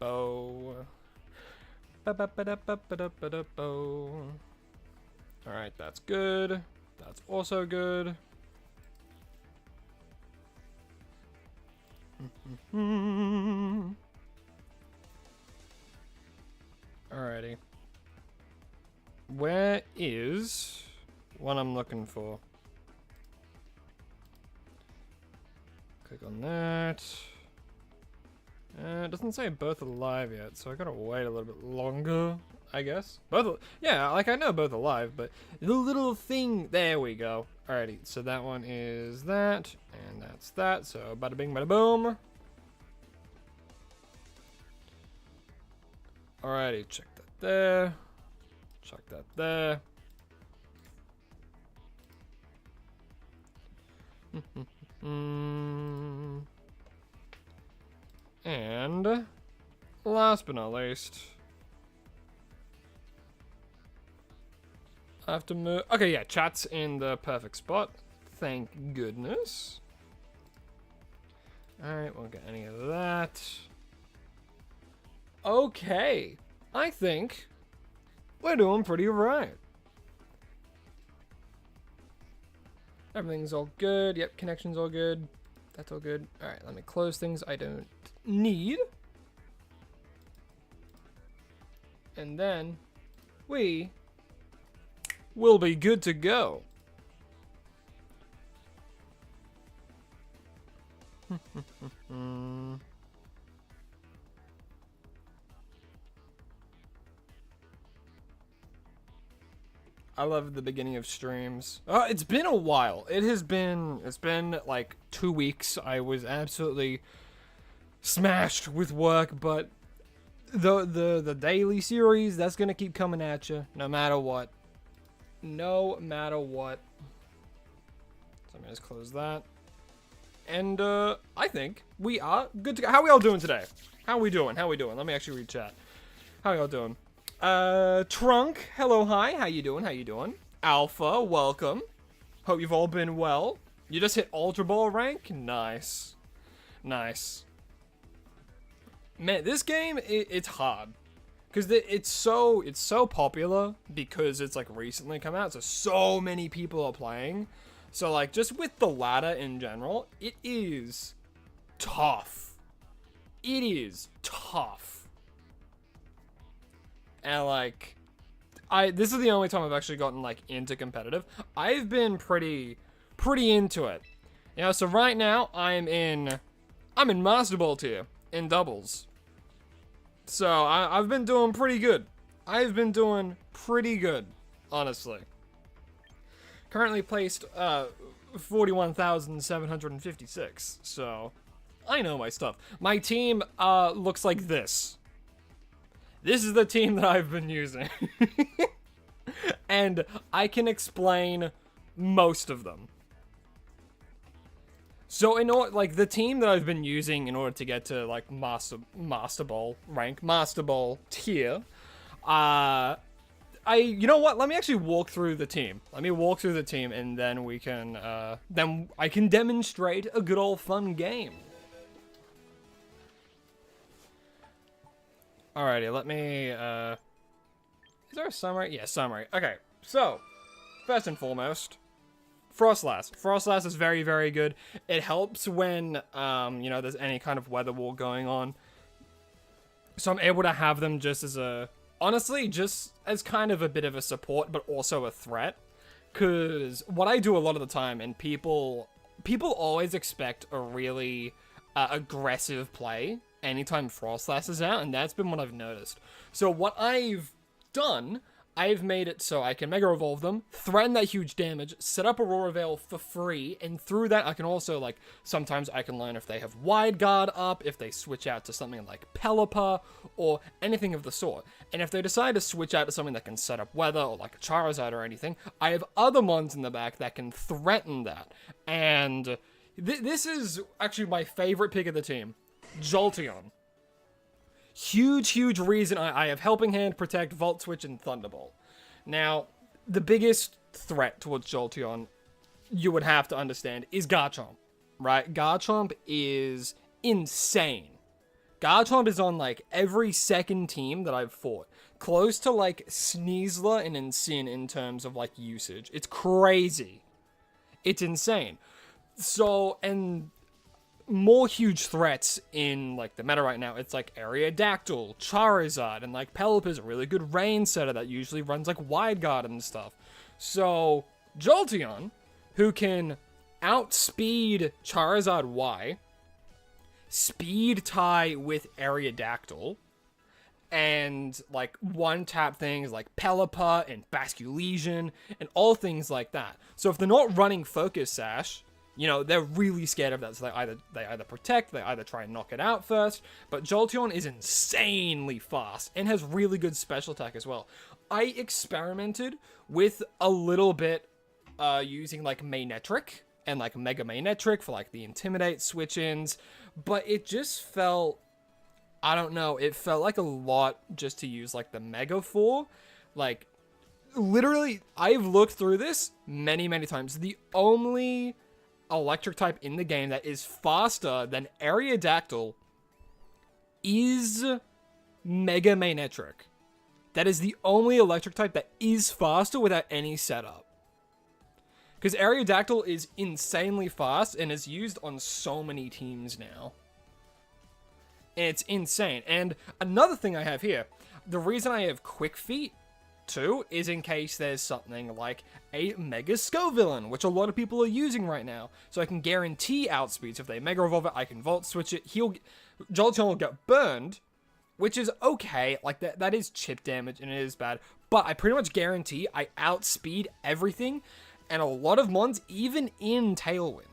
Alright, that's good. That's also good. Alrighty. Where is what I'm looking for? Click on that. It doesn't say both alive yet, so I gotta wait a little bit longer, I guess. Yeah, like I know both alive, but the little thing, there we go. Alrighty, so that one is that, and that's that, so bada bing, bada boom. Alrighty, check that there. Check that there. And last but not least, I have to move. Okay, yeah, chat's in the perfect spot. Thank goodness. Alright, won't get any of that. Okay, I think we're doing pretty right. Everything's all good. Yep, connection's all good. That's all good. Alright, let me close things I don't need. And then we will be good to go. I love the beginning of streams. It's been a while. It's been like 2 weeks. I was absolutely smashed with work, but the daily series, that's gonna keep coming at you no matter what. No matter what. So I'm gonna just close that. And I think we are good to go. How are we all doing today? How are we doing? Let me actually read chat. How are y'all doing? Trunk, hello, hi, how you doing? Alpha, welcome. Hope you've all been well. You just hit Ultra Ball rank? Nice. Nice. Man, this game, it's hard. Because it's so popular because it's, like, recently come out, so many people are playing. So, like, just with the ladder in general, it is tough. It is tough. And like, this is the only time I've actually gotten like into competitive. I've been pretty into it. You know, so right now I'm in Master Ball tier in doubles. So I've been doing pretty good. Honestly. Currently placed 41,756. So I know my stuff. My team looks like this. This is the team that I've been using. And I can explain most of them. So in order, like the team that I've been using in order to get to like Master Ball rank, Master Ball tier, you know what? Let me actually walk through the team. And then we can then I can demonstrate a good old fun game. Alrighty, let me, is there a summary? Yeah, summary. Okay, so, first and foremost, Frostlass. Frostlass is very, very good. It helps when, you know, there's any kind of weather war going on. So I'm able to have them just as honestly, just as kind of a bit of a support, but also a threat. Because what I do a lot of the time, and people always expect a really aggressive play anytime Frostlass is out, and that's been what I've noticed. So what I've done, I've made it so I can Mega Evolve them, threaten that huge damage, set up Aurora Veil for free, and through that I can also, like, sometimes I can learn if they have Wide Guard up, if they switch out to something like Pelipper, or anything of the sort. And if they decide to switch out to something that can set up Weather, or like a Charizard or anything, I have other mons in the back that can threaten that. And this is actually my favorite pick of the team. Jolteon. Huge reason I have Helping Hand, Protect, Volt Switch, and Thunderbolt. Now, the biggest threat towards Jolteon, you would have to understand, is Garchomp, right? Garchomp is insane. Garchomp is on, like, every second team that I've fought. Close to, like, Sneasler and Incin in terms of, like, usage. It's crazy. It's insane. So, and more huge threats in, like, the meta right now. It's, like, Aerodactyl, Charizard, and, like, Pelipper's a really good rain setter that usually runs, like, Wide Guard and stuff. So, Jolteon, who can outspeed Charizard Y, speed tie with Aerodactyl, and like one tap things like Pelipper and Basculegion and all things like that. So if they're not running Focus Sash, you know, they're really scared of that. So they either protect, they either try and knock it out first. But Jolteon is insanely fast and has really good special attack as well. I experimented with a little bit using like Manetric and like Mega Manetric for like the Intimidate switch-ins, but it just felt, I don't know, it felt like a lot just to use like the Mega for. Like, literally, I've looked through this many, many times. The only electric type in the game that is faster than Aerodactyl is Mega Manetric. That is the only electric type that is faster without any setup. Because Aerodactyl is insanely fast and is used on so many teams now. And it's insane. And another thing I have here, the reason I have Quick Feet too is in case there's something like a Mega Scovillain, which a lot of people are using right now. So I can guarantee outspeeds. If they Mega Evolve it, I can Volt Switch it. Jolteon will get burned, which is okay. Like, that is chip damage and it is bad. But I pretty much guarantee I outspeed everything and a lot of mons, even in Tailwind.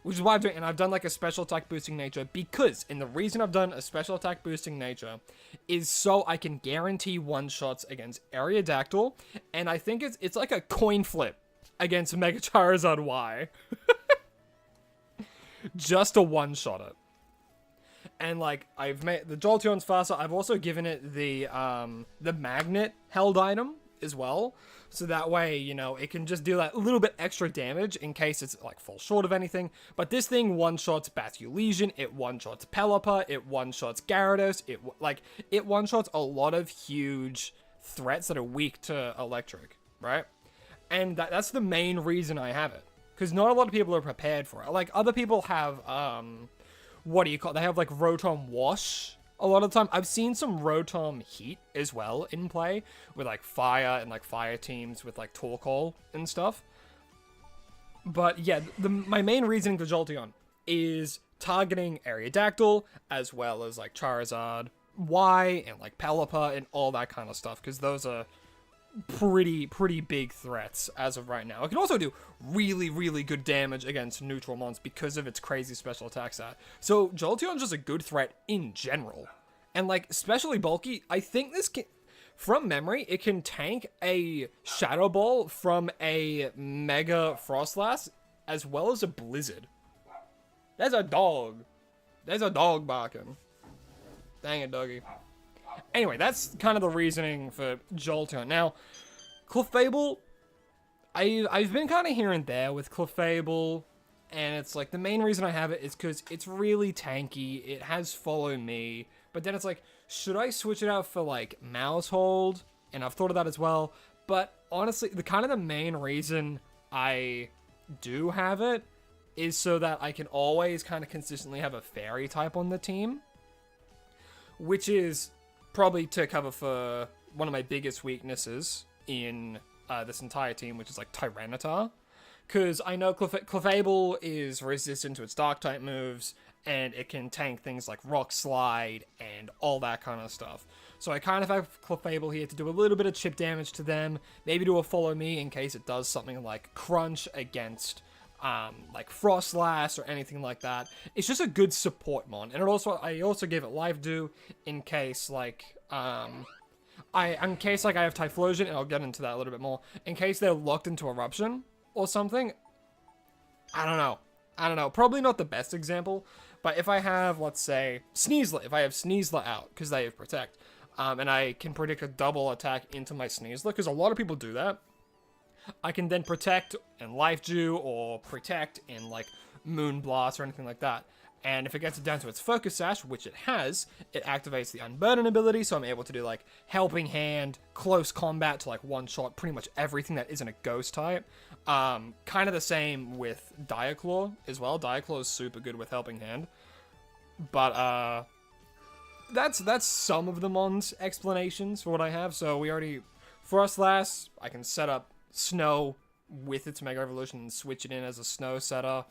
Which is why I'm doing, and I've done like a special attack boosting nature because, and the reason I've done a special attack boosting nature is so I can guarantee one-shots against Aerodactyl, and I think it's like a coin flip against Mega Charizard Y. Just to one-shot it. And like, I've made, the Jolteon's faster, I've also given it the magnet held item as well. So that way, you know, it can just do that little bit extra damage in case it's, like, falls short of anything. But this thing one-shots Basculegion, it one-shots Pelipper, it one-shots Gyarados, it one-shots a lot of huge threats that are weak to electric, right? And that's the main reason I have it. Because not a lot of people are prepared for it. Like, other people have, what do you call it? They have, like, Rotom Wash. A lot of the time, I've seen some Rotom Heat as well in play with like fire and like fire teams with like Torkoal and stuff. But yeah, my main reasoning for Jolteon is targeting Aerodactyl as well as like Charizard Y and like Pelipper and all that kind of stuff, because those are pretty big threats as of right now. It can also do really, really good damage against neutral mons because of its crazy special attack stat. So Jolteon's just a good threat in general. And like, especially bulky, I think this can, from memory, it can tank a Shadow Ball from a Mega Frostlass as well as a Blizzard. There's a dog. There's a dog barking. Dang it, doggy. Anyway, that's kind of the reasoning for Jolteon. Now, Clefable, I've been kind of here and there with Clefable, and it's like the main reason I have it is because it's really tanky. It has Follow Me, but then it's like, should I switch it out for like Mouse Hold? And I've thought of that as well. But honestly, the main reason I do have it is so that I can always kind of consistently have a Fairy type on the team, which is probably to cover for one of my biggest weaknesses in this entire team, which is like Tyranitar. Because I know Clefable is resistant to its Dark-type moves, and it can tank things like Rock Slide and all that kind of stuff. So I kind of have Clefable here to do a little bit of chip damage to them, maybe do a Follow Me in case it does something like Crunch against like Frostlass or anything like that. It's just a good support mon. And I also give it Life Dew in case like I have Typhlosion, and I'll get into that a little bit more. In case they're locked into Eruption or something. I don't know. Probably not the best example, but if I have, let's say, Sneasler, if I have Sneasler out because they have Protect, and I can predict a double attack into my Sneasler, because a lot of people do that, I can then Protect and Life Dew, or Protect and like Moonblast or anything like that. And if it gets it down to its focus sash, which it has, it activates the unburden ability, so I'm able to do like helping hand, close combat to like one shot, pretty much everything that isn't a ghost type. Kind of the same with Diaclaw as well. Diaclaw is super good with helping hand. But that's some of the Mon's explanations for what I have. So we already Frostlass, I can set up Snow with its Mega Evolution and switch it in as a Snow setter.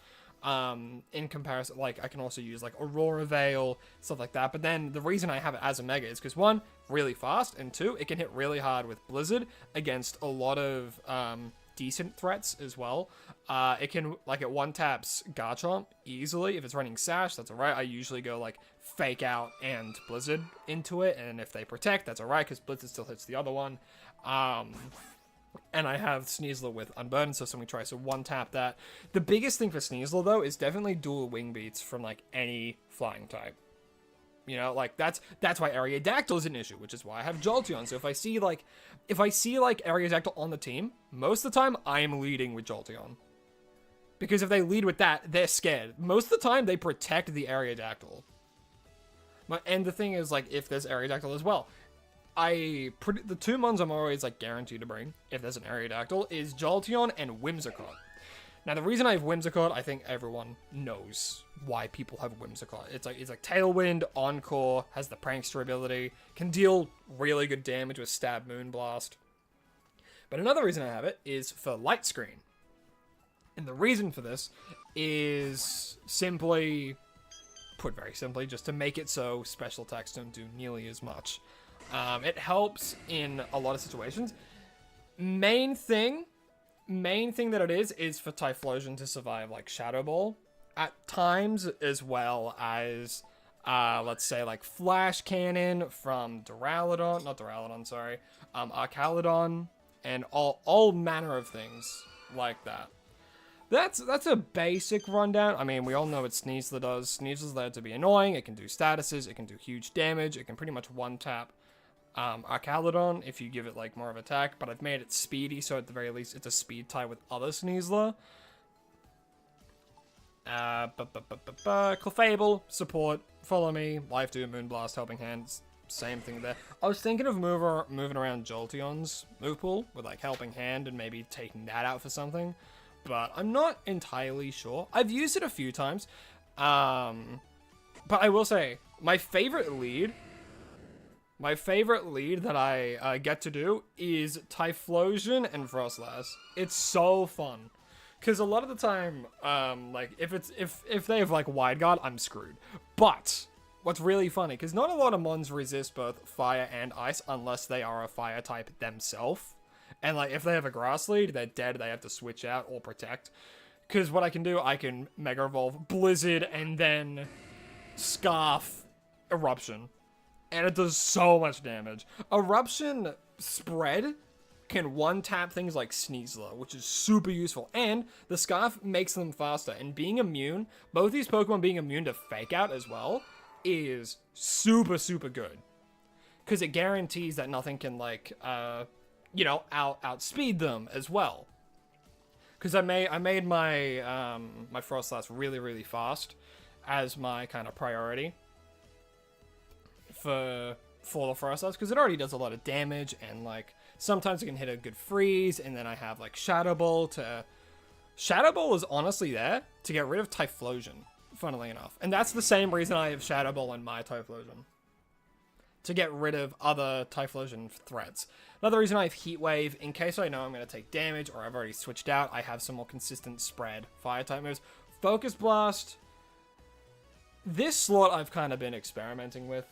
In comparison, like, I can also use, like, Aurora Veil, stuff like that. But then the reason I have it as a Mega is because, one, really fast, and two, it can hit really hard with Blizzard against a lot of, decent threats as well. It can, like, it one-taps Garchomp easily. If it's running Sash, that's alright. I usually go, like, Fake Out and Blizzard into it, and if they protect, that's alright, because Blizzard still hits the other one. And I have Sneasler with Unburden, so somebody tries to one-tap that. The biggest thing for Sneasler, though, is definitely dual wing beats from, like, any flying type. You know, like, that's why Aerodactyl is an issue, which is why I have Jolteon. So if I see, like, Aerodactyl on the team, most of the time, I am leading with Jolteon. Because if they lead with that, they're scared. Most of the time, they protect the Aerodactyl. And the thing is, like, if there's Aerodactyl as well, the two mons I'm always, like, guaranteed to bring, if there's an Aerodactyl, is Jolteon and Whimsicott. Now, the reason I have Whimsicott, I think everyone knows why people have Whimsicott. It's like Tailwind, Encore, has the Prankster ability, can deal really good damage with Stab Moonblast. But another reason I have it is for Light Screen. And the reason for this is simply, put very simply, just to make it so special attacks don't do nearly as much. It helps in a lot of situations. Main thing that it is for Typhlosion to survive, like, Shadow Ball at times, as well as, let's say, like, Flash Cannon from Archaludon, and all manner of things like that. That's a basic rundown. I mean, we all know what Sneasler does. Sneasler's there to be annoying. It can do statuses. It can do huge damage. It can pretty much one-tap Archaludon if you give it, like, more of attack, but I've made it speedy, so at the very least it's a speed tie with other Sneasler. Clefable, support, follow me, Life Dew, Moonblast, Helping Hands, same thing there. I was thinking of moving around Jolteon's move pool with, like, Helping Hand and maybe taking that out for something, but I'm not entirely sure. I've used it a few times, but I will say, my favorite lead that I get to do is Typhlosion and Frostlass. It's so fun. Because a lot of the time, like, if they have, like, Wide Guard, I'm screwed. But what's really funny, because not a lot of mons resist both fire and ice unless they are a fire type themselves. And, like, if they have a grass lead, they're dead, they have to switch out or protect. Because what I can do, I can Mega Evolve Blizzard and then Scarf Eruption. And it does so much damage. Eruption Spread can one-tap things like Sneasler, which is super useful. And the Scarf makes them faster. And being immune, both these Pokemon being immune to Fake Out as well, is super, super good. Because it guarantees that nothing can, like, outspeed them as well. Because I made my my Frostlass really, really fast as my kind of priority for the Frostlass, because it already does a lot of damage, and, like, sometimes it can hit a good freeze, and then I have, like, Shadow Ball to... Shadow Ball is honestly there to get rid of Typhlosion, funnily enough. And that's the same reason I have Shadow Ball in my Typhlosion. To get rid of other Typhlosion threats. Another reason I have Heat Wave, in case I know I'm going to take damage, or I've already switched out, I have some more consistent spread Fire-type moves. Focus Blast. This slot I've kind of been experimenting with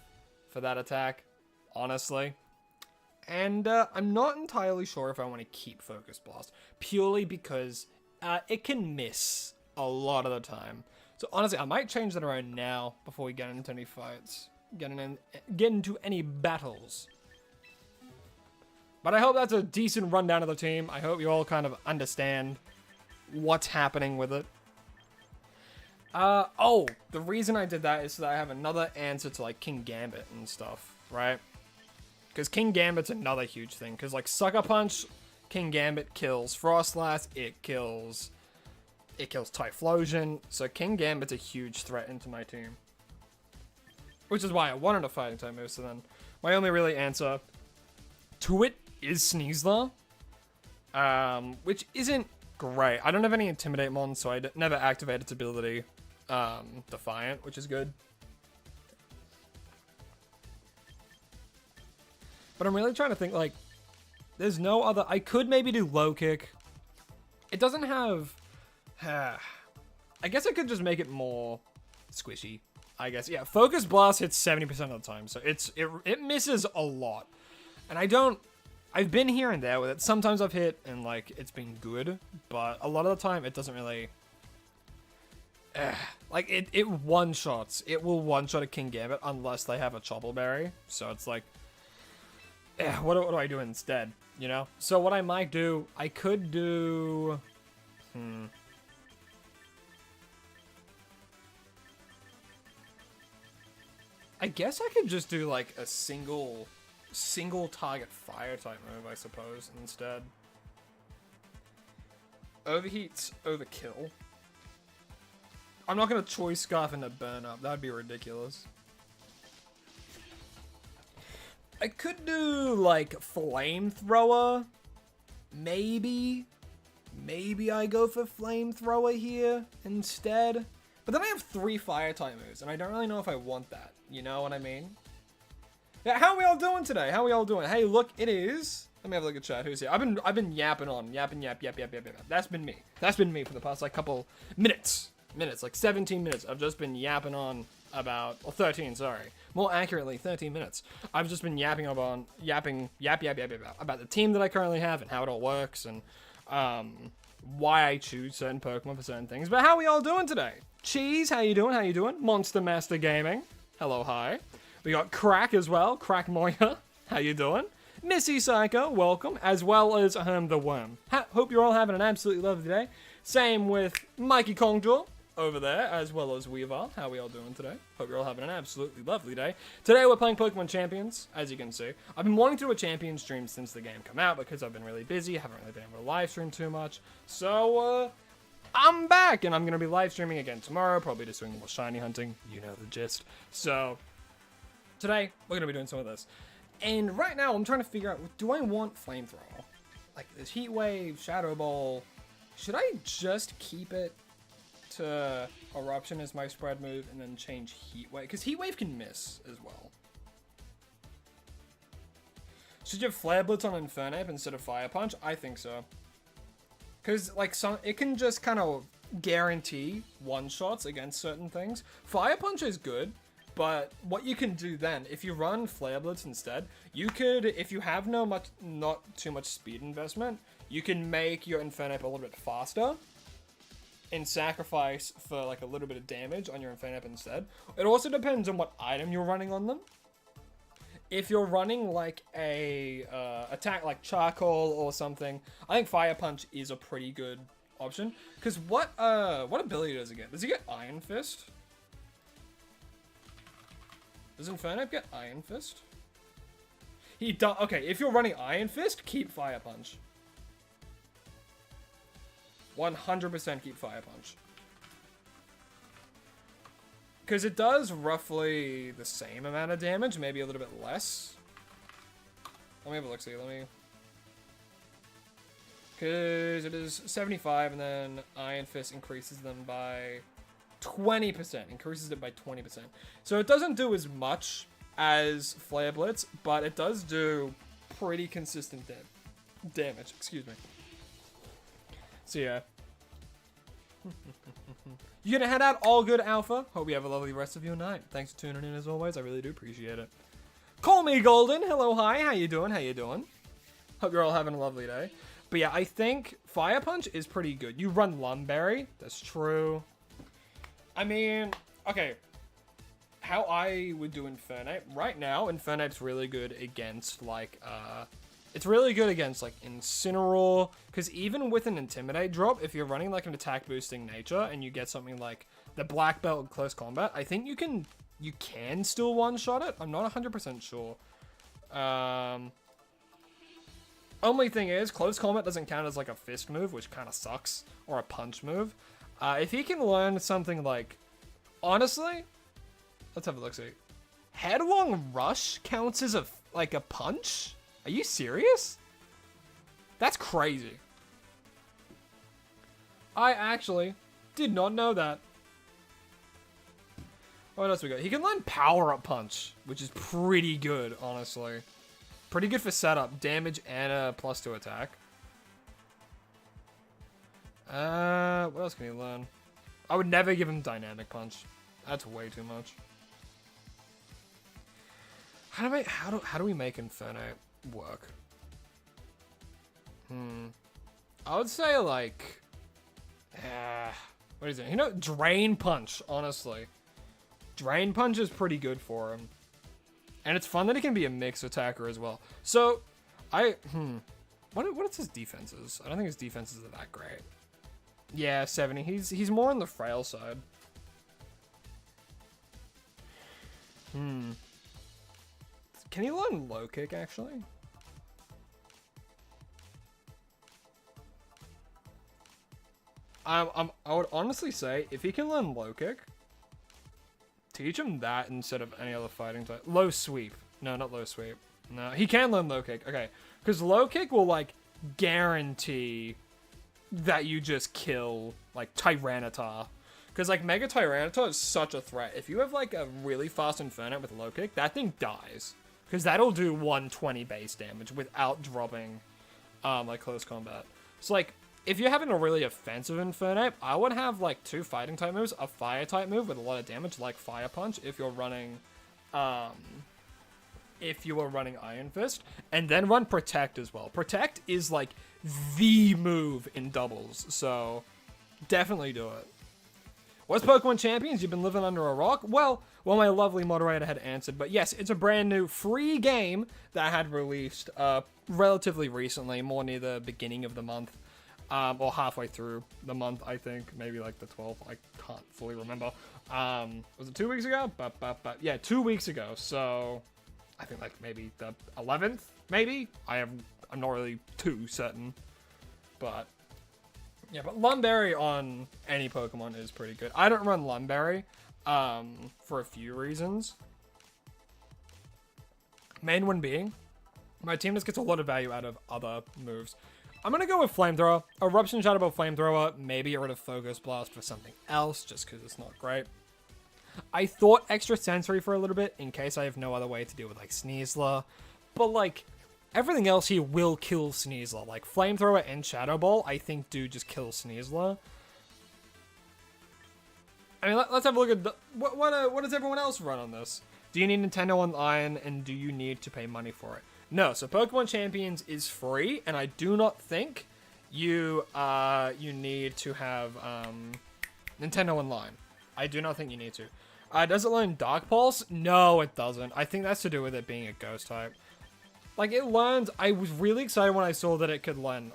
for that attack, honestly. And I'm not entirely sure if I want to keep Focus Blast, purely because it can miss a lot of the time. So honestly, I might change that around now before we get into any fights. Get into any battles. But I hope that's a decent rundown of the team. I hope you all kind of understand what's happening with it. The reason I did that is so that I have another answer to, like, King Gambit and stuff, right? Because King Gambit's another huge thing. Because, like, Sucker Punch, King Gambit kills Frostlass, it kills It kills Typhlosion, so King Gambit's a huge threat into my team. Which is why I wanted a fighting type move, so then my only really answer to it is Sneasler. Which isn't great. I don't have any Intimidate mons, so I never activate its ability, Defiant, which is good. But I'm really trying to think, like, there's no other... I could maybe do Low Kick. It doesn't have... I guess I could just make it more squishy, I guess. Yeah, Focus Blast hits 70% of the time, so it misses a lot. And I've been here and there with it. Sometimes I've hit and, like, it's been good, but a lot of the time it doesn't really... like, it one-shots. It will one-shot a King Gambit unless they have a Choppleberry, so it's like... what do I do instead, you know? So what I might do, I could do... I guess I could just do, like, a single target fire type move, I suppose, instead. Overheat's overkill. I'm not gonna Choice Scarf into Burn Up, that'd be ridiculous. I could do, like, Flamethrower. Maybe I go for Flamethrower here instead. But then I have 3 fire type moves, and I don't really know if I want that. You know what I mean? Yeah, how are we all doing today? How are we all doing? Hey, look, it is... Let me have a look at chat. Who's here? I've been yapping on. Yap. That's been me. That's been me for the past, like, couple minutes. Like 17 minutes. I've just been yapping on about... Or 13, sorry. More accurately, 13 minutes. I've just been yapping about the team that I currently have and how it all works and why I choose certain Pokemon for certain things. But how are we all doing today? Cheese, how you doing? How you doing? Monster Master Gaming. Hello, hi. We got Crack as well. Crack Moya. How you doing? Missy Psycho, welcome. As well as Herm the Worm. Hope you're all having an absolutely lovely day. Same with Mikey Kongjaw over there, as well as Weaver. How are we all doing today? Hope you're all having an absolutely lovely day. Today we're playing Pokemon Champions, as you can see. I've been wanting to do a champion stream since the game came out because I've been really busy, haven't really been able to live stream too much. So, I'm back, and I'm going to be live streaming again tomorrow, probably just doing more shiny hunting. You know the gist. So, today, we're going to be doing some of this. And right now, I'm trying to figure out, do I want Flamethrower? Like, this Heat Wave, Shadow Ball, should I just keep it to Eruption as my spread move and then change Heat Wave? Because Heat Wave can miss as well. Should you have Flare Blitz on Infernape instead of Fire Punch? I think so. Because, like, it can just kind of guarantee one-shots against certain things. Fire Punch is good, but what you can do then, if you run Flare Blitz instead, you could, if you have not too much speed investment, you can make your Infernape a little bit faster and sacrifice for, like, a little bit of damage on your Infernape instead. It also depends on what item you're running on them. If you're running, like, a attack like Charcoal or something, I think Fire Punch is a pretty good option. Because what ability does he get? Does he get Iron Fist? Does Infernape get Iron Fist? He does. Okay, if you're running Iron Fist, keep Fire Punch. 100% keep Fire Punch. Because it does roughly the same amount of damage, maybe a little bit less. Let me have a look, see, because it is 75, and then Iron Fist increases them by 20%. Increases it by 20%. So it doesn't do as much as Flare Blitz, but it does do pretty consistent damage. Excuse me. So yeah. You gonna head out? All good, Alpha. Hope you have a lovely rest of your night. Thanks for tuning in as always. I really do appreciate it. Call me Golden. Hello, hi. How you doing? How you doing? Hope you're all having a lovely day. But yeah, I think Fire Punch is pretty good. You run Lumberry. That's true. I mean, okay. How I would do Infernape. Right now, Infernape's really good against, like, it's really good against, like, Incineroar, because even with an Intimidate drop, if you're running, like, an attack-boosting nature, and you get something like the Black Belt in Close Combat, I think you can still one-shot it. I'm not 100% sure. Only thing is, Close Combat doesn't count as, like, a fist move, which kind of sucks, or a punch move. If he can learn something like, honestly, let's have a look. See, headlong rush counts as a punch. Are you serious? That's crazy. I actually did not know that. What else we got? He can learn power up punch, which is pretty good, honestly. Pretty good for setup, damage, and a +2 attack. What else can he learn? I would never give him dynamic punch. That's way too much. How do we make Inferno work? I would say like, what is it? You know, Drain Punch. Honestly, Drain Punch is pretty good for him, and it's fun that he can be a mix attacker as well. So, what is his defenses? I don't think his defenses are that great. Yeah, 70. He's more on the frail side. Can he learn low kick actually? I would honestly say if he can learn low kick, teach him that instead of any other fighting type. Low sweep. No, not low sweep. No, he can learn low kick. Okay, because low kick will like guarantee that you just kill like Tyranitar. Because like Mega Tyranitar is such a threat. If you have like a really fast Inferno with low kick, that thing dies. Because that'll do 120 base damage without dropping like close combat. So like if you're having a really offensive Inferno, I would have like 2 fighting type moves, a fire type move with a lot of damage like Fire Punch if you're running Iron Fist, and then run Protect as well. Protect is like the move in doubles, so definitely do it. What's Pokemon Champions? You've been living under a rock? Well, my lovely moderator had answered, but yes, it's a brand new free game that had released relatively recently, more near the beginning of the month, or halfway through the month, I think, maybe like the 12th, I can't fully remember. Was it 2 weeks ago? Yeah, 2 weeks ago, so I think like maybe the 11th, maybe? I'm not really too certain, but yeah, but Lumberry on any Pokemon is pretty good. I don't run Lumberry for a few reasons. Main one being, my team just gets a lot of value out of other moves. I'm going to go with Flamethrower. Eruption Shadow Ball Flamethrower, maybe get rid of Focus Blast for something else, just because it's not great. I thought Extra Sensory for a little bit, in case I have no other way to deal with, like, Sneasler. But, like, everything else here will kill Sneasler. Like, Flamethrower and Shadow Ball, I think, do just kill Sneasler. I mean, let's have a look at the... What does everyone else run on this? Do you need Nintendo Online, and do you need to pay money for it? No, so Pokemon Champions is free, and I do not think you need to have Nintendo Online. I do not think you need to. Does it learn Dark Pulse? No, it doesn't. I think that's to do with it being a ghost type. Like, it learns... I was really excited when I saw that it could learn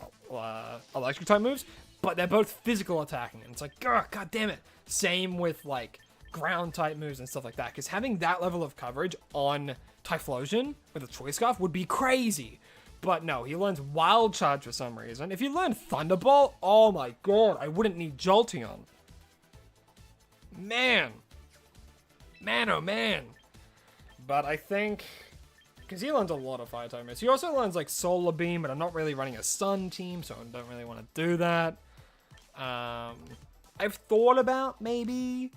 electric type moves, but they're both physical attacking, and it's like, god damn it. Same with, like, ground type moves and stuff like that, because having that level of coverage on Typhlosion with a Choice Scarf would be crazy. But no, he learns Wild Charge for some reason. If you learn Thunderbolt, oh my god, I wouldn't need Jolteon. Man, oh man. But I think, because he learns a lot of fire type moves. He also learns like Solar Beam, but I'm not really running a Sun team, so I don't really want to do that. I've thought about maybe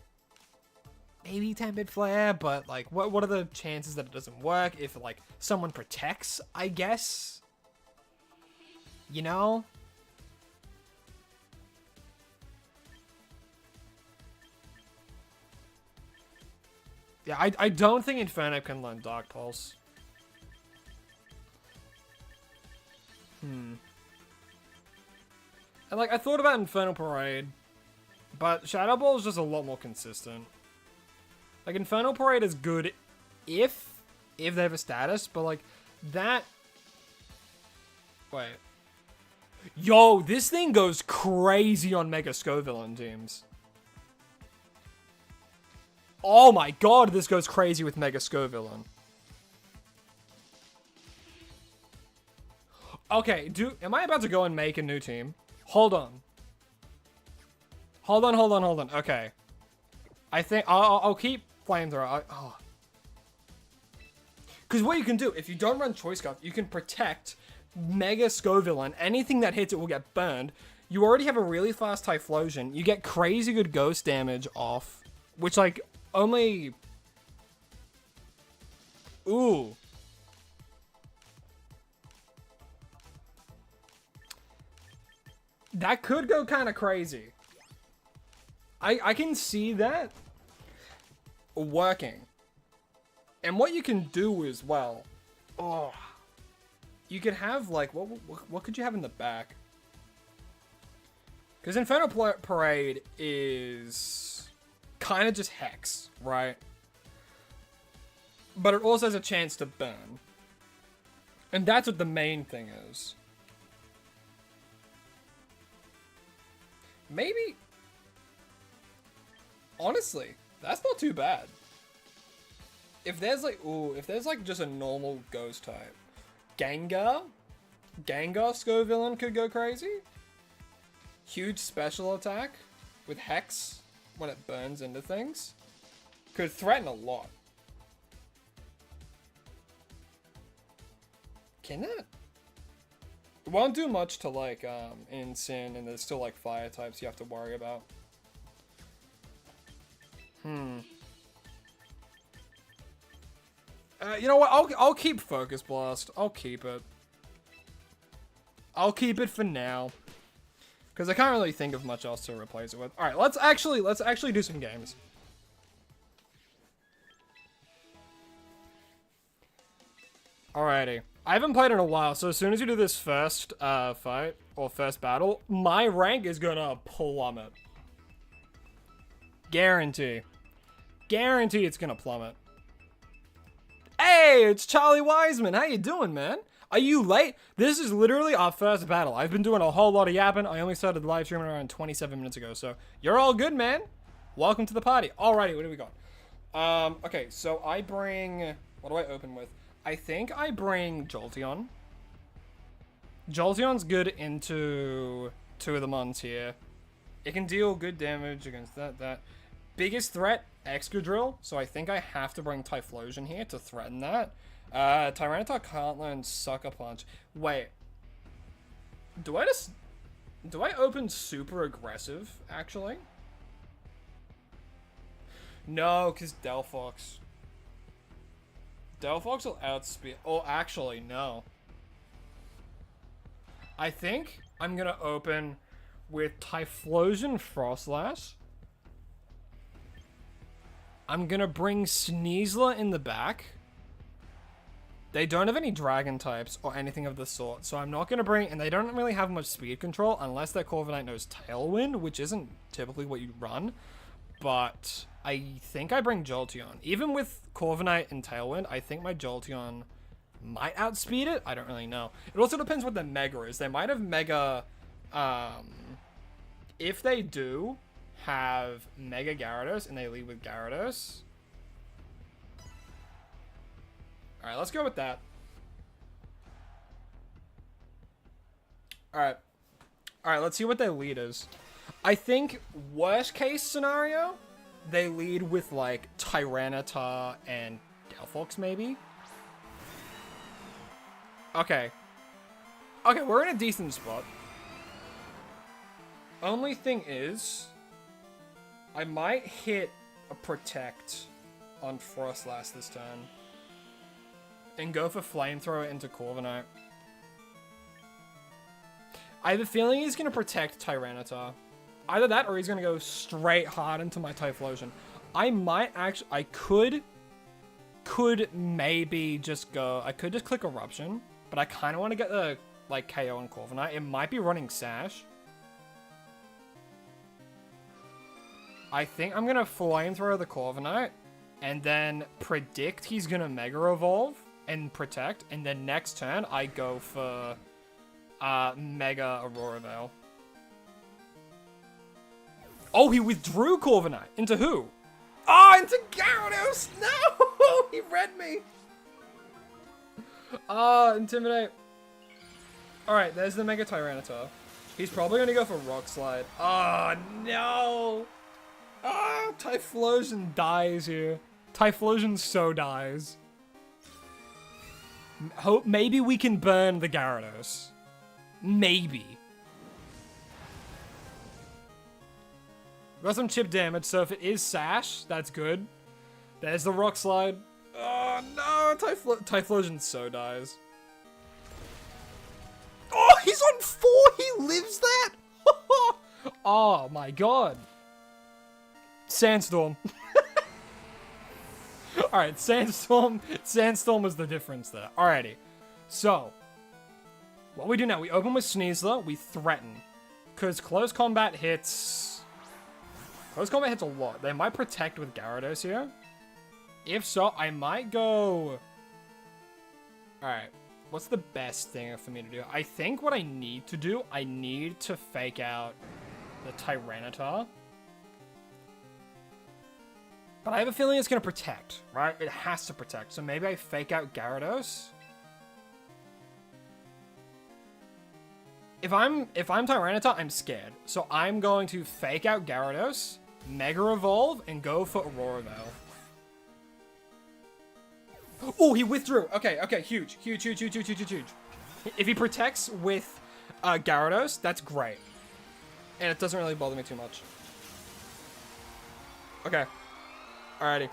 10-bit Flare, but like, what are the chances that it doesn't work if like someone protects, I guess? You know? Yeah, I don't think Inferno can learn Dark Pulse. And like, I thought about Infernal Parade, but Shadow Ball is just a lot more consistent. Like, Infernal Parade is good if they have a status, but like, that... Wait. Yo, this thing goes crazy on Mega Scovillain teams. Oh my god, this goes crazy with Mega Scovillain. Okay, am I about to go and make a new team? Hold on. Hold on. Okay. I think I'll keep flamethrower. Oh. Because what you can do, if you don't run choice scarf, you can protect Mega Scovillain. Anything that hits it will get burned. You already have a really fast Typhlosion. You get crazy good ghost damage off, which like only. Ooh. That could go kind of crazy. I can see that working. And what you can do as well, oh, you could have like, what could you have in the back? Because Inferno Parade is kind of just Hex, right? But it also has a chance to burn. And that's what the main thing is. Maybe... Honestly, that's not too bad. If there's like, if there's like just a normal ghost type. Gengar Scovillain could go crazy. Huge special attack with Hex when it burns into things. Could threaten a lot. Can that? It won't do much to like in Sin, and there's still like fire types you have to worry about. You know what? I'll keep Focus Blast. I'll keep it. I'll keep it for now, because I can't really think of much else to replace it with. All right, let's actually do some games. Alrighty. I haven't played in a while, so as soon as you do this first fight or first battle, my rank is gonna plummet. Guarantee it's gonna plummet. Hey, it's Charlie Wiseman. How you doing, man? Are you late? This is literally our first battle. I've been doing a whole lot of yapping. I only started live streaming around 27 minutes ago, so you're all good, man. Welcome to the party. Alrighty, what do we got? Okay, so I bring... What do I open with? I think I bring Jolteon. Jolteon's good into 2 of the mons here. It can deal good damage against that. Biggest threat, Excadrill, so I think I have to bring Typhlosion here to threaten that. Tyranitar can't learn Sucker Punch. Wait. Do I open super aggressive, actually? No, because Delphox. Delphox will outspeed... Oh, actually, no. I think I'm gonna open with Typhlosion Frostlash. I'm gonna bring Sneasler in the back. They don't have any dragon types or anything of the sort, so I'm not gonna bring... And they don't really have much speed control unless their Corviknight knows Tailwind, which isn't typically what you run. But I think I bring Jolteon. Even with Corviknight and Tailwind, I think my Jolteon might outspeed it. I don't really know. It also depends what the Mega is. They might have Mega... if they do have Mega Gyarados and they lead with Gyarados... Alright, let's go with that. Alright, let's see what their lead is. I think, worst case scenario, they lead with, like, Tyranitar and Delphox, maybe? Okay. Okay, we're in a decent spot. Only thing is, I might hit a Protect on Frostlass this turn. And go for Flamethrower into Corviknight. I have a feeling he's going to protect Tyranitar. Either that or he's going to go straight hard into my Typhlosion. I might actually... I could maybe just go... I could just click Eruption. But I kind of want to get the, like, KO on Corviknight. It might be running Sash. I think I'm going to Flamethrower the Corviknight. And then predict he's going to Mega Evolve. And protect, and then next turn I go for Mega Aurora Veil. Oh, he withdrew Corviknight. Into who? Oh, into Gyarados! No! He read me! Intimidate. Alright, there's the Mega Tyranitar. He's probably gonna go for Rock Slide. Oh, no! Ah, Typhlosion dies here. Typhlosion so dies. Hope maybe we can burn the Gyarados. Maybe. Got some chip damage, so if it is Sash, that's good. There's the Rock Slide. Oh no, Typhlosion so dies. Oh, he's on 4! He lives that? Oh my god. Sandstorm. Alright, Sandstorm was the difference there. Alrighty. So, what we do now, we open with Sneasler, we threaten. Because close combat hits a lot. They might protect with Gyarados here. If so, I might go... Alright, what's the best thing for me to do? I think what I need to do, I need to fake out the Tyranitar. But I have a feeling it's going to protect, right? It has to protect. So maybe I fake out Gyarados. If I'm Tyranitar, I'm scared. So I'm going to fake out Gyarados, Mega Evolve, and go for Aurora Veil. Oh, he withdrew. Okay, huge. If he protects with Gyarados, that's great. And it doesn't really bother me too much. Okay. Alrighty.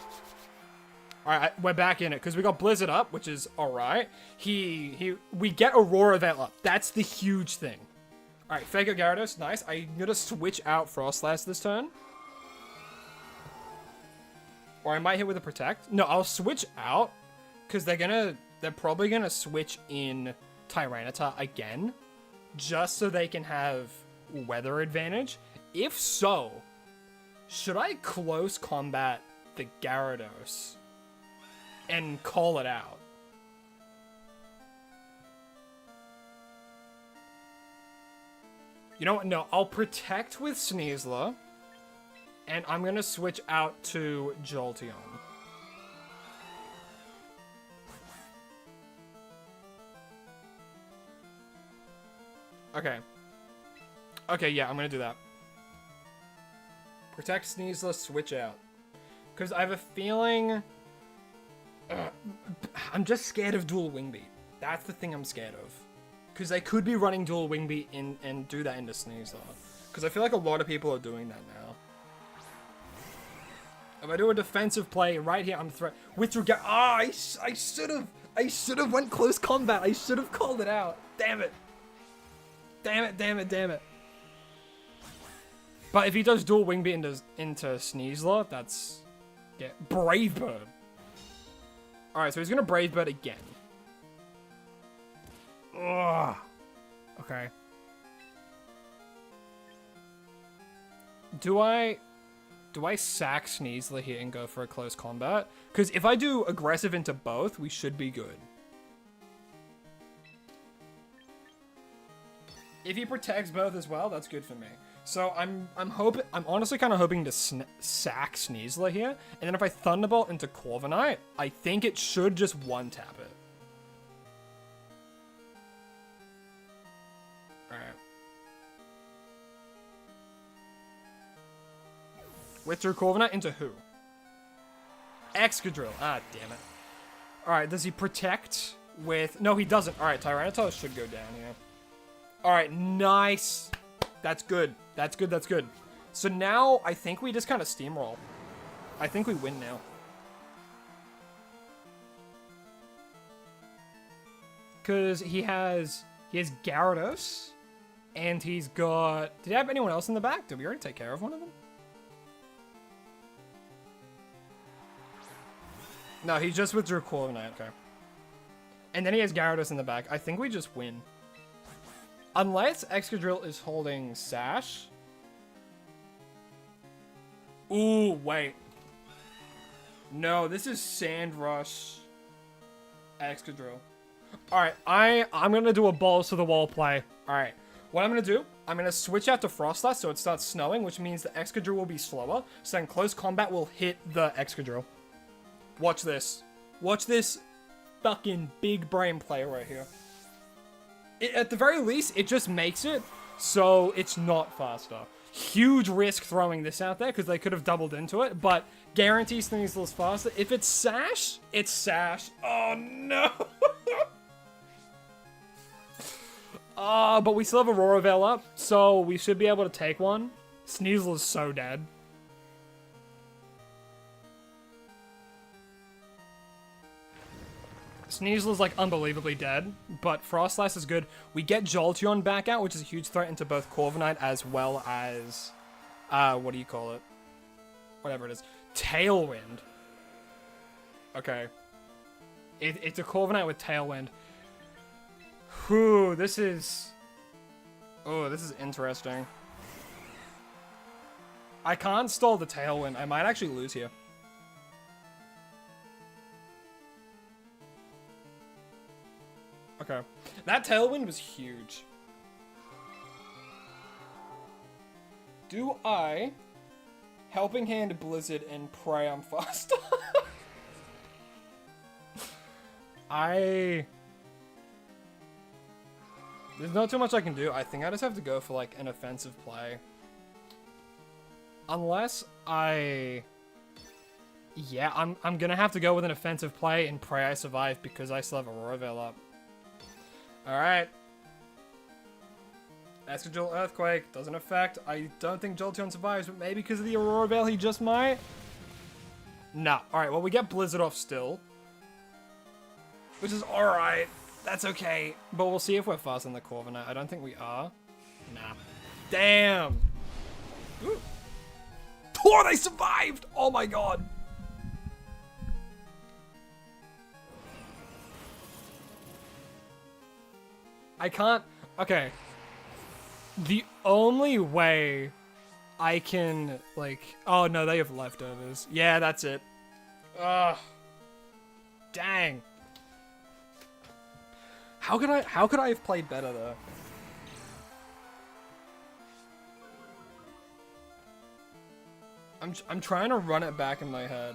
Alright, we're back in it, because we got Blizzard up, which is alright. We get Aurora Veil up. That's the huge thing. Alright, fake out Gyarados, nice. I'm gonna switch out Frostlass this turn. Or I might hit with a Protect. No, I'll switch out, because they're probably gonna switch in Tyranitar again, just so they can have weather advantage. If so, should I close combat the Gyarados and call it out? You know what? No, I'll protect with Sneasler, and I'm gonna switch out to Jolteon. Okay. Okay, yeah, I'm gonna do that. Protect Sneasler, switch out. Because I have a feeling... I'm just scared of dual Wing Beat. That's the thing I'm scared of. Because they could be running dual Wing Beat and do that into Sneasler. Because I feel like a lot of people are doing that now. If I do a defensive play right here, I'm withdrew. Ah, I should have went close combat. I should have called it out. Damn it. Damn it. But if he does dual Wing Beat into Sneasler, that's... Yeah, Brave Bird. Alright, so he's gonna Brave Bird again. Ugh. Okay. Do I sack Sneasler here and go for a close combat? Because if I do aggressive into both, we should be good. If he protects both as well, that's good for me. So I'm honestly kind of hoping to sack Sneasler here, and then if I Thunderbolt into Corviknight, I think it should just one-tap it. Alright. Withdrew Corviknight into who? Excadrill. Ah, damn it. Alright, does he protect with... No, he doesn't. Alright, Tyranitar should go down here. Alright, nice. That's good. That's good. So now, I think we just kind of steamroll. I think we win now. Because he has Gyarados, and he's got... Did he have anyone else in the back? Did we already take care of one of them? No, he just withdrew Corviknight, okay. And then he has Gyarados in the back. I think we just win. Unless Excadrill is holding Sash. Ooh, wait. No, this is Sandrush Excadrill. Alright, I'm gonna do a balls to the wall play. Alright, what I'm gonna do, I'm gonna switch out to Frostlass so it starts snowing, which means the Excadrill will be slower. So then close combat will hit the Excadrill. Watch this. Watch this fucking big brain play right here. At the very least, it just makes it So it's not faster. Huge risk throwing this out there because they could have doubled into it, but guarantees Sneasel's faster. If it's Sash, it's Sash. Oh no! But we still have Aurora Veil up, so we should be able to take one. Sneasel is so dead. Sneasel is like unbelievably dead, but Frostlass is good. We get Jolteon back out, which is a huge threat into both Corviknight as well as, what do you call it? Whatever it is. Tailwind. Okay. It's a Corviknight with Tailwind. Whew, this is... Oh, this is interesting. I can't stall the Tailwind. I might actually lose here. Okay. That Tailwind was huge. Do I Helping Hand Blizzard and pray I'm faster? There's not too much I can do. I think I just have to go for like an offensive play. Unless I... Yeah, I'm gonna have to go with an offensive play and pray I survive because I still have Aurora Veil up. Alright. Excadrill Earthquake doesn't affect. I don't think Jolteon survives, but maybe because of the Aurora Veil he just might. Nah. Alright, well we get Blizzard off still. Which is alright. That's okay. But we'll see if we're faster than the Corviknight. I don't think we are. Nah. Damn! Ooh. Oh, they survived! Oh my god! I can't... Okay. The only way I can, like... Oh, no, they have leftovers. Yeah, that's it. Ugh. Dang. How could I have played better, though? I'm trying to run it back in my head.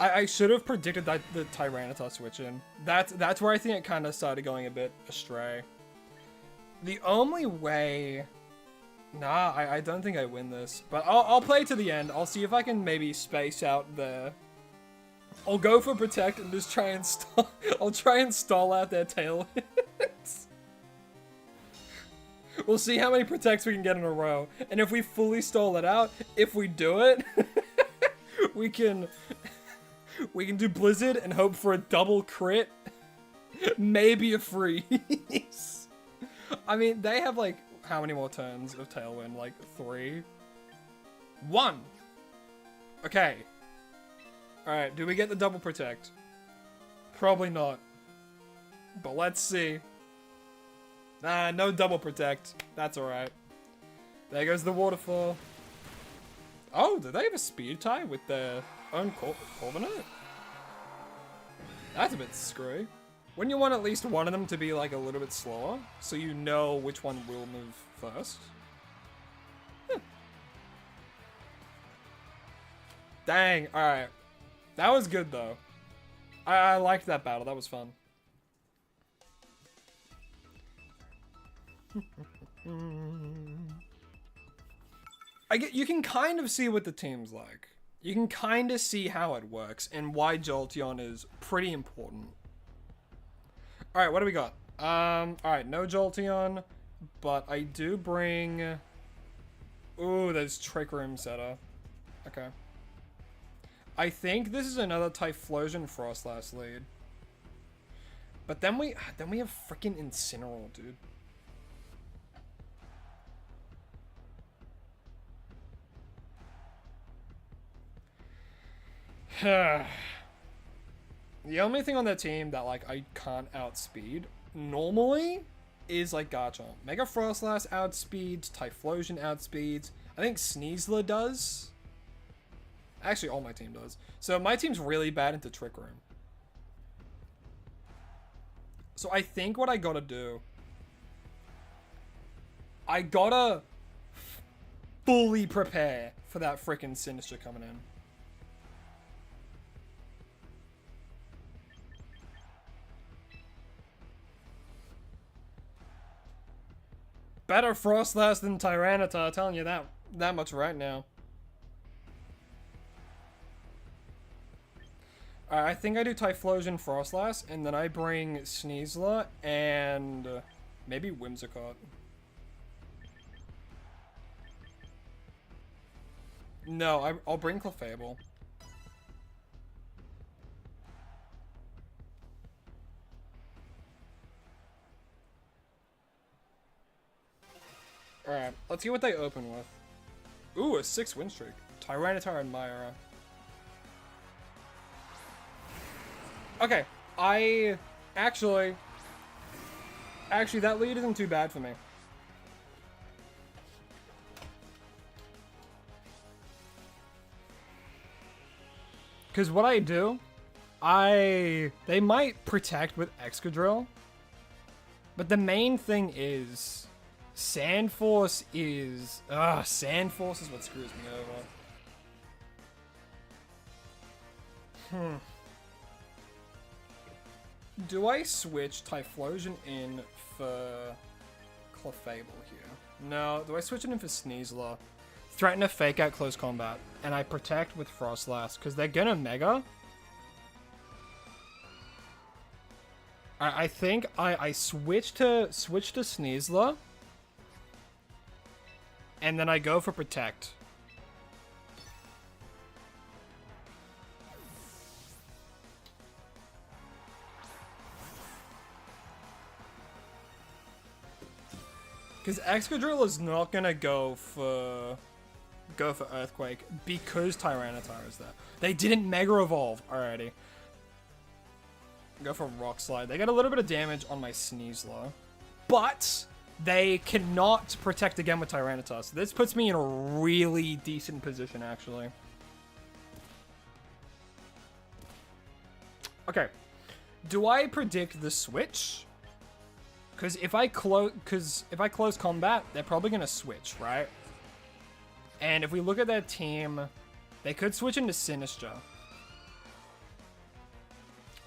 I should have predicted that the Tyranitar switch in. That's where I think it kind of started going a bit astray. The only way... Nah, I don't think I win this. But I'll play to the end. I'll see if I can maybe space out there. I'll go for Protect and just try and stall. I'll try and stall out their Tailwinds. We'll see how many Protects we can get in a row. And if we fully stall it out, if we do it, we can do Blizzard and hope for a double crit. Maybe a freeze. I mean, they have like, how many more turns of Tailwind? Like 3? 1! Okay. Alright, do we get the double Protect? Probably not. But let's see. Nah, no double Protect. That's alright. There goes the Waterfall. Oh, do they have a speed tie with their own Corviknight? That's a bit screwy. Wouldn't you want at least one of them to be like a little bit slower, so you know which one will move first? Dang, alright. That was good though. I liked that battle, that was fun. You can kind of see what the team's like. You can kind of see how it works and why Jolteon is pretty important. Alright, what do we got? Alright, no Jolteon, but I do bring... Ooh, there's Trick Room Setter. Okay. I think this is another Typhlosion Frostlass lead. But then we have freaking Incineroar, dude. The only thing on their team that, like, I can't outspeed, normally, is, like, Garchomp. Mega Frostlass outspeeds, Typhlosion outspeeds. I think Sneasler does. Actually, all my team does. So, my team's really bad into Trick Room. So, I think what I gotta do... I gotta fully prepare for that frickin' Sinister coming in. Better Frostlass than Tyranitar, telling you that much right now. I think I do Typhlosion Frostlass, and then I bring Sneasler and maybe Whimsicott. No, I'll bring Clefable. Alright, let's see what they open with. Ooh, a 6-win streak. Tyranitar and Myra. Okay, actually, that lead isn't too bad for me. Because what I do, they might protect with Excadrill, but the main thing is, Sandforce is what screws me over. Do I switch Typhlosion in for Clefable here? No. Do I switch it in for Sneasler? Threaten to fake out close combat, and I protect with Frostlass because they're gonna Mega. I think I switch to Sneasler, and then I go for Protect. Because Excadrill is not gonna go for Earthquake because Tyranitar is there. They didn't Mega Evolve already. Go for Rock Slide. They get a little bit of damage on my Sneasler, but they cannot protect again with Tyranitar. So this puts me in a really decent position, actually. Okay, do I predict the switch? Because if I close combat, they're probably gonna switch, right? And if we look at their team, they could switch into Sinister.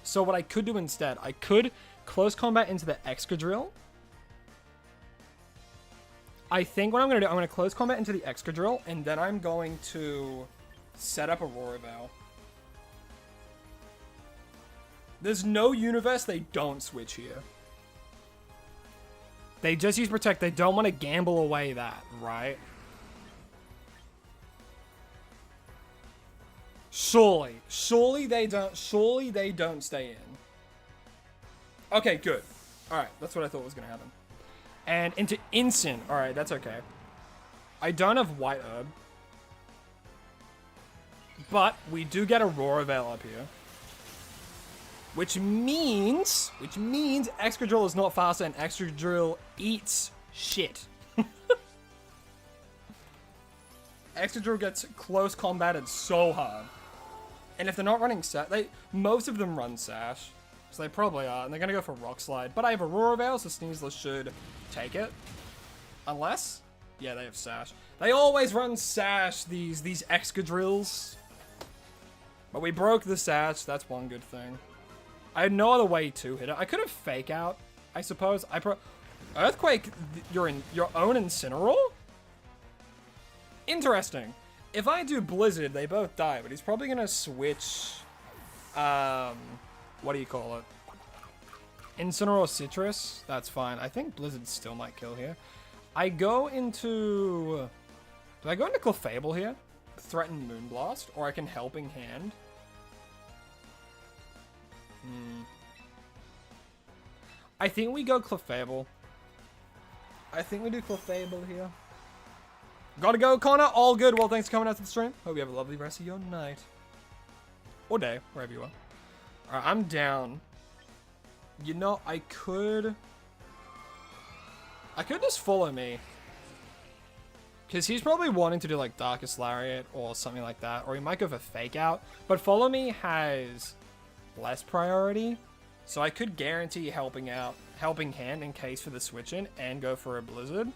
So what I could do instead, I could close combat into the Excadrill. I think what I'm gonna do, I'm gonna close combat into the Excadrill, and then I'm going to set up a Roarveil. There's no universe they don't switch here. They just use Protect. They don't want to gamble away that, right? Surely they don't stay in. Okay, good. Alright, that's what I thought was going to happen. And into Incin. Alright, that's okay. I don't have White Herb. But we do get a Roarveil up here. Which means Excadrill is not faster and Excadrill eats shit. Excadrill gets close combated so hard. And if they're not running Sash, most of them run Sash. So they probably are, and they're gonna go for Rock Slide. But I have a Roarveil, so Sneasler should take it. Unless, yeah, they have Sash. They always run Sash, these Excadrills. But we broke the Sash, that's one good thing. I had no other way to hit it. I could have Fake Out, I suppose. Earthquake, your own Incineroar? Interesting. If I do Blizzard, they both die, but he's probably gonna switch, what do you call it? Incineroar Citrus? That's fine. I think Blizzard still might kill here. I go into... Do I go into Clefable here? Threaten Moonblast? Or I can Helping Hand? I think we go Clefable. I think we do Clefable here. Gotta go, Connor. All good. Well, thanks for coming out to the stream. Hope you have a lovely rest of your night. Or day, wherever you are. Alright, I'm down. You know, I could just follow me. Because he's probably wanting to do, like, Darkest Lariat or something like that. Or he might go for Fake Out. But Follow Me has less priority. So I could guarantee Helping Hand in case for the switch in and go for a Blizzard.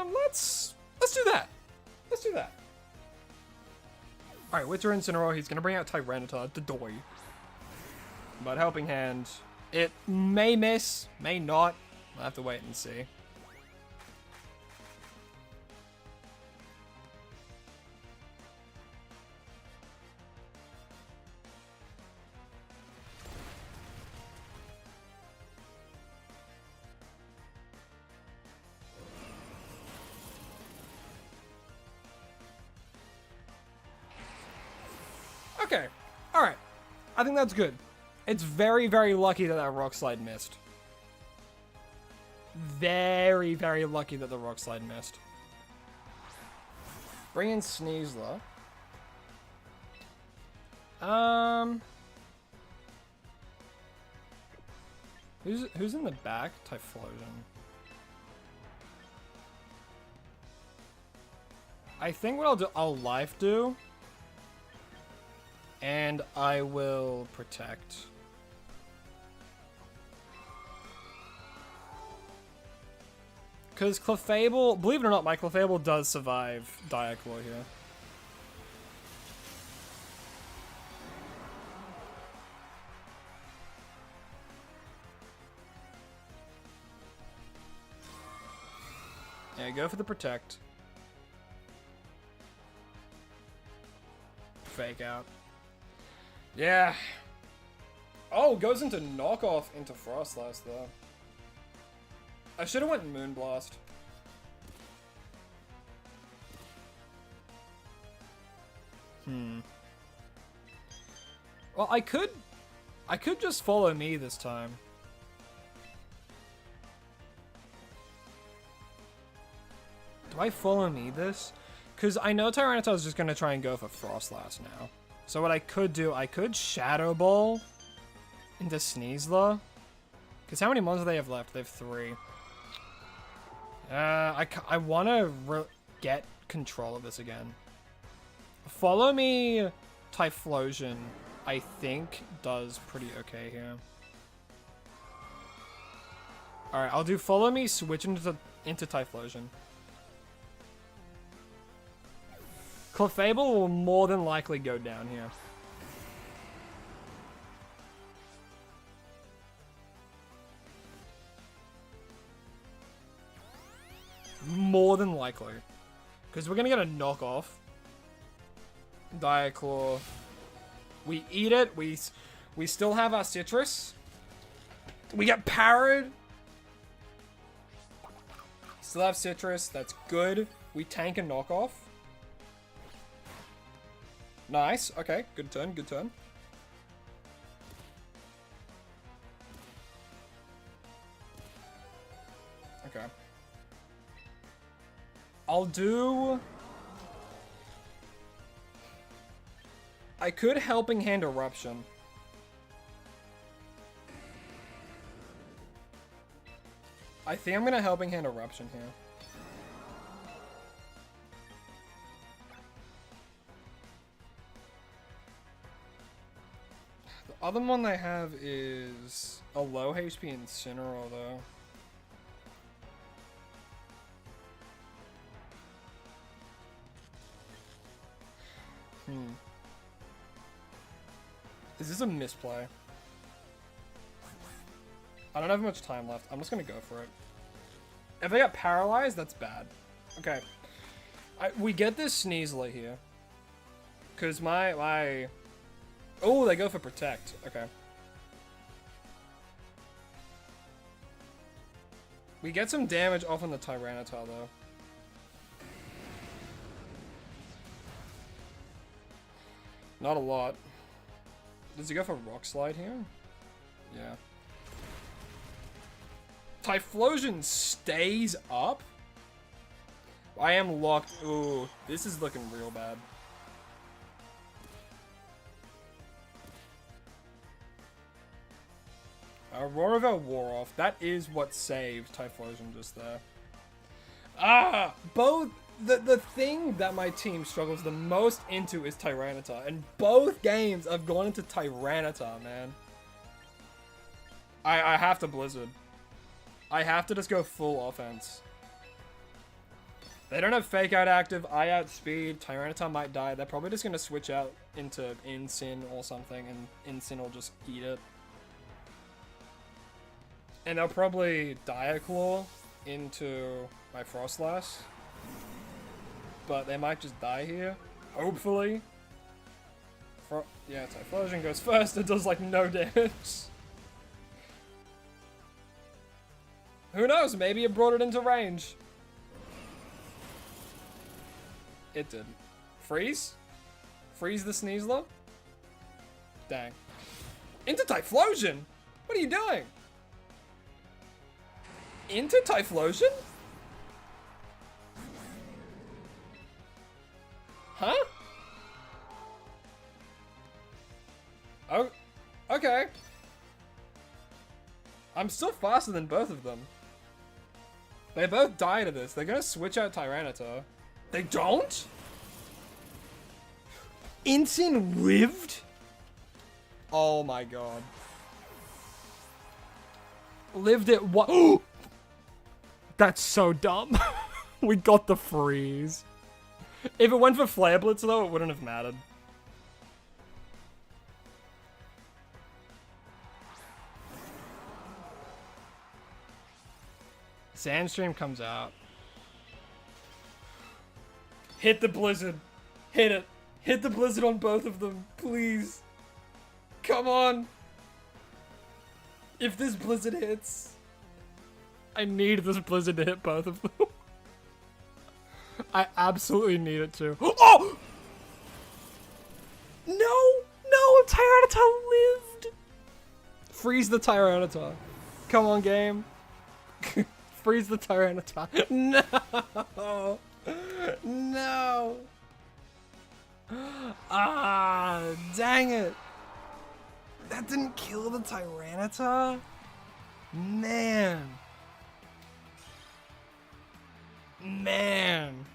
Let's do that. Let's do that. Alright, with your Incineroar, he's gonna bring out Tyranitar, Dodoy. But Helping Hand, it may miss, may not. I'll have to wait and see. Okay, alright. I think that's good. It's very, very lucky that that rock slide missed. Very, very lucky that the rock slide missed. Bring in Sneasler. Who's in the back? Typhlosion. I think what I'll do, I'll life do. And I will protect. Because Clefable, believe it or not, my Clefable does survive Diaclaw here. Yeah, go for the protect. Fake out. Yeah. Oh, goes into knockoff into Frostlass though. I should have went Moonblast. Well, I could just follow me this time. Do I follow me this? Because I know Tyranitar is just going to try and go for Frostlass now. So what I could do, I could Shadow Ball into Sneasler. Because how many mons do they have left? They have 3. I want to get control of this again. Follow me Typhlosion, I think, does pretty okay here. Alright, I'll do follow me, switch into Typhlosion. Clefable will more than likely go down here. More than likely. Because we're going to get a knockoff. Diaclaw. We eat it. We still have our citrus. We get parried. Still have citrus. That's good. We tank a knockoff. Nice. Okay. Good turn. Good turn. Okay. I'll do... I could Helping Hand Eruption. I think I'm gonna Helping Hand Eruption here. The other one I have is a low HP Incineroar though. Is this a misplay? I don't have much time left. I'm just gonna go for it. If I got paralyzed, that's bad. Okay. We get this Sneasler here. Because my... Oh, they go for Protect. Okay. We get some damage off on the Tyranitar, though. Not a lot. Does he go for Rock Slide here? Yeah. Typhlosion stays up? I am locked. Ooh, this is looking real bad. Aurora wore off. That is what saved Typhlosion just there. Ah! Both... The thing that my team struggles the most into is Tyranitar, and both games I've gone into Tyranitar, man. I have to Blizzard. I have to just go full offense. They don't have Fake Out active, I outspeed, Tyranitar might die. They're probably just going to switch out into Incin or something, and Incin will just eat it. And they'll probably Diaclaw into my Frostlass. But they might just die here. Hopefully. Yeah, Typhlosion goes first. It does like no damage. Who knows? Maybe it brought it into range. It didn't. Freeze? Freeze the Sneasler? Dang. Into Typhlosion? What are you doing? Into Typhlosion? Huh? Oh, okay. I'm still faster than both of them. They both die to this. They're gonna switch out Tyranitar. They don't? Incin lived? Oh my god. Lived it what? That's so dumb. We got the freeze. If it went for Flare Blitz though, it wouldn't have mattered. Sandstream comes out. Hit the Blizzard. Hit it. Hit the Blizzard on both of them, please. Come on. If this Blizzard hits. I need this Blizzard to hit both of them. I absolutely need it to. Oh! No, Tyranitar lived. Freeze the Tyranitar. Come on, game. Freeze the Tyranitar. No. No. Ah, dang it. That didn't kill the Tyranitar? Man. Man.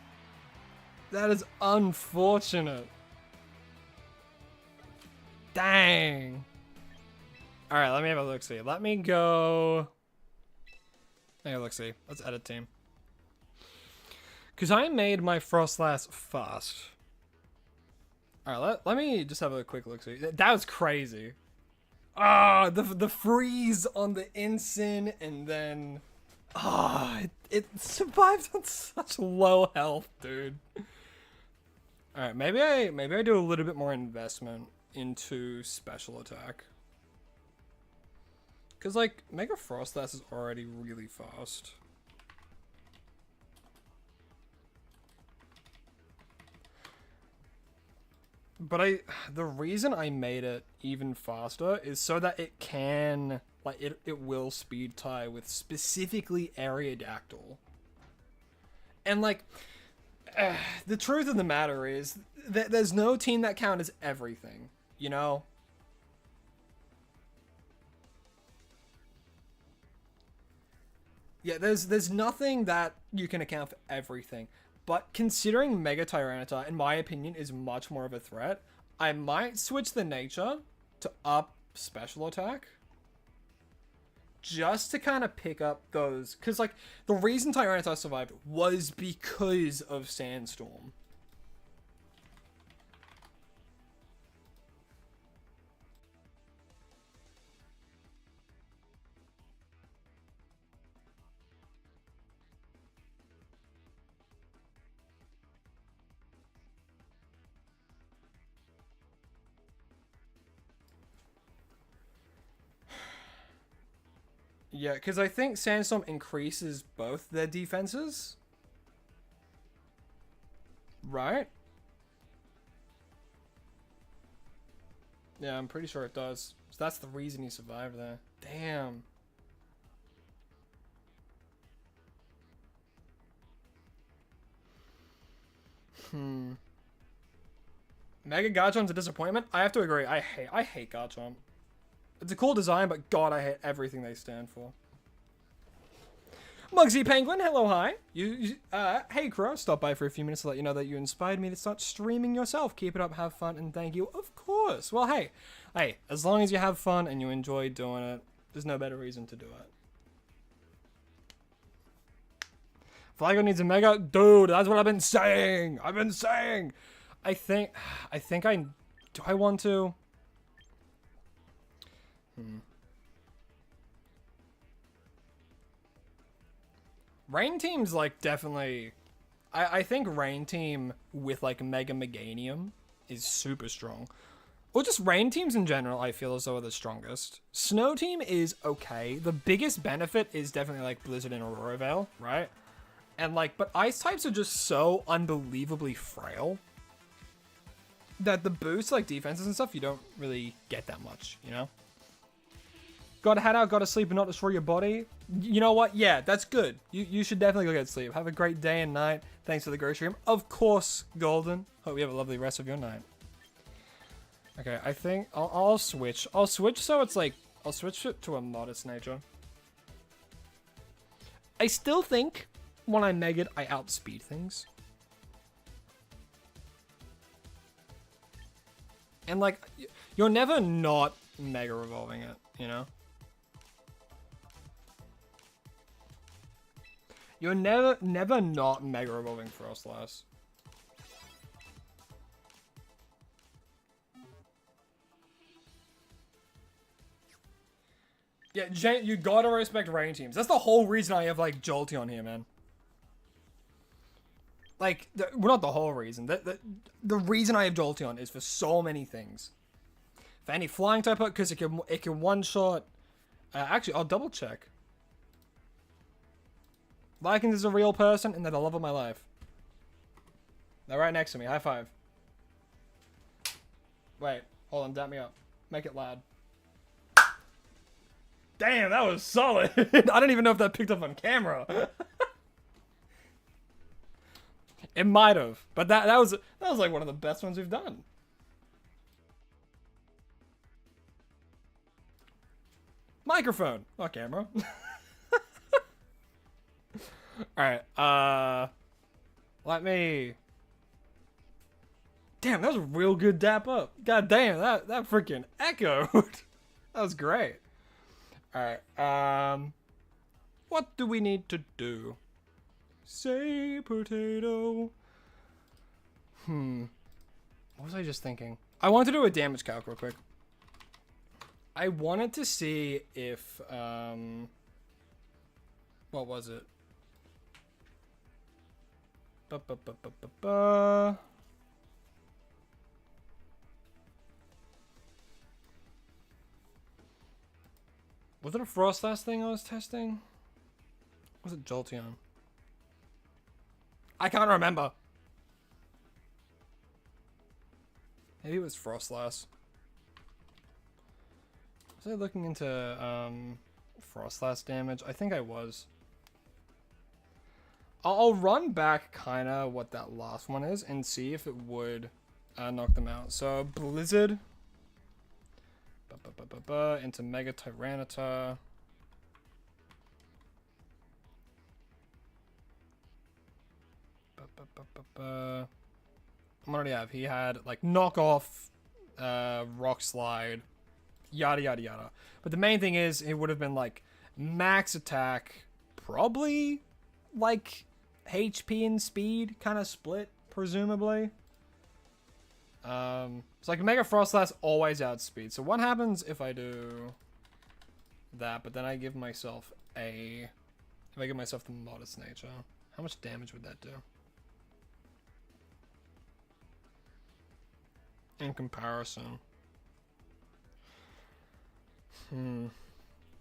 That is unfortunate. Dang. Alright, let me have a look-see. Let me go... Hey, let's see. Let's edit team. Because I made my Frostlass fast. Alright, let me just have a quick look-see. That was crazy. Ah, the freeze on the Incin, and then... Ah, it survived on such low health, dude. Alright, maybe I do a little bit more investment into special attack. Because, like, Mega Frostlass is already really fast. But the reason I made it even faster is so that it can, like, it will speed tie with specifically Aerodactyl. And, like, the truth of the matter is that there's no team that counters everything, you know? Yeah, there's nothing that you can account for everything. But considering Mega Tyranitar, in my opinion, is much more of a threat, I might switch the nature to up special attack. Just to kind of pick up those... Because, like, the reason Tyranitar survived was because of Sandstorm. Yeah, because I think Sandstorm increases both their defenses. Right? Yeah, I'm pretty sure it does. So that's the reason he survived there. Damn. Mega Garchomp's a disappointment? I have to agree. I hate Garchomp. It's a cool design, but god, I hate everything they stand for. Mugsy Penguin, hello, hi. Hey Crow, stop by for a few minutes to let you know that you inspired me to start streaming yourself. Keep it up, have fun, and thank you. Of course. Well, hey, as long as you have fun and you enjoy doing it, there's no better reason to do it. Flago needs a Mega? Dude, that's what I've been saying. I think do I want to? Rain Team's like definitely. I think Rain Team with like Mega Meganium is super strong. Or just Rain Teams in general, I feel as though are the strongest. Snow Team is okay. The biggest benefit is definitely like Blizzard and Aurora Veil, right? And like, but Ice types are just so unbelievably frail that the boosts like defenses and stuff, you don't really get that much, you know? Gotta head out, gotta sleep and not destroy your body. You know what? Yeah, that's good. You should definitely go get sleep. Have a great day and night. Thanks for the grocery room. Of course, Golden. Hope you have a lovely rest of your night. Okay, I think I'll switch. I'll switch so it's like, I'll switch it to a modest nature. I still think when I meg it, I outspeed things. And like, you're never not mega revolving it, you know? You're never not mega revolving Frostlass. Yeah, you gotta respect Rain Teams. That's the whole reason I have like Jolteon here, man. Like, well, not the whole reason. The reason I have Jolteon is for so many things. For any flying type, because it can one shot. Actually, I'll double check. Lycans is a real person, and they're the love of my life. They're right next to me. High five. Wait, hold on, dap me up. Make it loud. Damn, that was solid. I don't even know if that picked up on camera. It might have, but that was like one of the best ones we've done. Microphone, not camera. Alright, let me... Damn, that was a real good dap up. God damn, that freaking echoed. That was great. Alright, what do we need to do? Say potato. What was I just thinking? I wanted to do a damage calc real quick. I wanted to see if, what was it? Was it a Frostlass thing I was testing? Was it Jolteon? I can't remember. Maybe it was Frostlass. Was I looking into Frostlass damage? I think I was. I'll run back kind of what that last one is and see if it would knock them out. So Blizzard into Mega Tyranitar. What did he have? He had like knockoff, rock slide, yada yada yada. But the main thing is it would have been like max attack, probably like HP and speed kind of split, presumably. It's like Mega Frostlass always outspeed. So what happens if I do that, but then I give myself if I give myself the modest nature? How much damage would that do? In comparison.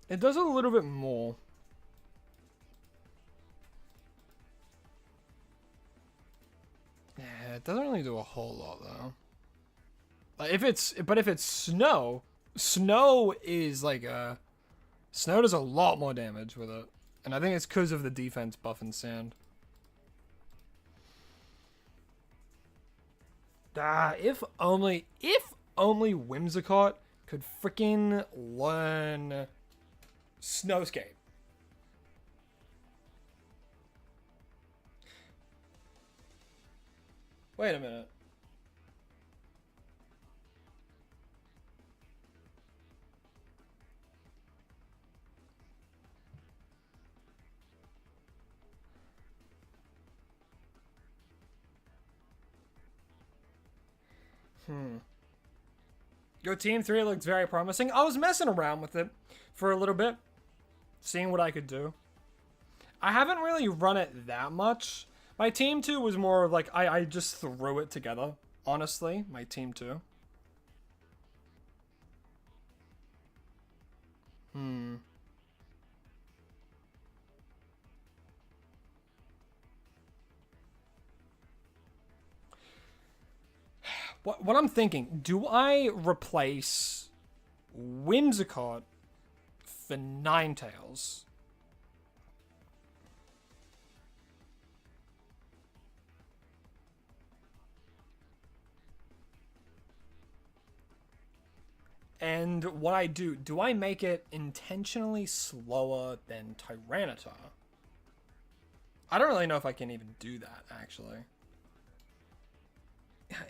It does a little bit more. Yeah, it doesn't really do a whole lot though. Like if it's snow is like snow does a lot more damage with it. And I think it's because of the defense buff and sand. If only Whimsicott could freaking learn Snowscape. Wait a minute. Your Team 3 looks very promising. I was messing around with it for a little bit, seeing what I could do. I haven't really run it that much. My team 2 was more of like, I just threw it together. Honestly, my team 2. What I'm thinking, do I replace Whimsicott for Ninetales? And what I do I make it intentionally slower than Tyranitar? I don't really know if I can even do that, actually.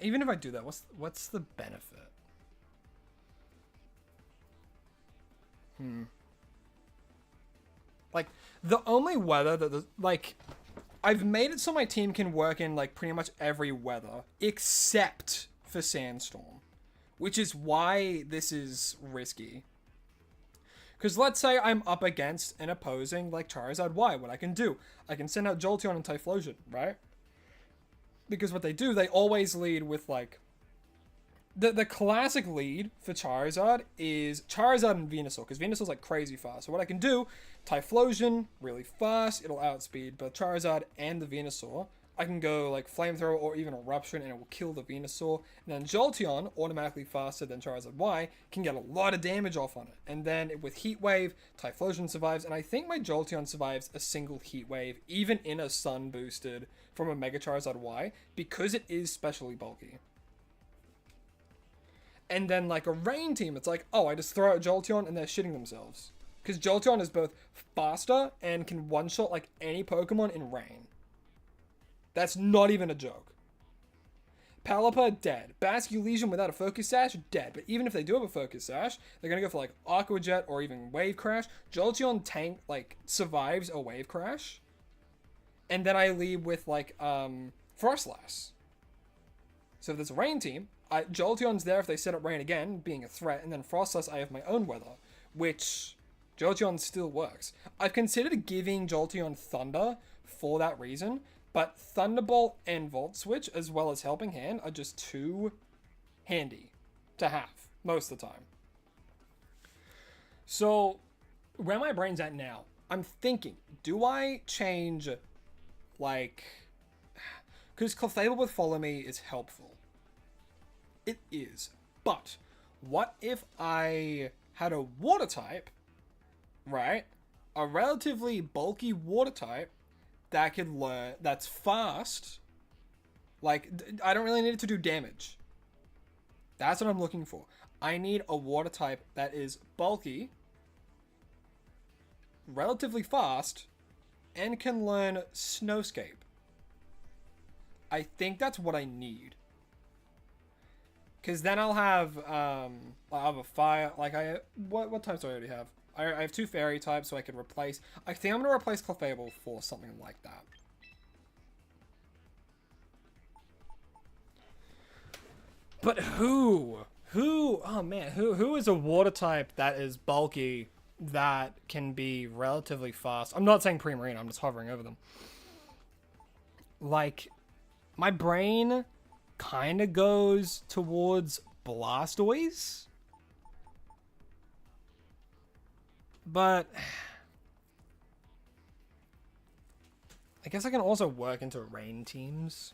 Even if I do that, what's the benefit? Like, the only weather that like, I've made it so my team can work in like pretty much every weather except for Sandstorm, which is why this is risky. Because let's say I'm up against an opposing like Charizard Y, what I can do, I can send out Jolteon and Typhlosion, right? Because what they do, they always lead with like the classic lead for Charizard is Charizard and Venusaur, because Venusaur's like crazy fast. So what I can do, Typhlosion, really fast, it'll outspeed both Charizard and the Venusaur. I can go like Flamethrower or even Eruption and it will kill the Venusaur. And then Jolteon, automatically faster than Charizard Y, can get a lot of damage off on it. And then with Heat Wave, Typhlosion survives, and I think my Jolteon survives a single Heat Wave, even in a Sun boosted from a Mega Charizard Y, because it is specially bulky. And then like a Rain team, it's like, oh, I just throw out Jolteon and they're shitting themselves. Because Jolteon is both faster and can one-shot like any Pokemon in Rain. That's not even a joke. Pelipper, dead. Basculegion without a Focus Sash, dead. But even if they do have a Focus Sash, they're going to go for like Aqua Jet or even Wave Crash. Jolteon tank, like, survives a Wave Crash. And then I leave with like Frostlass. So if there's a Rain team, Jolteon's there if they set up Rain again, being a threat. And then Frostlass, I have my own weather, which Jolteon still works. I've considered giving Jolteon Thunder for that reason. But Thunderbolt and Volt Switch, as well as Helping Hand, are just too handy to have most of the time. So, where my brain's at now, I'm thinking, do I change, like... Because Clefable with Follow Me is helpful. It is. But, what if I had a Water type, right? A relatively bulky Water type, that can learn, that's fast. Like, I don't really need it to do damage. That's what I'm looking for. I need a water type that is bulky, relatively fast, and can learn Snowscape. I think that's what I need. Because then I'll have a fire, like what types do I already have? I have 2 fairy types, so I could replace... I think I'm going to replace Clefable for something like that. But who? Oh man, who is a water type that is bulky, that can be relatively fast? I'm not saying Primarina, I'm just hovering over them. Like, my brain kind of goes towards Blastoise. But I guess I can also work into Rain teams.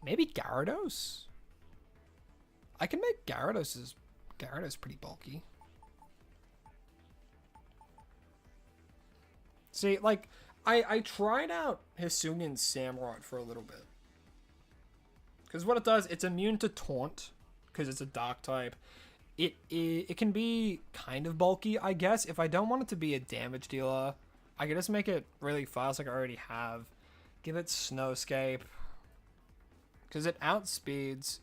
Maybe Gyarados? I can make Gyarados pretty bulky. See, like, I tried out Hisuian Samurott for a little bit. Because what it does, it's immune to Taunt, because it's a Dark type. It can be kind of bulky, I guess. If I don't want it to be a damage dealer, I can just make it really fast like I already have. Give it Snowscape. Because it outspeeds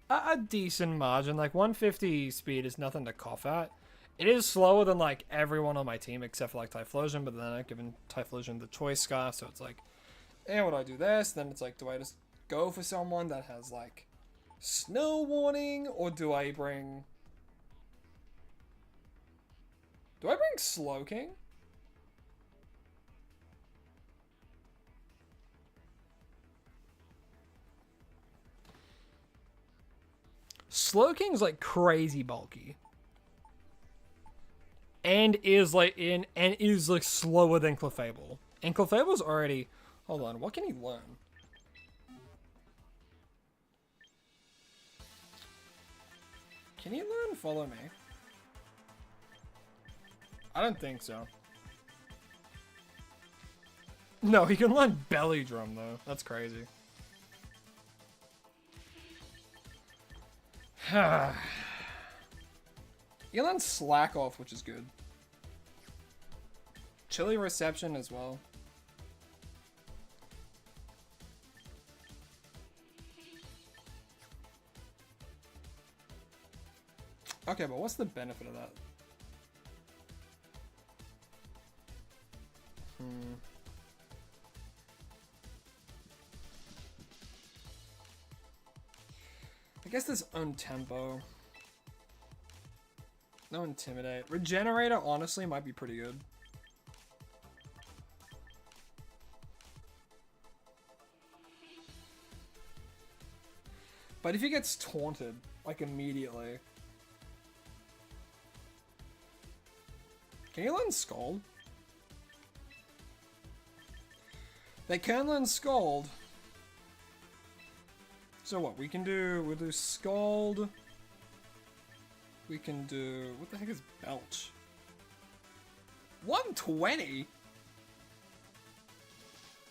a decent margin. Like, 150 speed is nothing to cough at. It is slower than, like, everyone on my team except for, like, Typhlosion. But then I've given Typhlosion the Choice Scarf. So it's like, what do I do this? Then it's like, do I just go for someone that has, like, Snow Warning? Or do I bring... Slowking? Slowking's like crazy bulky. And is like slower than Clefable. And Clefable's already... Hold on, what can he learn? Can he learn Follow Me? I don't think so. No, he can learn Belly Drum though. That's crazy. You learn Slack Off, which is good. Chilly Reception as well. Okay, but what's the benefit of that? I guess this Untempo. No Intimidate. Regenerator, honestly, might be pretty good. But if he gets taunted, like, immediately... Can you learn Scold? They can learn Scold. So what, we'll do Scald. We can do, what the heck is Belch? 120?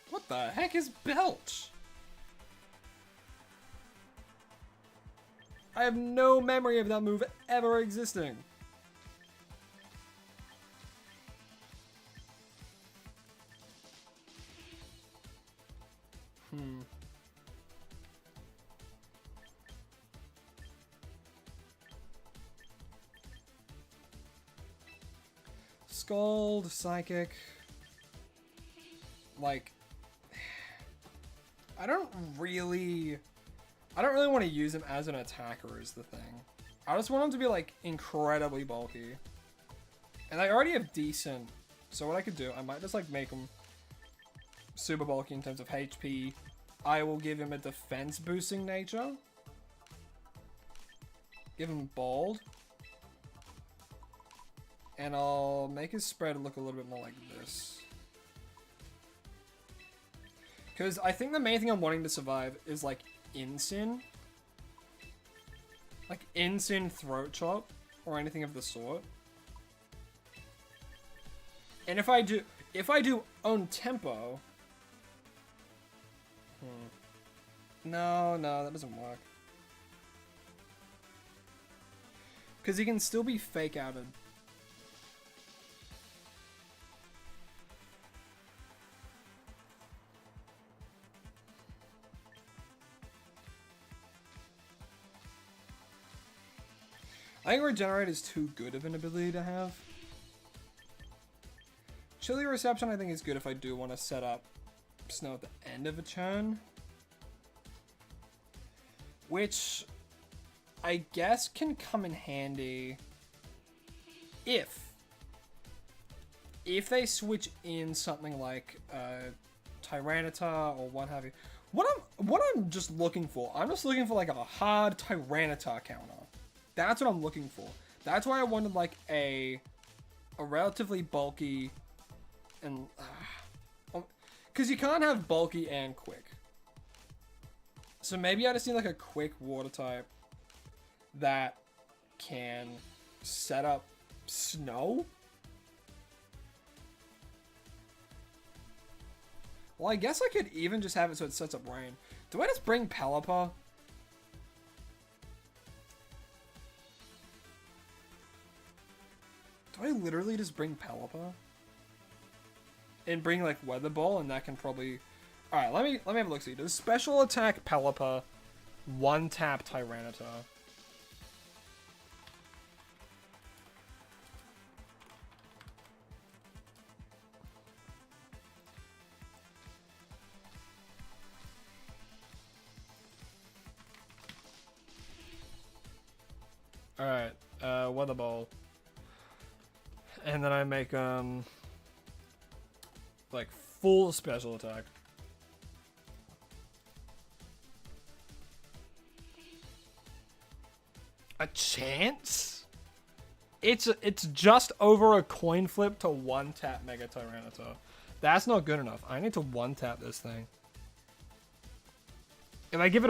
What the heck is Belch? I have no memory of that move ever existing. Scald, Psychic. Like, I don't really want to use him as an attacker is the thing. I just want him to be like incredibly bulky. And I already have decent, so what I could do, I might just like make him super bulky in terms of HP. I will give him a defense boosting nature. Give him Bald. And I'll make his spread look a little bit more like this. Because I think the main thing I'm wanting to survive is like Insyn. Like Insyn Throat Chop or anything of the sort. And if I do Own Tempo. No, that doesn't work. Because he can still be fake outed. I think Regenerate is too good of an ability to have. Chilly Reception I think is good if I do want to set up Snow at the end of a turn. Which I guess can come in handy if they switch in something like Tyranitar or what have you. What I'm just looking for, I'm just looking for like a hard Tyranitar counter. That's what I'm looking for. That's why I wanted like a relatively bulky and because you can't have bulky and quick. So maybe I just need like a quick water type that can set up Snow. Well, I guess I could even just have it so it sets up Rain. Do I just bring Pelipper? Do I literally just bring Pelipper? And bring like Weather Ball, and that can probably... Alright, let me have a look see. Does special attack Pelipper one tap Tyranitar? Alright, Weather Ball. And then I make like full special attack. A chance? It's just over a coin flip to one tap Mega Tyranitar. That's not good enough. I need to one tap this thing. If I give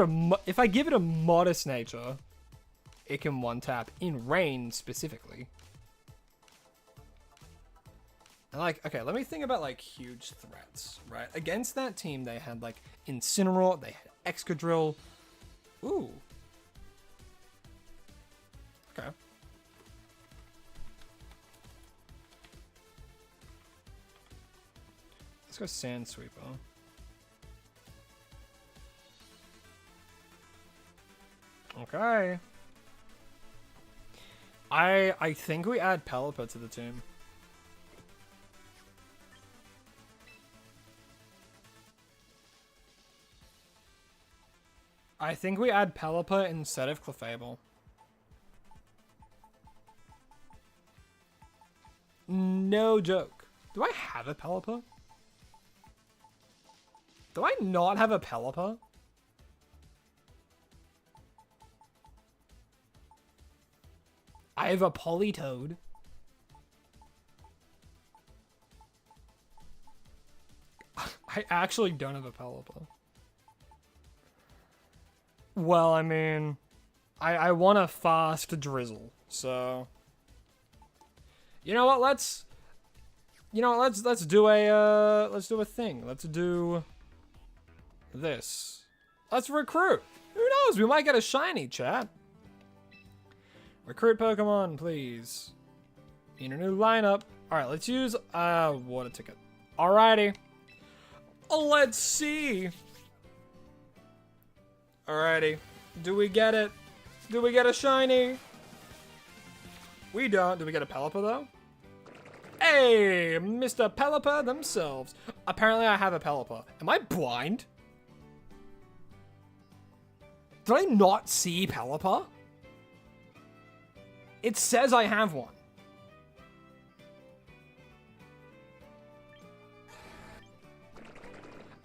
it a modest nature, it can one tap in rain specifically. And like, okay, let me think about like huge threats, right? Against that team, they had like Incineroar, they had Excadrill. Ooh. Okay. Let's go Sand Sweeper. Okay. I think we add Pelipper to the team. I think we add Pelipper instead of Clefable. No joke. Do I have a Pelipper? Do I not have a Pelipper? I have a Politoed. I actually don't have a Pelipper. Well, I mean, I want a fast Drizzle, so you know what? Let's do a thing. Let's do this. Let's recruit. Who knows? We might get a shiny, chat. Recruit Pokemon, please. In a new lineup. All right, let's use water ticket. Alrighty. Let's see. Alrighty. Do we get it? Do we get a shiny? We don't. Do we get a Pelipper, though? Hey, Mr. Pelipper themselves. Apparently, I have a Pelipper. Am I blind? Did I not see Pelipper? It says I have one.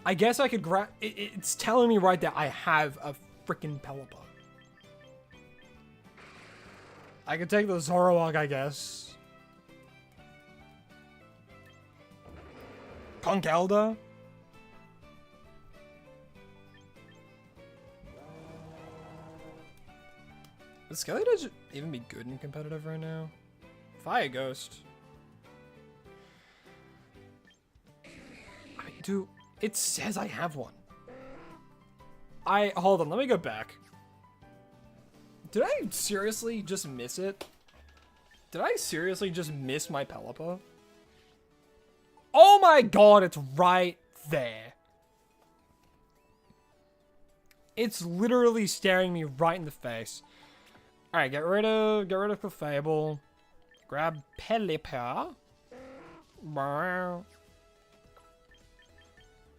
I guess I could grab... It's telling me right there I have a freaking Pelipper. I could take the Zoroark, I guess. Conkeldurr? Would Skeletor even be good in competitive right now? Fire Ghost. I mean, dude, it says I have one. Hold on, let me go back. Did I seriously just miss it? Did I seriously just miss my Pelipper? Oh my god, it's right there. It's literally staring me right in the face. Alright, get rid of Clefable. Grab Pelipper.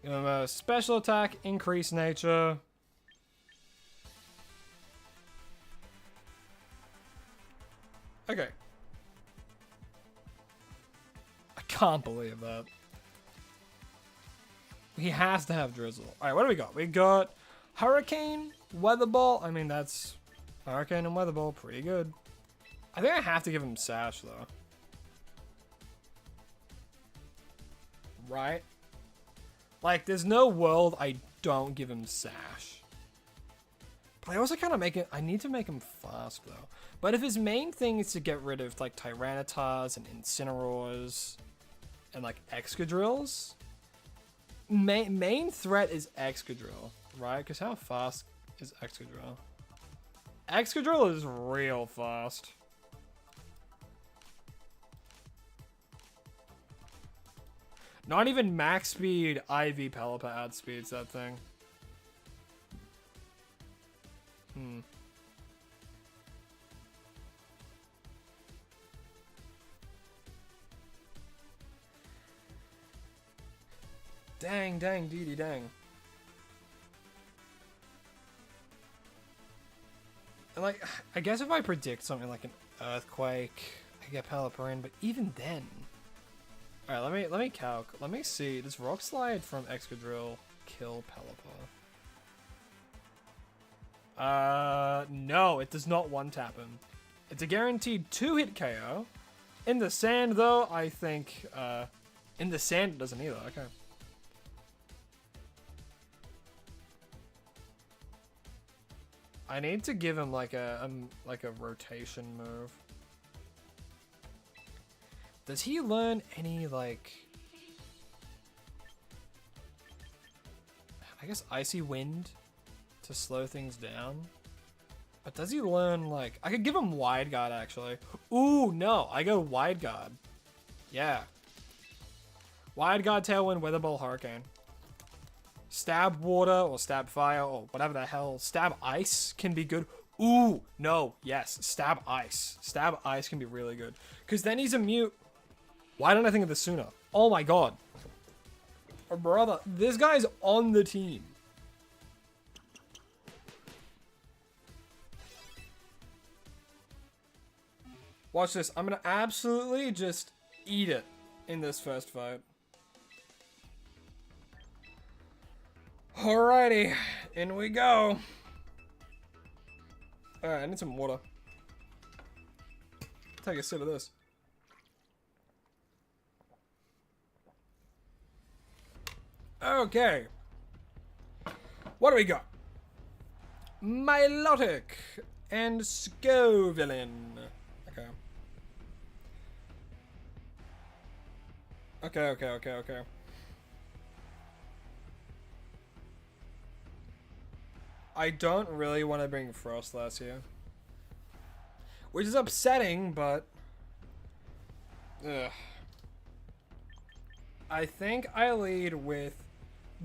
Give him a special attack, increase nature. Okay. I can't believe that. He has to have Drizzle. Alright, what do we got? We got Hurricane, Weather Ball. I mean, that's Hurricane and Weather Ball, pretty good. I think I have to give him Sash, though. Right? Like, there's no world I don't give him Sash. But I also kind of make it... I need to make him fast, though. But if his main thing is to get rid of, like, Tyranitars and Incineroars and, like, Excadrills, main threat is Excadrill, right? Because how fast is Excadrill? Excadrill is real fast. Not even max speed IV Pelipper outspeeds that thing. Dang, deedy, dang. And like, I guess if I predict something like an earthquake, I get Pelipper in, but even then. Alright, let me calc. Let me see. Does Rock Slide from Excadrill kill Pelipper? No, it does not one-tap him. It's a guaranteed 2-hit KO. In the sand, though, I think, in the sand it doesn't either. Okay. I need to give him like a rotation move. Does he learn any like? I guess Icy Wind to slow things down. But does he learn like? I could give him Wide Guard actually. Ooh no, I go Wide Guard. Yeah. Wide Guard, Tailwind, Weather Ball, Hurricane. Stab Water or Stab Fire or whatever the hell. Stab Ice can be good. Ooh, no, yes. Stab Ice. Stab Ice can be really good. Because then he's immune. Why didn't I think of this sooner? Oh my god. Oh, brother, this guy's on the team. Watch this. I'm going to absolutely just eat it in this first fight. Alrighty, in we go. Alright, I need some water. Take a sip of this. Okay. What do we got? Milotic and Scovillain. Okay. Okay. I don't really want to bring Frostlass here. Which is upsetting, but... Ugh. I think I lead with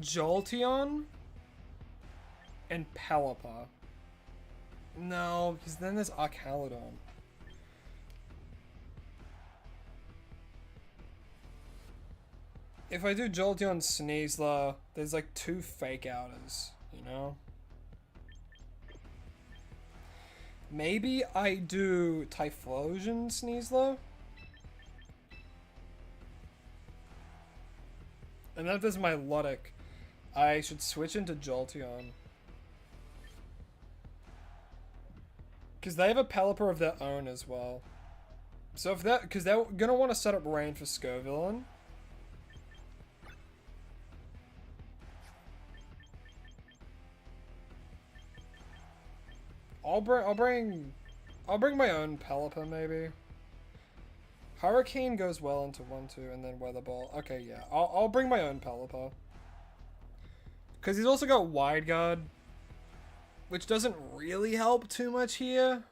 Jolteon and Pelipper. No, because then there's Archaludon. If I do Jolteon Sneasler, there's like 2 fake outers, you know? Maybe I do Typhlosion Sneasler? And then if there's my Luddic, I should switch into Jolteon. Because they have a Pelipper of their own as well. So if that, because they're gonna want to set up rain for Scovillain. I'll bring my own Pelipper maybe. Hurricane goes well into 1-2 and then Weather Ball. Okay, yeah. I'll bring my own Pelipper. Because he's also got Wide Guard, which doesn't really help too much here.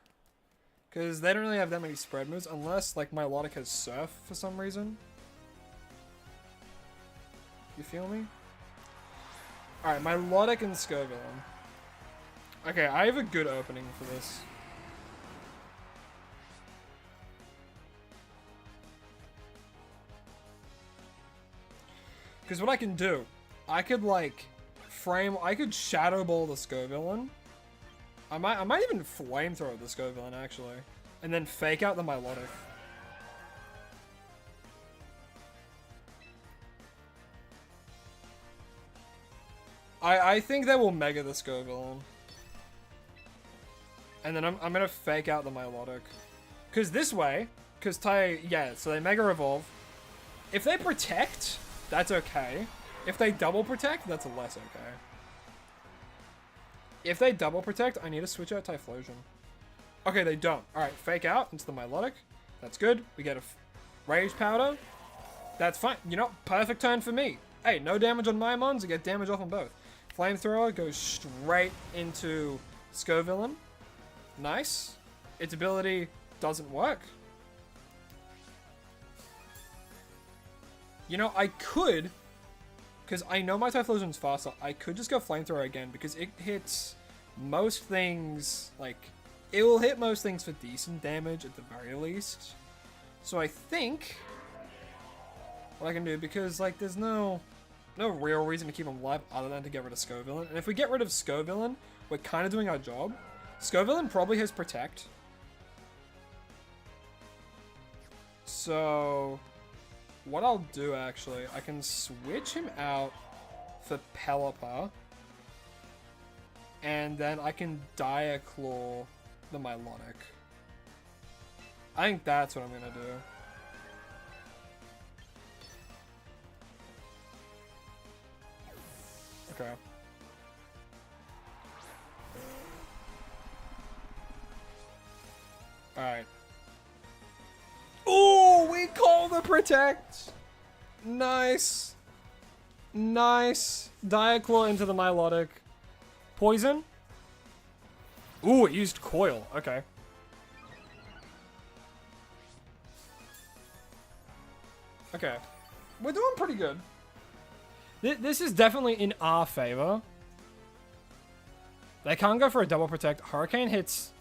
Because they don't really have that many spread moves unless like Milotic has Surf for some reason. You feel me? Alright, Milotic and Scovillain. Okay, I have a good opening for this. Because what I can do, I could like I could Shadow Ball the Scovillain. I might even Flamethrower the Scovillain actually, and then fake out the Milotic. I think they will Mega the Scovillain. And then I'm gonna fake out the Milotic. Cause this way, so they Mega Evolve. If they protect, that's okay. If they double protect, that's less okay. If they double protect, I need to switch out Typhlosion. Okay, they don't. Alright, fake out into the Milotic. That's good. We get a Rage Powder. That's fine. You know, perfect turn for me. Hey, no damage on my mons. I get damage off on both. Flamethrower goes straight into Scovillain. Nice. Its ability doesn't work. You know, I could, because I know my Typhlosion's faster, I could just go Flamethrower again, because it hits most things, like, it will hit most things for decent damage at the very least. So I think what I can do, because, like, there's no real reason to keep him alive other than to get rid of Scovillain. And if we get rid of Scovillain, we're kind of doing our job. Scovillain probably has Protect. So what I'll do, actually, I can switch him out for Pelipper. And then I can Diaclaw the Milotic. I think that's what I'm gonna do. Okay. Alright. Ooh, we call the protect! Nice. Nice. Diaclaw into the Milotic. Poison? Ooh, it used Coil. Okay. Okay. We're doing pretty good. This is definitely in our favor. They can't go for a double protect. Hurricane hits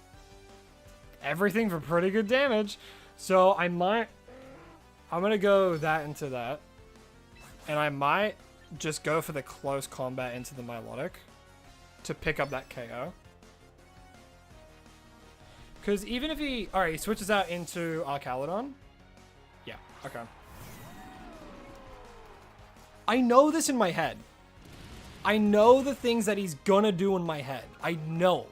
everything for pretty good damage. So I'm gonna go that into that. And I might just go for the close combat into the Milotic to pick up that KO. Because even if he... Alright, he switches out into Archaludon. Yeah, okay. I know this in my head. I know the things that he's gonna do in my head. I know.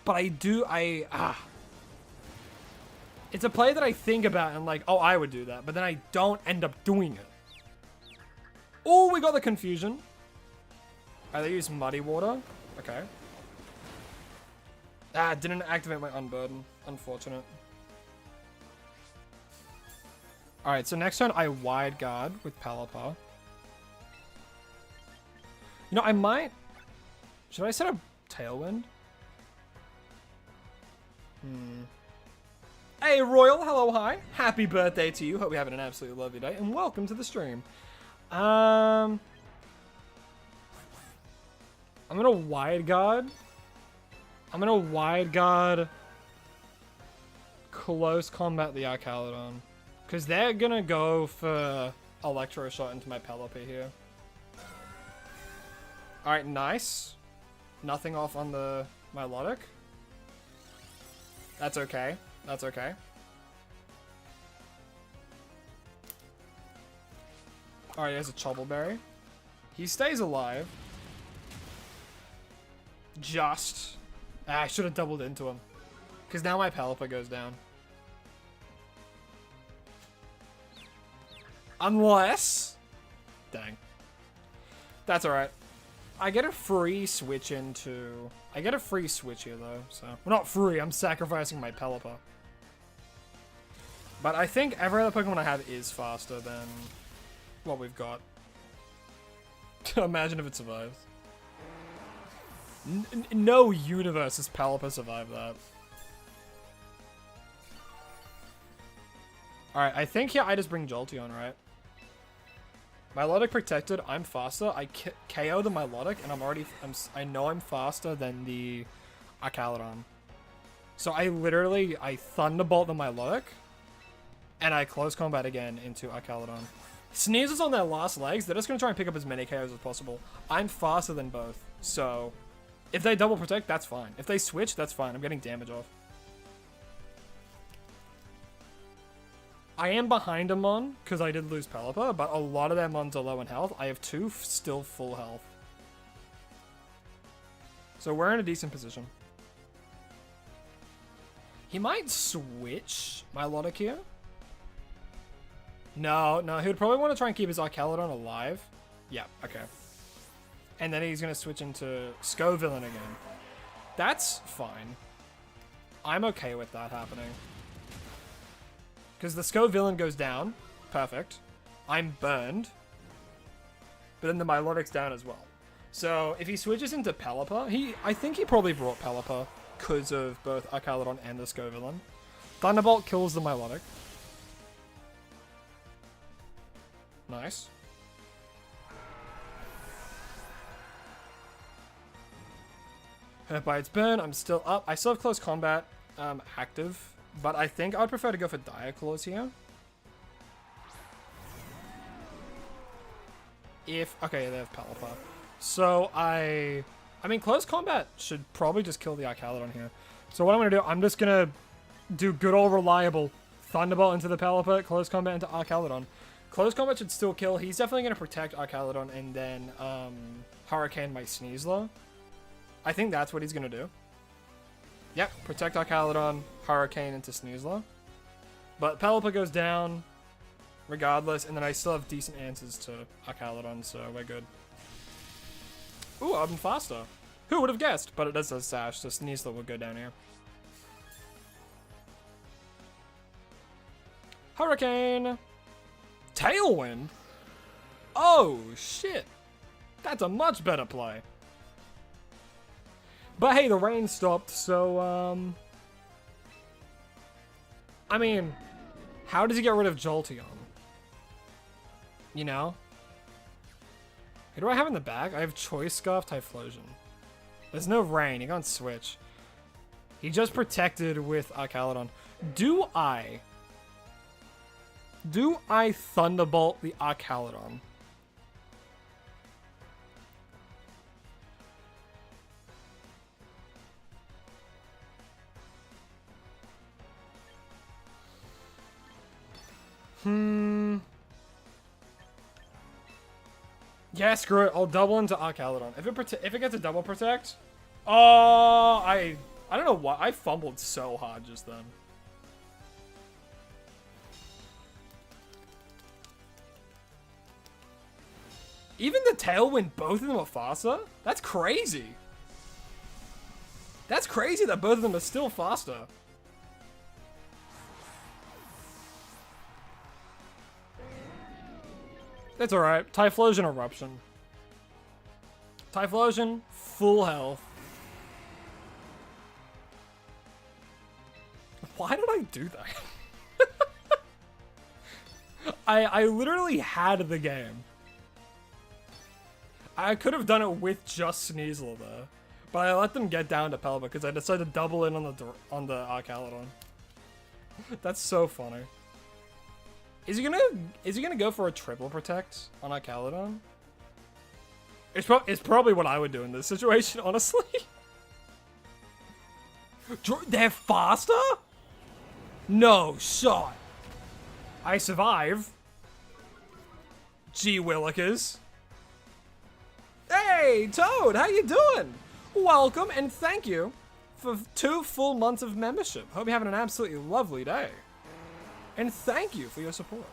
But It's a play that I think about and like, oh, I would do that. But then I don't end up doing it. Oh, we got the confusion. They use Muddy Water. Okay. Didn't activate my Unburden. Unfortunate. Alright, so next turn I Wide Guard with Pelipper. You know, I might... Should I set a Tailwind? Hey, Royal, hello, hi. Happy birthday to you. Hope you're having an absolutely lovely day. And welcome to the stream. I'm gonna Wide Guard. I'm gonna Wide Guard Close Combat the Archaludon. Because they're gonna go for Electro Shot into my Pelipper here. Alright, nice. Nothing off on the Milotic. That's okay. That's okay. Alright, he has a Chobbleberry. He stays alive. Just. I should have doubled into him. Because now my Pelipper goes down. Unless... Dang. That's alright. I get a free switch into... I get a free switch here, though, so... Well, not free, I'm sacrificing my Pelipper. But I think every other Pokemon I have is faster than what we've got. Imagine if it survives. No universe's Pelipper survived that. Alright, I think here I just bring Jolteon, right? Milotic protected, I'm faster. I KO the Milotic, and I know I'm faster than the Archaludon. So I Thunderbolt the Milotic, and I close combat again into Archaludon. Sneezes on their last legs, they're just going to try and pick up as many KOs as possible. I'm faster than both, so if they double protect, that's fine. If they switch, that's fine. I'm getting damage off. I am behind a Mon, because I did lose Pelipper, but a lot of their Mons are low in health. I have two still full health. So we're in a decent position. He might switch Milotic here. No, he would probably want to try and keep his Archaludon alive. Yeah, okay. And then he's going to switch into Scovillain again. That's fine. I'm okay with that happening. Because the Scovillain goes down. Perfect. I'm burned. But then the Milotic's down as well. So if he switches into Pelipper, I think he probably brought Pelipper because of both Archaludon and the Scovillain. Thunderbolt kills the Milotic. Nice. Hurt by its burn. I'm still up. I still have close combat active. But I think I'd prefer to go for Diaclaws here. Okay, they have Pelipper. So I mean, close combat should probably just kill the Archaludon here. So what I'm going to do, I'm just going to do good old reliable Thunderbolt into the Pelipper, close combat into Archaludon. Close combat should still kill. He's definitely going to protect Archaludon and then Hurricane my Sneasler. I think that's what he's going to do. Yep, protect Archaludon, Hurricane into Sneasler. But Pelipper goes down regardless, and then I still have decent answers to Archaludon, so we're good. Ooh, I'm faster. Who would have guessed? But it does a sash, so Sneasler will go down here. Hurricane! Tailwind? Oh, shit. That's a much better play. But hey, the rain stopped, so, I mean, how does he get rid of Jolteon? You know? Who do I have in the back? I have Choice Scarf, Typhlosion. There's no rain, he can't switch. He just protected with Archaludon. Do I Thunderbolt the Archaludon? Yeah, screw it. I'll double into Archaludon. If it gets a double protect, I don't know why I fumbled so hard just then. Even the Tailwind, both of them are faster? That's crazy. That's crazy that both of them are still faster. That's alright. Typhlosion Eruption. Typhlosion, full health. Why did I do that? I literally had the game. I could have done it with just Sneasel though, but I let them get down to Pelipper because I decided to double in on the Archaludon. That's so funny. Is he gonna go for a triple protect on Archaludon? It's probably what I would do in this situation, honestly. They're faster? No shot. I survive. Gee willikers. Hey, Toad, how you doing? Welcome and thank you for 2 full months of membership. Hope you're having an absolutely lovely day. And thank you for your support.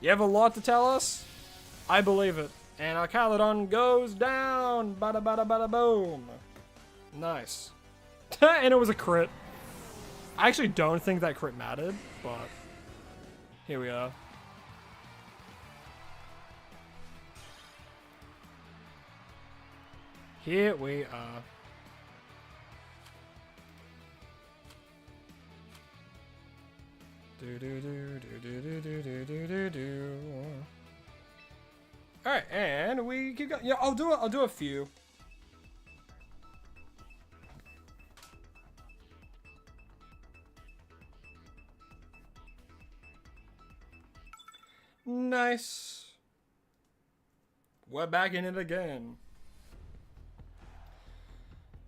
You have a lot to tell us? I believe it. And Archaludon goes down. Bada bada bada boom. Nice. And it was a crit. I actually don't think that crit mattered, but here we are. Here we are. All right, and we keep going. Yeah, I'll do a few. Nice. We're back in it again.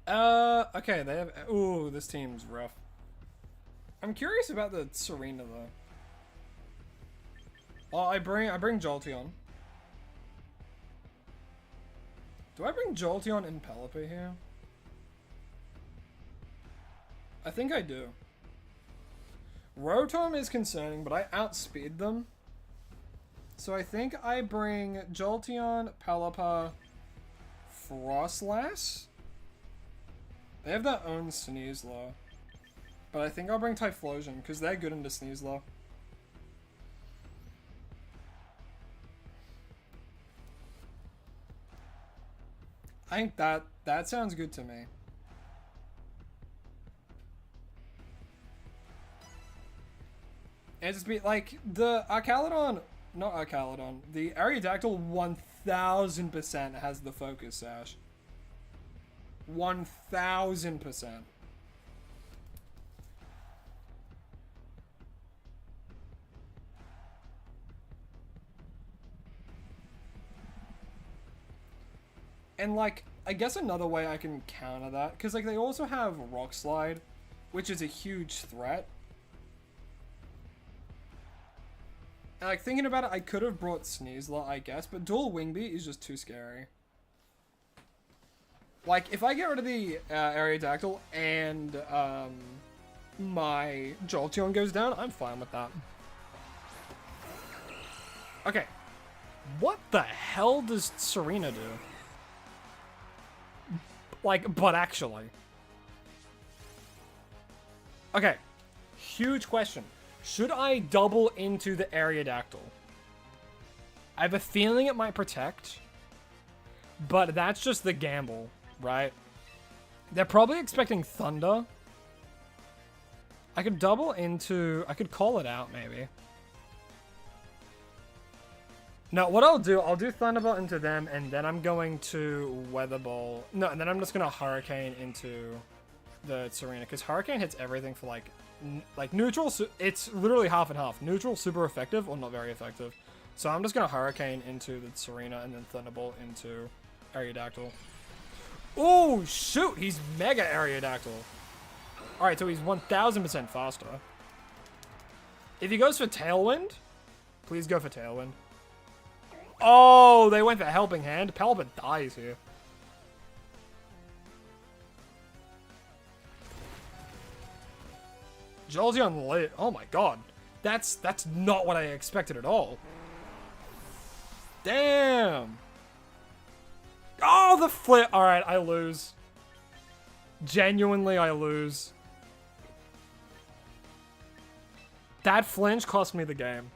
Okay, they have. Ooh, this team's rough. I'm curious about the Serena though. Oh, I bring Jolteon. Do I bring Jolteon and Pelipper here? I think I do. Rotom is concerning, but I outspeed them. So I think I bring Jolteon, Pelipper, Frostlass. They have their own Sneasler. But I think I'll bring Typhlosion, because they're good into Sneasler. I think that sounds good to me. And just be like, the Archaludon, not Archaludon, the Aerodactyl 1000% has the Focus Sash. 1000%. And like, I guess another way I can counter that, because like they also have Rock Slide, which is a huge threat. And, like, thinking about it, I could have brought Sneasler, I guess, but dual Wing Beat is just too scary. Like, if I get rid of the Aerodactyl and my Jolteon goes down, I'm fine with that. Okay. What the hell does Serena do? Like, but actually. Okay. Huge question. Should I double into the Aerodactyl? I have a feeling it might protect, but that's just the gamble, right? They're probably expecting Thunder. I could double into... I could call it out, maybe. No, what I'll do Thunderbolt into them, and then I'm going to Weather Ball. No, and then I'm just going to Hurricane into the Serena, because Hurricane hits everything for, like neutral. It's literally half and half. Neutral, super effective, or not very effective. So I'm just going to Hurricane into the Serena, and then Thunderbolt into Aerodactyl. Oh, shoot! He's Mega Aerodactyl. Alright, so he's 1000% faster. If he goes for Tailwind, please go for Tailwind. Oh, they went for Helping Hand. Palpit dies here. Jolteon lit. Oh my god. That's not what I expected at all. Damn. Oh, the flip. Alright, I lose. Genuinely, I lose. That flinch cost me the game.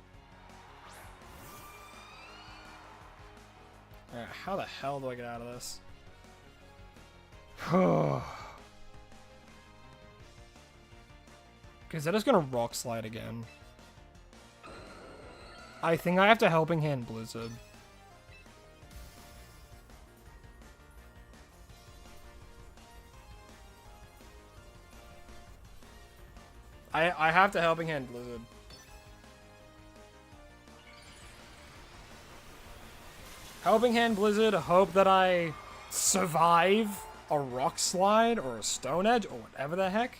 Alright, how the hell do I get out of this? Because they're just gonna Rock Slide again. I think I have to Helping Hand Blizzard. I have to Helping Hand Blizzard. Helping Hand Blizzard, hope that I survive a Rock Slide or a Stone Edge or whatever the heck.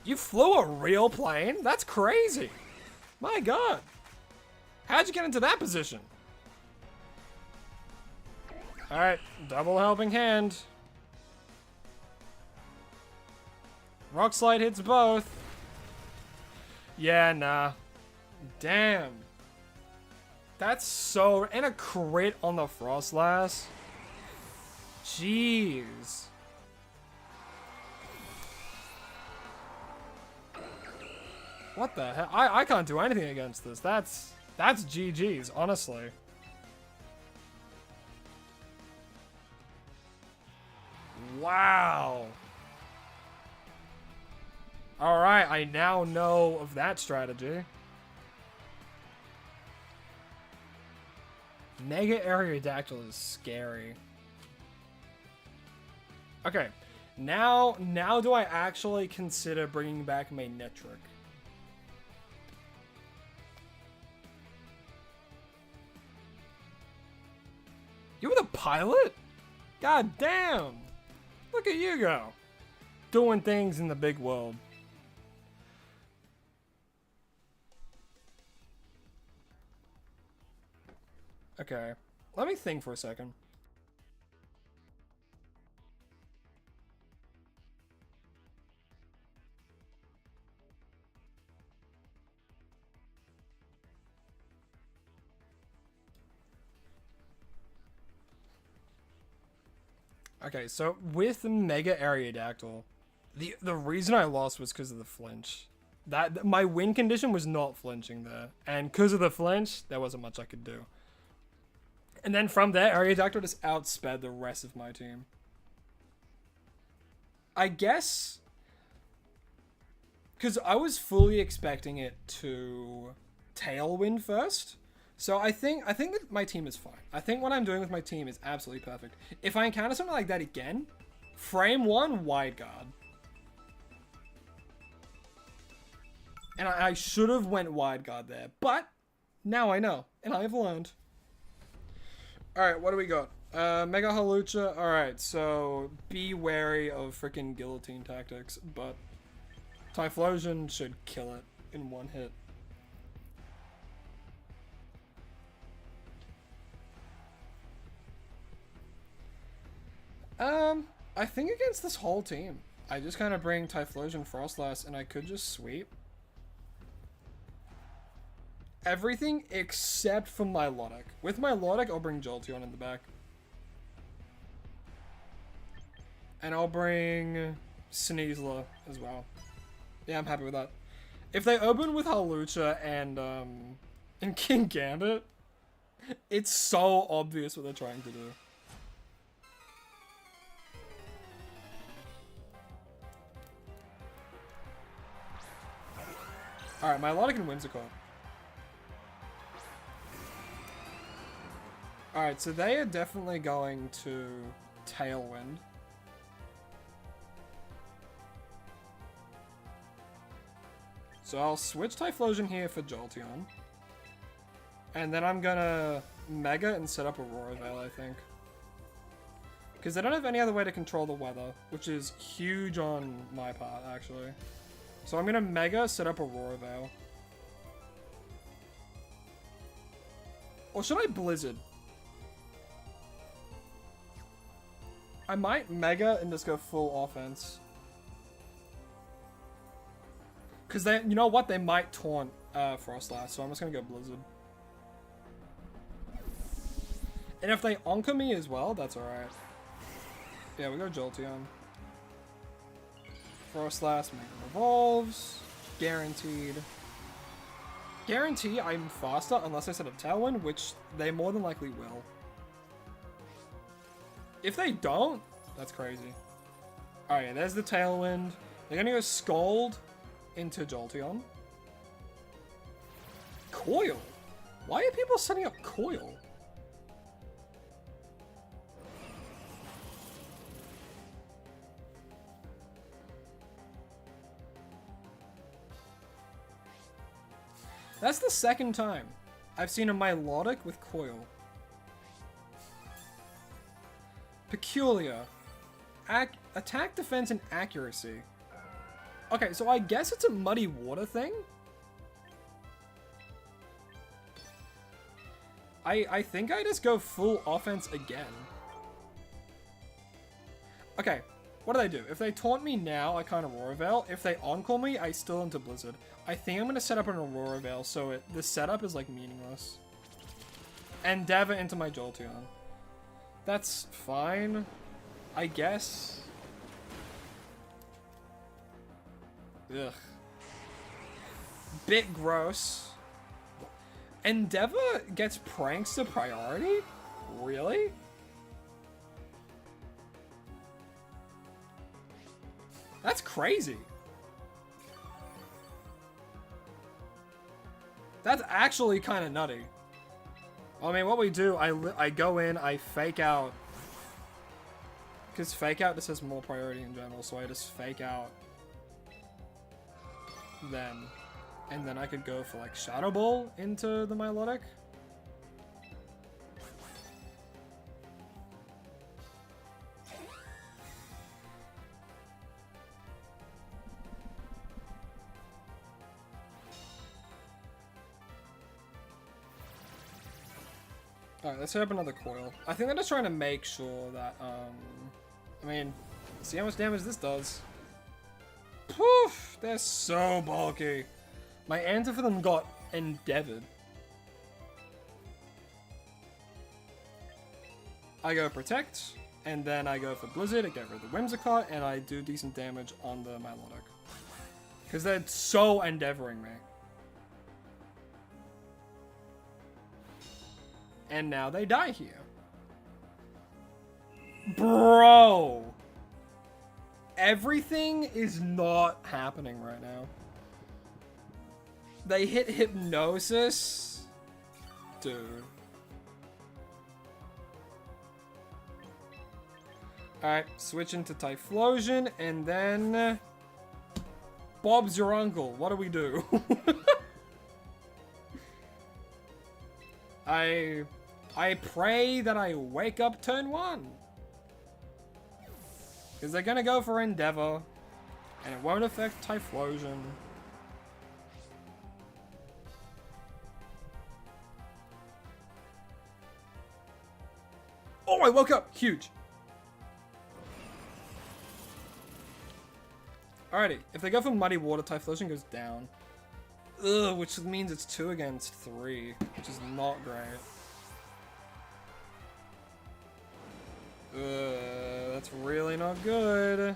You flew a real plane? That's crazy. My god. How'd you get into that position? Alright, double Helping Hand. Rock Slide hits both. Yeah, nah. Damn. That's so... And a crit on the Frostlass. Jeez. What the hell? I can't do anything against this. That's GG's, honestly. Wow. Alright, I now know of that strategy. Mega Aerodactyl is scary. Okay, now do I actually consider bringing back Manectric? You were the pilot? God damn! Look at you go. Doing things in the big world. Okay, let me think for a second. Okay, so with Mega Aerodactyl, the reason I lost was because of the flinch. That my win condition was not flinching there, and because of the flinch, there wasn't much I could do. And then from there, Aerodactyl just outsped the rest of my team. I guess... Because I was fully expecting it to Tailwind first. So I think that my team is fine. I think what I'm doing with my team is absolutely perfect. If I encounter something like that again, frame 1, Wide Guard. And I should have went Wide Guard there. But now I know. And I have learned. Alright, what do we got? Mega Halucha. Alright, so be wary of freaking guillotine tactics, but Typhlosion should kill it in one hit. I think against this whole team, I just kind of bring Typhlosion, Frostlass, and I could just sweep. Everything except for Milotic. With Milotic, I'll bring Jolteon in the back. And I'll bring Sneasler as well. Yeah, I'm happy with that. If they open with Hawlucha and King Gambit, it's so obvious what they're trying to do. Alright, Milotic and Whimsicott. Alright, so they are definitely going to Tailwind. So I'll switch Typhlosion here for Jolteon. And then I'm gonna Mega and set up Aurora Veil, I think. Because they don't have any other way to control the weather, which is huge on my part, actually. So I'm gonna Mega, set up Aurora Veil. Or should I Blizzard? I might Mega and just go full offense. Because they, you know what? They might taunt Frostlass, so I'm just gonna go Blizzard. And if they Onka me as well, that's alright. Yeah, we go Jolteon. Frostlass, Mega Evolves. Guaranteed. Guarantee I'm faster unless I set up Tailwind, which they more than likely will. If they don't, that's crazy. Alright, yeah, there's the Tailwind. They're gonna go Scald into Jolteon. Coil? Why are people setting up Coil? That's the second time I've seen a Milotic with Coil. Peculiar. Attack, defense, and accuracy. Okay, so I guess it's a muddy water thing? I think I just go full offense again. Okay, what do they do? If they taunt me now, I can't Aurora Veil. If they on-call me, I still into Blizzard. I think I'm going to set up an Aurora Veil, so the setup is, like, meaningless. Endeavor into my Jolteon. That's fine, I guess. Ugh. Bit gross. Endeavor gets pranks to priority? Really? That's crazy. That's actually kind of nutty. I mean, what we do, I go in, I fake out. Because fake out just has more priority in general, so I just fake out them. And then I could go for, like, Shadow Ball into the Milotic. Alright, let's set up another Coil. I think they're just trying to make sure that, I mean, see how much damage this does. Poof! They're so bulky. My answer for them got Endeavored. I go Protect, and then I go for Blizzard, I get rid of the Whimsicott, and I do decent damage on the Milotic. Because they're so Endeavoring me. And now they die here. Bro! Everything is not happening right now. They hit Hypnosis? Dude. Alright, switch into Typhlosion, and then... Bob's your uncle. What do we do? I pray that I wake up turn 1. Because they're going to go for Endeavor. And it won't affect Typhlosion. Oh, I woke up! Huge. Alrighty, if they go for Muddy Water, Typhlosion goes down. Ugh, which means it's 2 against 3, which is not great. That's really not good.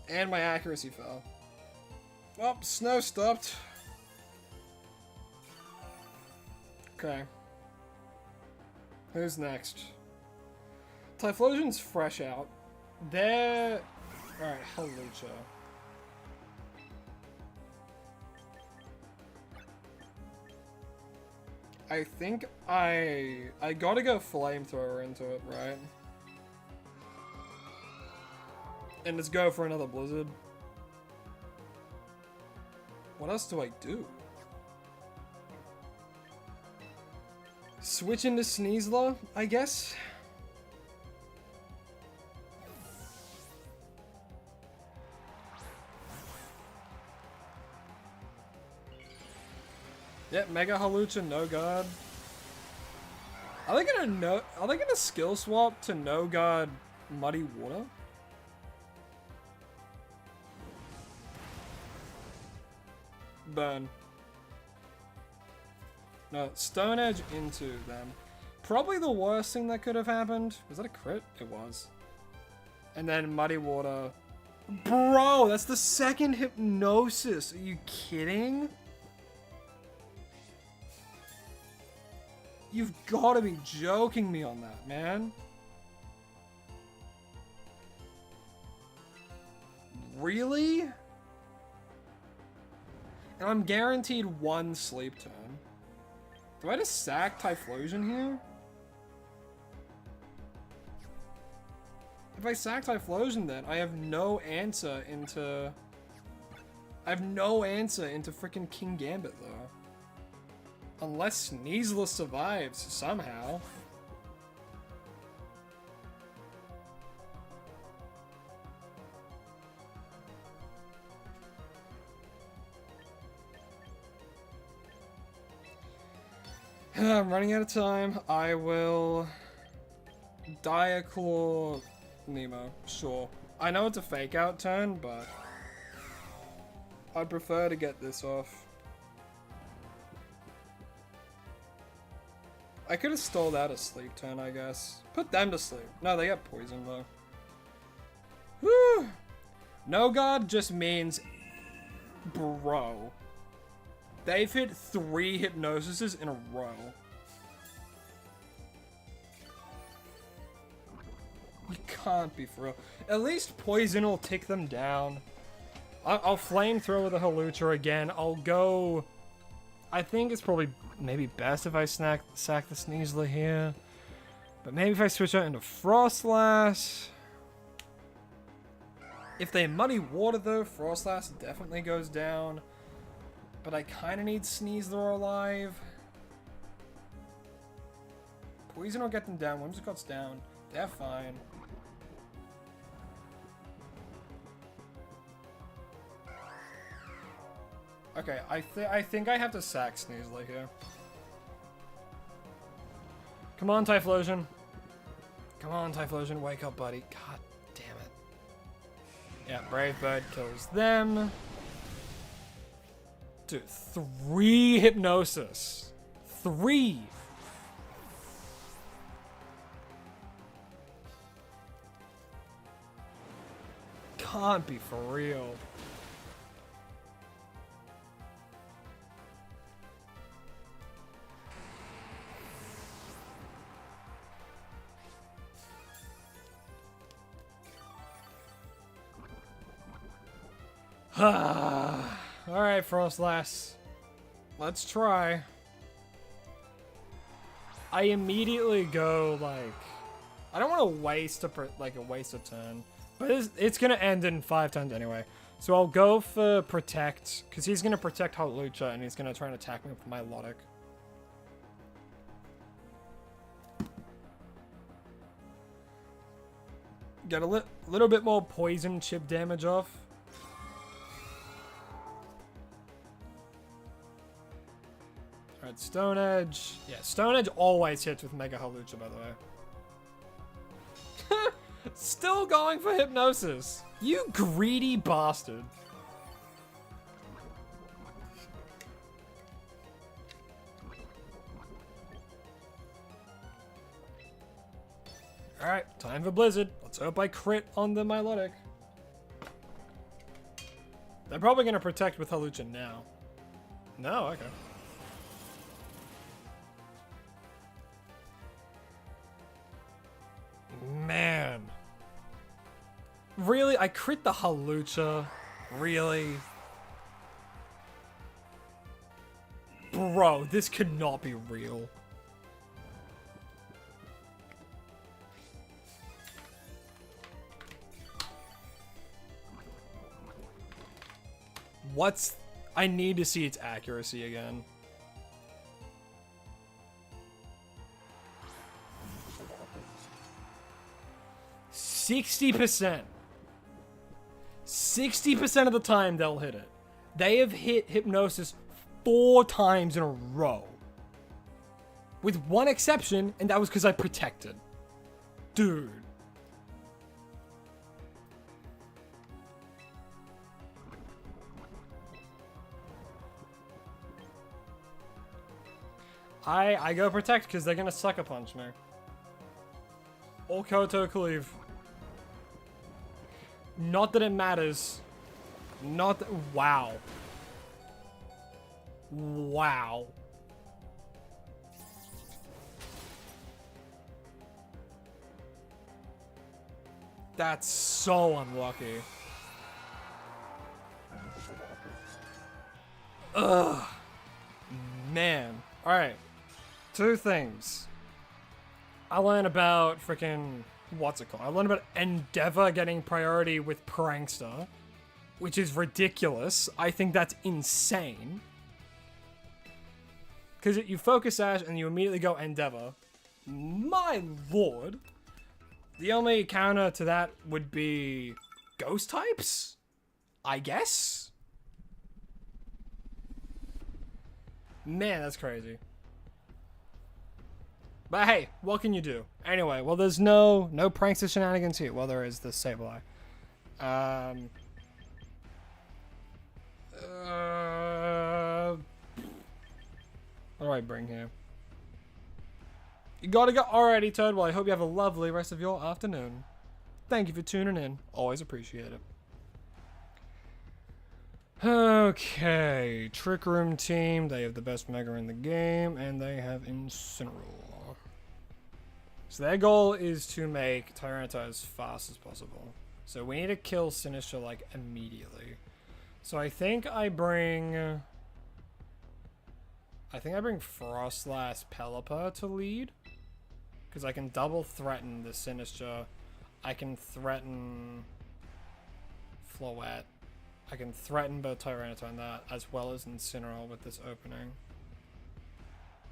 And my accuracy fell. Oh, snow stopped. Okay. Who's next? Typhlosion's fresh out. They're... Alright, Hawlucha. I think I gotta go Flamethrower into it, right? And let's go for another Blizzard. What else do I do? Switch into Sneasler, I guess? Yep, Mega Hawlucha, no guard. Are they gonna skill swap to no guard Muddy Water? Burn. No, Stone Edge into them. Probably the worst thing that could have happened. Was that a crit? It was. And then Muddy Water. Bro, that's the second Hypnosis. Are you kidding? You've got to be joking me on that, man. Really? And I'm guaranteed 1 sleep turn. Do I just sack Typhlosion here? If I sack Typhlosion then, I have no answer into... freaking King Gambit though. Unless Sneasler survives somehow. I'm running out of time. I will... Diaclaw Nemo. Sure. I know it's a fake out turn, but... I'd prefer to get this off. I could have stalled out a sleep turn, I guess. Put them to sleep. No, they got poison though. Whew. No guard just means... Bro. They've hit 3 Hypnosises in a row. You can't be for real. At least Poison will take them down. I'll Flamethrower the Hawlucha again. I'll go... I think it's probably maybe best if I sack the Sneasler here. But maybe if I switch out into Frostlass. If they Muddy Water though, Frostlass definitely goes down. But I kind of need Sneasler alive. Poison will get them down. Whimsicott's down. They're fine. Okay, I think I have to sack Sneasler here. Come on, Typhlosion. Come on, Typhlosion. Wake up, buddy. God damn it. Yeah, Brave Bird kills them. Dude, 3 Hypnosis. 3! Can't be for real. Alright, Frostlass. Let's try. I immediately go, like... I don't want to waste a turn. But it's going to end in 5 turns anyway. So I'll go for Protect, because he's going to Protect Hawlucha, and he's going to try and attack me with my Milotic. Get a little bit more poison chip damage off. Alright, Stone Edge. Yeah, Stone Edge always hits with Mega Hawlucha, by the way. Still going for hypnosis. You greedy bastard. Alright, time for Blizzard. Let's hope I crit on the Milotic. They're probably going to protect with Halucha now. No, okay. Man. Really? I crit the Halucha? Really? Bro, this could not be real. What's... I need to see its accuracy again. %60%. 60% of the time they'll hit it. They have hit Hypnosis 4 times in a row. With one exception, and that was because I protected. Dude. I go protect because they're gonna sucker punch me. Or Koto Cleave. Not that it matters. Not that. Wow. Wow. That's so unlucky. Ugh. Man. Alright. 2 things. I learned about freaking... What's it called? I learned about Endeavor getting priority with Prankster, which is ridiculous. I think that's insane. Because you focus Ash and you immediately go Endeavor. My lord. The only counter to that would be Ghost types? I guess? Man, that's crazy. But hey, what can you do? Anyway, well, there's no prankster shenanigans here. Well, there is the Sableye. What do I bring here? You gotta go. Alrighty, Toad. Well, I hope you have a lovely rest of your afternoon. Thank you for tuning in. Always appreciate it. Okay, Trick Room team. They have the best Mega in the game, and they have Incineroar. So their goal is to make Tyranitar as fast as possible. So we need to kill Sinister, like, immediately. So I think I bring Frostlass Pelipper to lead. Because I can double threaten the Sinister. I can threaten Floette. I can threaten both Tyranitar and that, as well as Incineroar with this opening.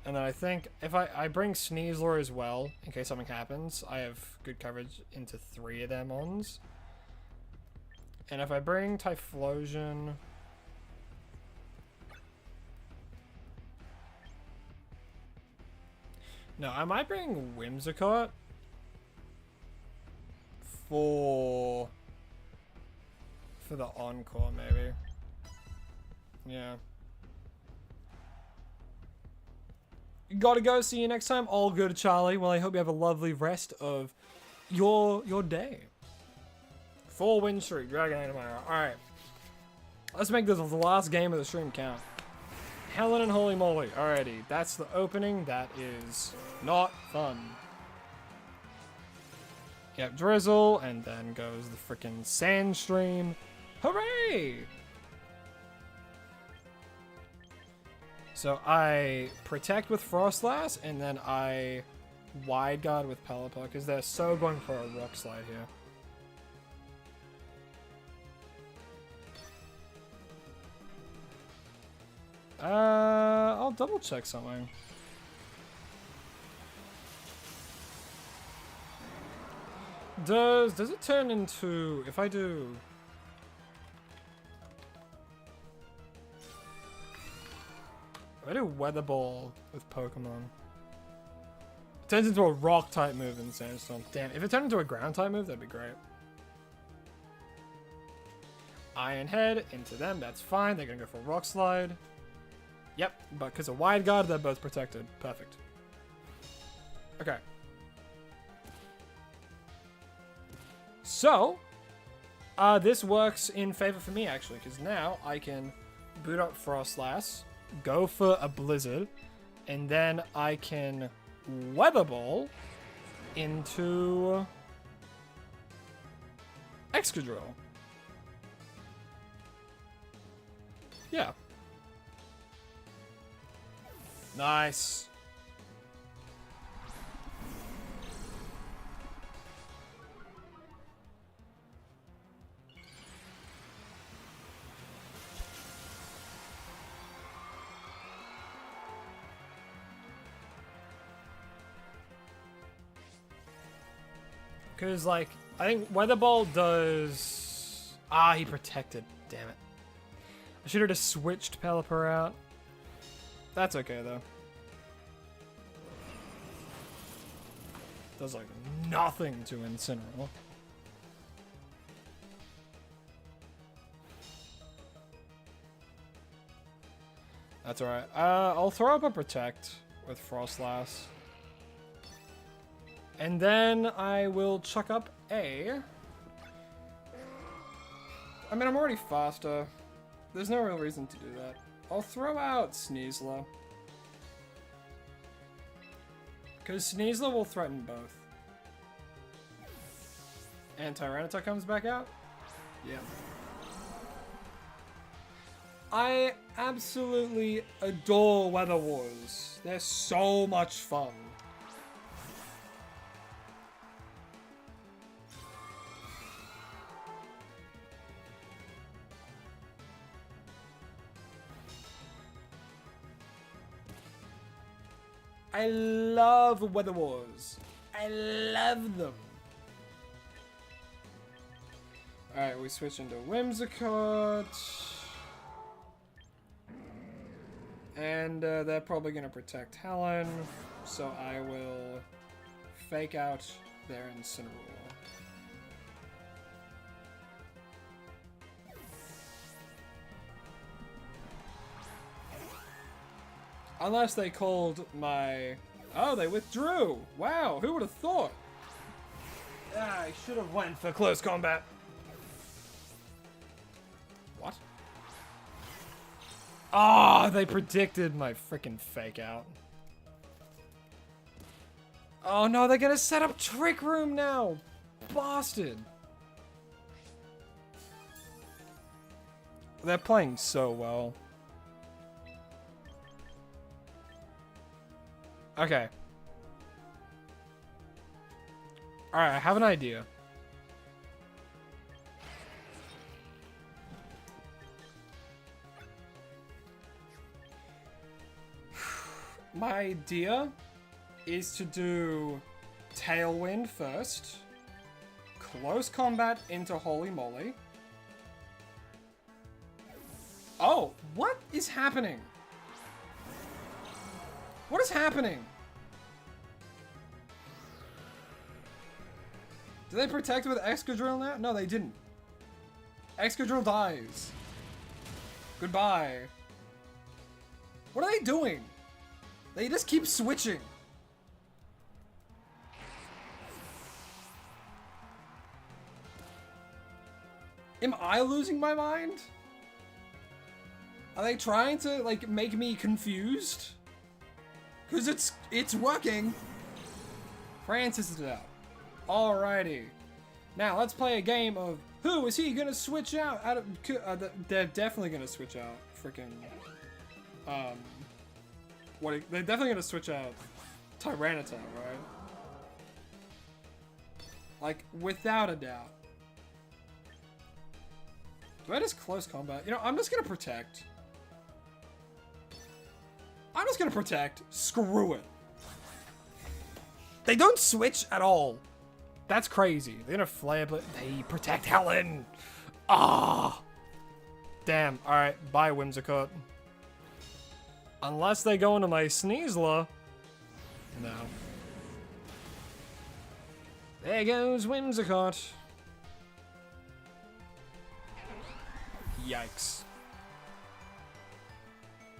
And then I think if I bring Sneasler as well, in case something happens, I have good coverage into 3 of their mons. And if I bring Typhlosion... No, I might bring Whimsicott for the Encore, maybe. Yeah. Gotta go. See you next time. All good, Charlie. Well, I hope you have a lovely rest of your day. 4 win streak. Dragon tomorrow. Alright. Let's make this the last game of the stream count. Helen and Holy Moly. Alrighty. That's the opening. That is not fun. Yep, Drizzle. And then goes the freaking Sandstream. Hooray! So I protect with Frostlass, and then I Wide Guard with Pelipper, because they're so going for a Rock Slide here. I'll double check something. Does it turn into, if I do... I do Weather Ball with Pokemon. Turns into a rock type move in Sandstorm. Damn, if it turned into a ground type move, that'd be great. Iron Head into them, that's fine. They're gonna go for Rock Slide. Yep, but because of Wide Guard, they're both protected. Perfect. Okay. So, this works in favor for me, actually, because now I can boot up Frostlass, go for a Blizzard, and then I can Weather Ball into Excadrill. Yeah. Nice. Because, like, I think Weather Ball does... Ah, he protected. Damn it. I should have just switched Pelipper out. That's okay, though. Does, like, nothing to Incineroar. That's alright. I'll throw up a Protect with Frostlass. And then I will chuck up a... I mean, I'm already faster. There's no real reason to do that. I'll throw out Sneasler. Because Sneasler will threaten both. And Tyranitar comes back out? Yeah. I absolutely adore Weather Wars. They're so much fun. I love Weather Wars. I love them. Alright, we switch into Whimsicott. And they're probably going to protect Helen. So I will fake out their Incineroar. Unless they called my... Oh, they withdrew! Wow, who would have thought? Ah, I should have went for close combat. What? Ah, they predicted my freaking fake out. Oh no, they're gonna set up Trick Room now! Bastard! They're playing so well. Okay. Alright, I have an idea. My idea is to do Tailwind first, close combat into Holy Moly. Oh, what is happening? What is happening? Did they protect with Excadrill now? No, they didn't. Excadrill dies. Goodbye. What are they doing? They just keep switching. Am I losing my mind? Are they trying to, like, make me confused? Because it's working. Francis is out. Alrighty. Now, let's play a game of who is he going to switch out? They're definitely going to switch out. Freaking... they're definitely going to switch out Tyranitar, right? Like, without a doubt. Do I just close combat? You know, I'm just going to protect. I'm just gonna protect. Screw it. They don't switch at all. That's crazy. They're gonna flare, but they protect Helen. Ah. Damn. All right. Bye, Whimsicott. Unless they go into my Sneasler. No. There goes Whimsicott. Yikes.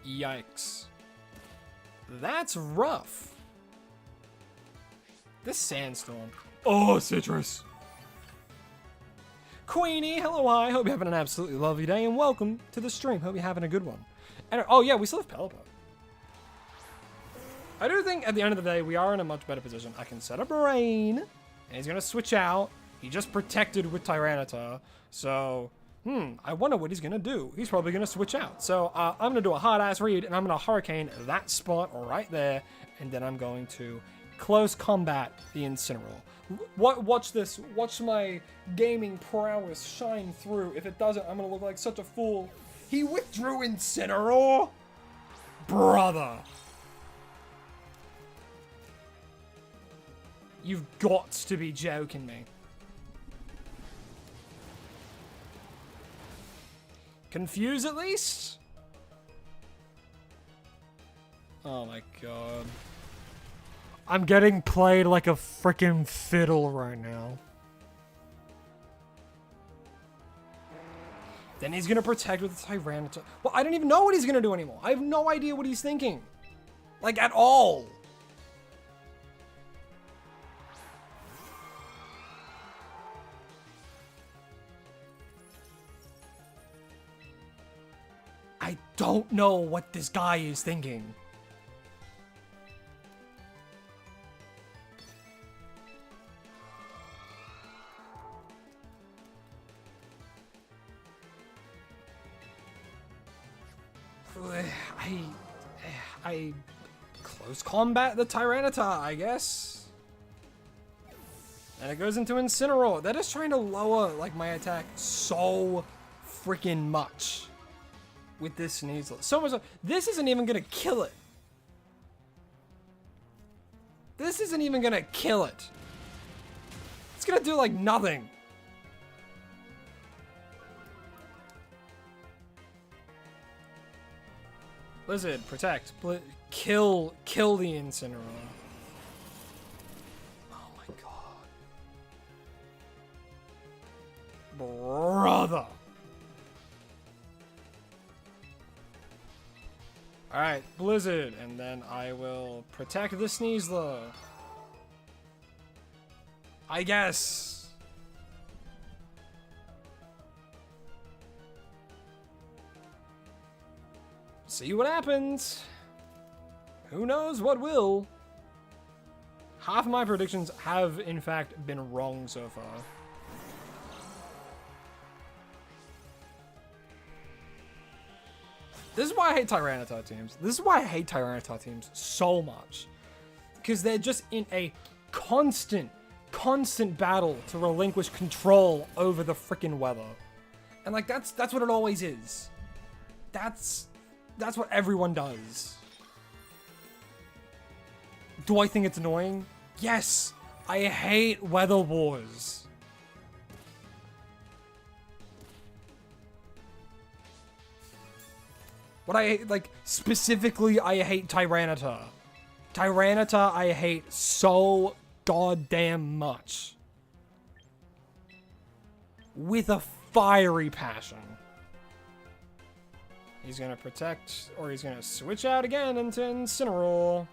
Yikes. That's rough. This sandstorm. Oh, citrus. Queenie, hello, hi. Hope you're having an absolutely lovely day and welcome to the stream. Hope you're having a good one. And, oh yeah, we still have Pelipper. I do think at the end of the day, we are in a much better position. I can set up Rain, and he's going to switch out. He just protected with Tyranitar. So, I wonder what he's going to do. He's probably going to switch out. So, I'm going to do a hard-ass read, and I'm going to Hurricane that spot right there. And then I'm going to close combat the Incineroar. Watch this. Watch my gaming prowess shine through. If it doesn't, I'm going to look like such a fool. He withdrew Incineroar? Brother. You've got to be joking me. Confuse at least? Oh my god. I'm getting played like a freaking fiddle right now. Then he's gonna protect with the Tyranitar. Well, I don't even know what he's gonna do anymore. I have no idea what he's thinking. Like, at all. I don't know what this guy is thinking. I close combat the Tyranitar, I guess. And it goes into Incineroar. That is trying to lower, like, my attack so freaking much with this Sneasel. So much. This isn't even gonna kill it. This isn't even gonna kill it. It's gonna do, like, nothing. Blizzard, protect. Kill the Incineroar. Oh my god. Brother. Alright, Blizzard, and then I will protect the Sneasler. I guess. See what happens. Who knows what will. Half of my predictions have, in fact, been wrong so far. This is why I hate Tyranitar teams. This is why I hate Tyranitar teams so much. Because they're just in a constant battle to relinquish control over the freaking weather. And, like, that's what it always is. That's what everyone does. Do I think it's annoying? Yes! I hate weather wars. What I hate, like, specifically, I hate Tyranitar. Tyranitar I hate so goddamn much. With a fiery passion. He's gonna protect, or he's gonna switch out again into Incineroar.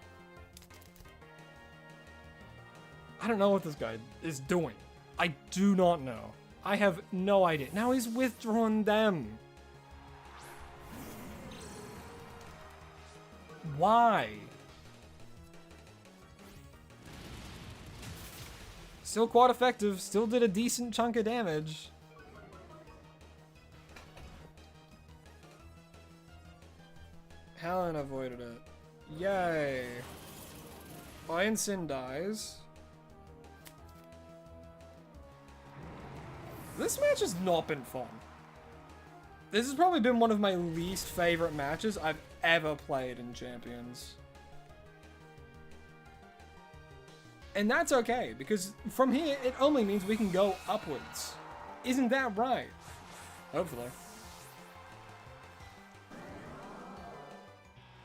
I don't know what this guy is doing. I do not know. I have no idea. Now he's withdrawn them. Why? Still quite effective. Still did a decent chunk of damage. Helen avoided it. Yay. Iron Sin dies. This match has not been fun. This has probably been one of my least favorite matches I've ever played in Champions. And that's okay, because from here, it only means we can go upwards. Isn't that right? Hopefully.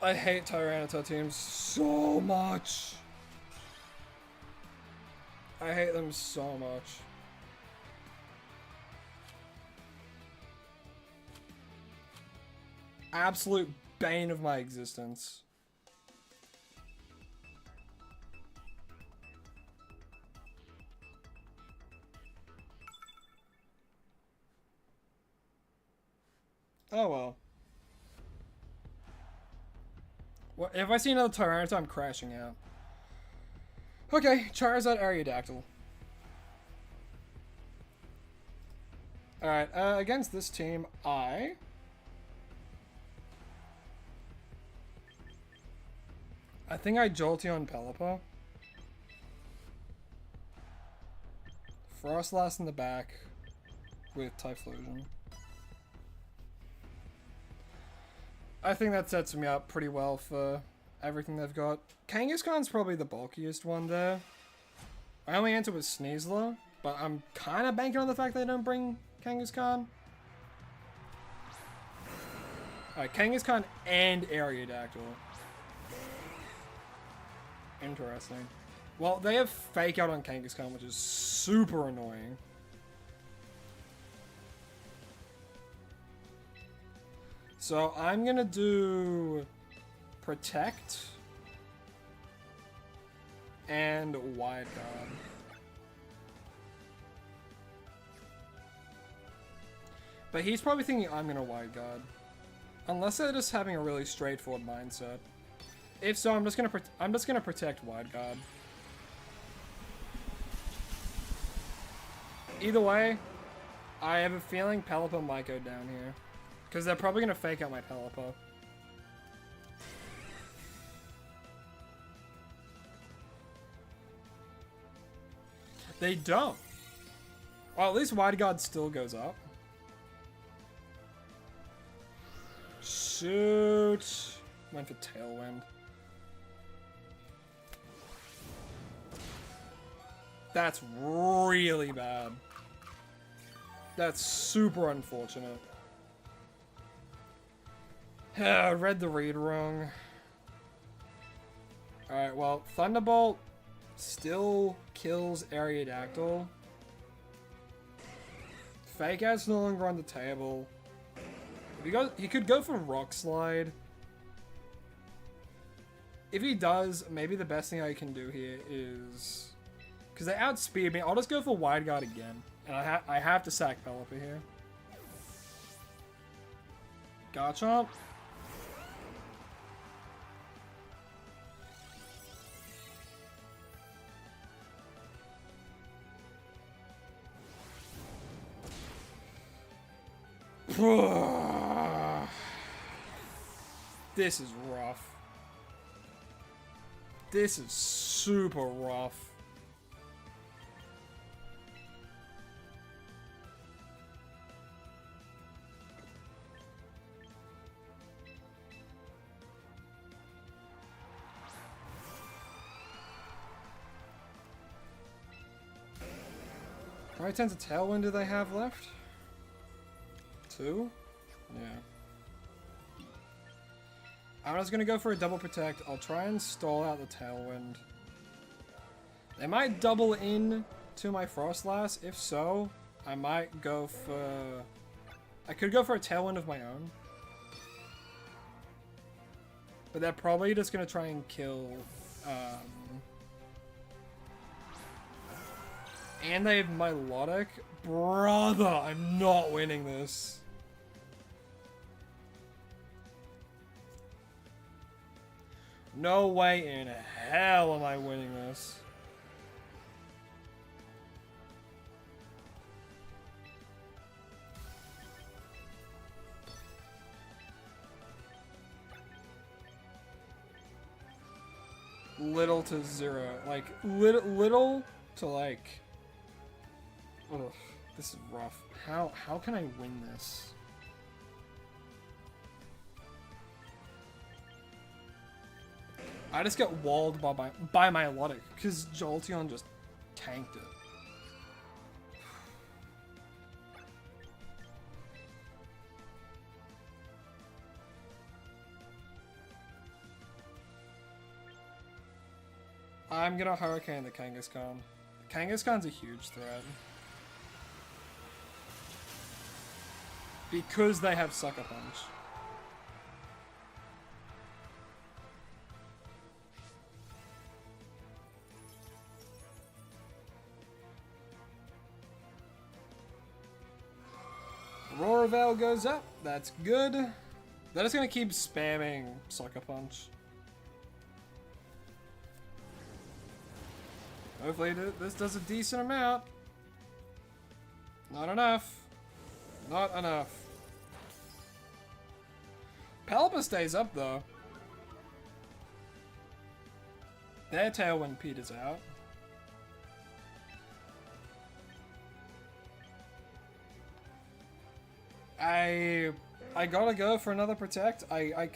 I hate Tyranitar teams so much. I hate them so much. Absolute bane of my existence. Oh well. What if I see another Tyranitar, I'm crashing out. Okay, Charizard Aerodactyl. Alright, against this team, I think I Jolteon Pelipper. Frostlass in the back with Typhlosion. I think that sets me up pretty well for everything they've got. Kangaskhan's probably the bulkiest one there. I only answered with Sneasler, but I'm kind of banking on the fact they don't bring Kangaskhan. Alright, Kangaskhan and Aerodactyl. Interesting. Well, they have Fake Out on Kangaskhan, which is super annoying. So I'm gonna do Protect and Wide Guard. But he's probably thinking I'm gonna Wide Guard, unless they're just having a really straightforward mindset. If so, I'm just gonna protect Wide Guard. Either way, I have a feeling Pelipper might go down here. Because they're probably going to fake out my Pelipper. They don't. Well, at least Wide Guard still goes up. Shoot. Went for Tailwind. That's really bad. That's super unfortunate. Read the read wrong. Alright, well, Thunderbolt still kills Aerodactyl. Fake Out's no longer on the table. He could go for Rock Slide. If he does, maybe the best thing I can do here is... Because they outspeed me, I'll just go for Wide Guard again. And I have to sack Pelipper here. Garchomp. This is rough. This is super rough. How many tens of Tailwind do they have left? 2? Yeah. I'm just gonna go for a double protect. I'll try and stall out the Tailwind. They might double in to my Frostlass. If so, I might go for... I could go for a Tailwind of my own. But they're probably just gonna try and kill... And they have Milotic. Brother, I'm not winning this. No way in hell am I winning this. Little to zero. Like, little to like... Ugh, this is rough. How can I win this? I just get walled by my Milotic because Jolteon just tanked it. I'm gonna Hurricane the Kangaskhan. Kangaskhan's a huge threat. Because they have Sucker Punch. Aurora Veil goes up. That's good. They're just gonna keep spamming Sucker Punch. Hopefully this does a decent amount. Not enough. Not enough. Pelipper stays up though. Their Tailwind peters out. I gotta go for another Protect. I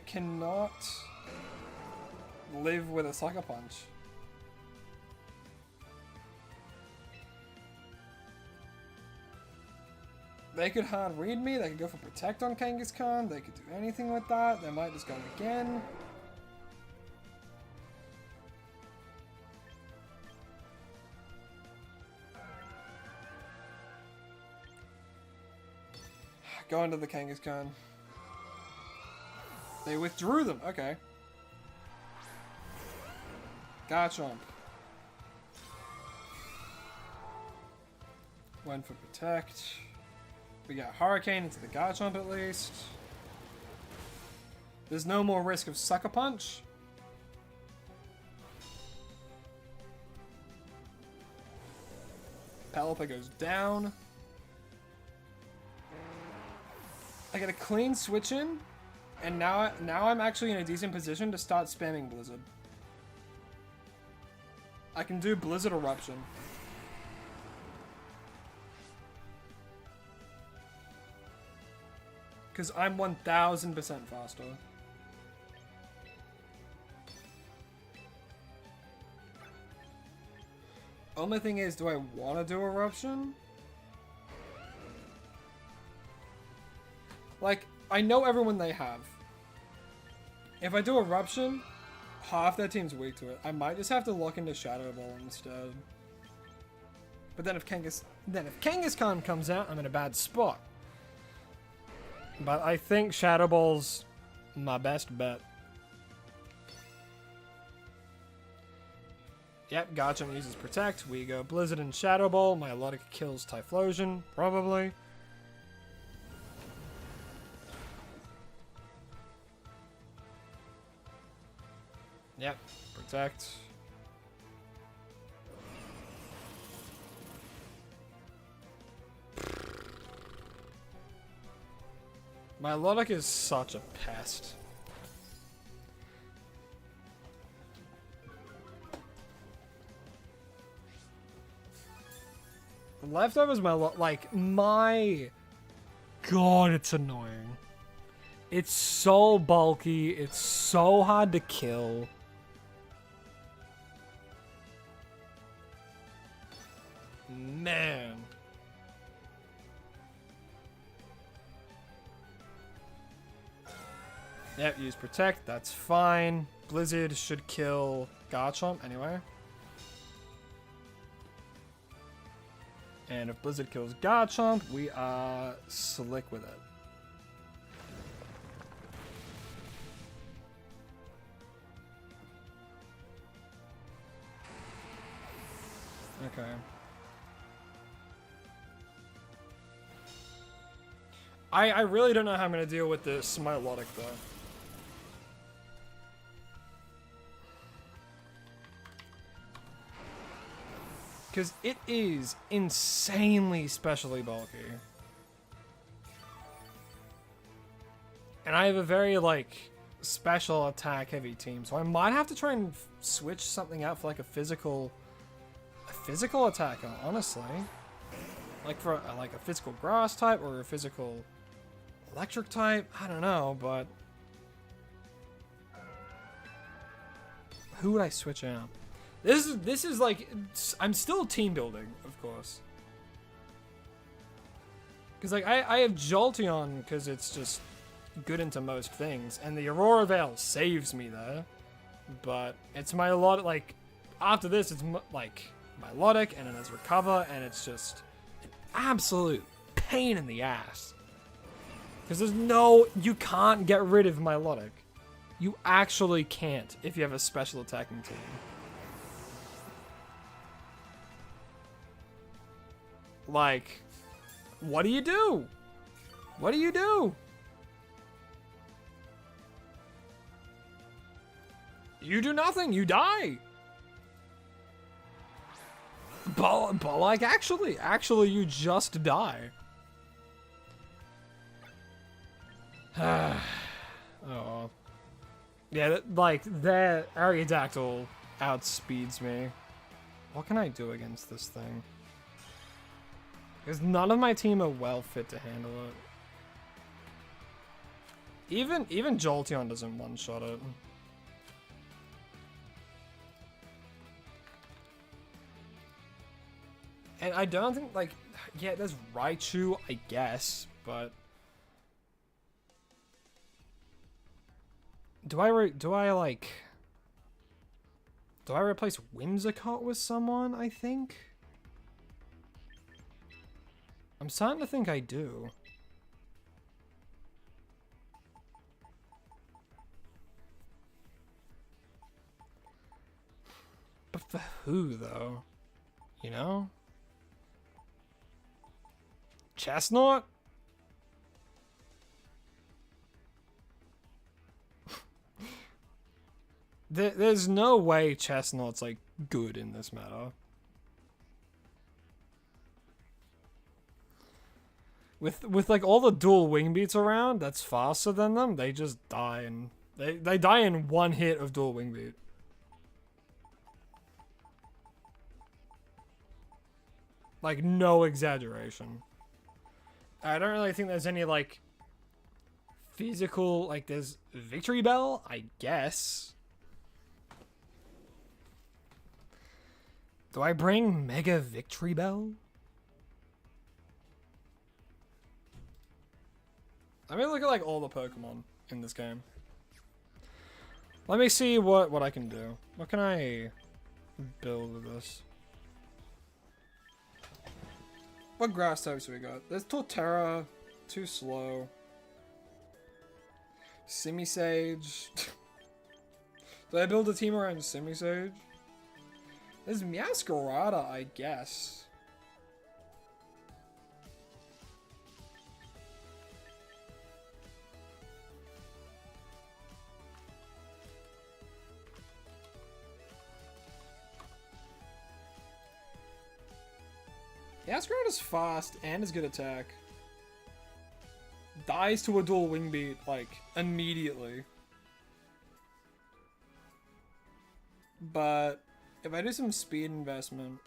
cannot live with a Sucker Punch. They could hard read me, they could go for Protect on Kangaskhan, they could do anything with that, they might just go again. Go into the Kangaskhan. They withdrew them, okay. Garchomp. Went for Protect. We got Hurricane into the Garchomp at least. There's no more risk of Sucker Punch. Pelipper goes down. I get a clean switch in, and now I'm actually in a decent position to start spamming Blizzard. I can do Blizzard Eruption. Because I'm 1000% faster. Only thing is, do I want to do Eruption? Like, I know everyone they have. If I do Eruption, half their team's weak to it. I might just have to lock into Shadow Ball instead. But then if Kangaskhan comes out, I'm in a bad spot. But I think Shadow Ball's my best bet. Yep, Garchomp uses Protect. We go Blizzard and Shadow Ball. Milotic kills Typhlosion, probably. Yep, Protect. Milotic is such a pest. Leftovers like, my god, it's annoying. It's so bulky, it's so hard to kill. Man. Yep, use Protect, that's fine. Blizzard should kill Garchomp anyway. And if Blizzard kills Garchomp, we are slick with it. Okay. I really don't know how I'm going to deal with this Milotic though. Because it is insanely specially bulky. And I have a very, like, special attack heavy team. So I might have to try and switch something out for, like, a physical attacker, honestly. Like, for, like, a physical grass type or a physical electric type. I don't know, but... who would I switch out? This is like, I'm still team building, of course. Because like I have Jolteon because it's just good into most things, and the Aurora Veil saves me there. But it's my like after this, it's like melodic, and then there's recover, and it's just an absolute pain in the ass. Because you can't get rid of melodic. You actually can't if you have a special attacking team. Like, what do you do? What do you do? You do nothing. You die. But like, actually, you just die. Oh. Yeah, like, their Aerodactyl outspeeds me. What can I do against this thing? Because none of my team are well fit to handle it. Even Jolteon doesn't one-shot it. And I don't think, like, yeah, there's Raichu, I guess, but do I replace Whimsicott with someone, I think? I'm starting to think I do. But for who, though? You know? Chestnut? There's no way Chestnut's, like, good in this matter. With like all the dual wing beats around that's faster than them, they just die, and they die in one hit of dual wing beat. Like, no exaggeration. I don't really think there's any, like, physical, like, there's Victory Bell, I guess. Do I bring Mega Victory Bell? Let me look at, like, all the Pokemon in this game. Let me see what I can do. What can I build with this? What grass types we got? There's Torterra, too slow. Simisage. Did I build a team around Simisage? There's Meowscarada, I guess. Meowscarada's fast and is good attack. Dies to a dual wing beat, like, immediately. But if I do some speed investment,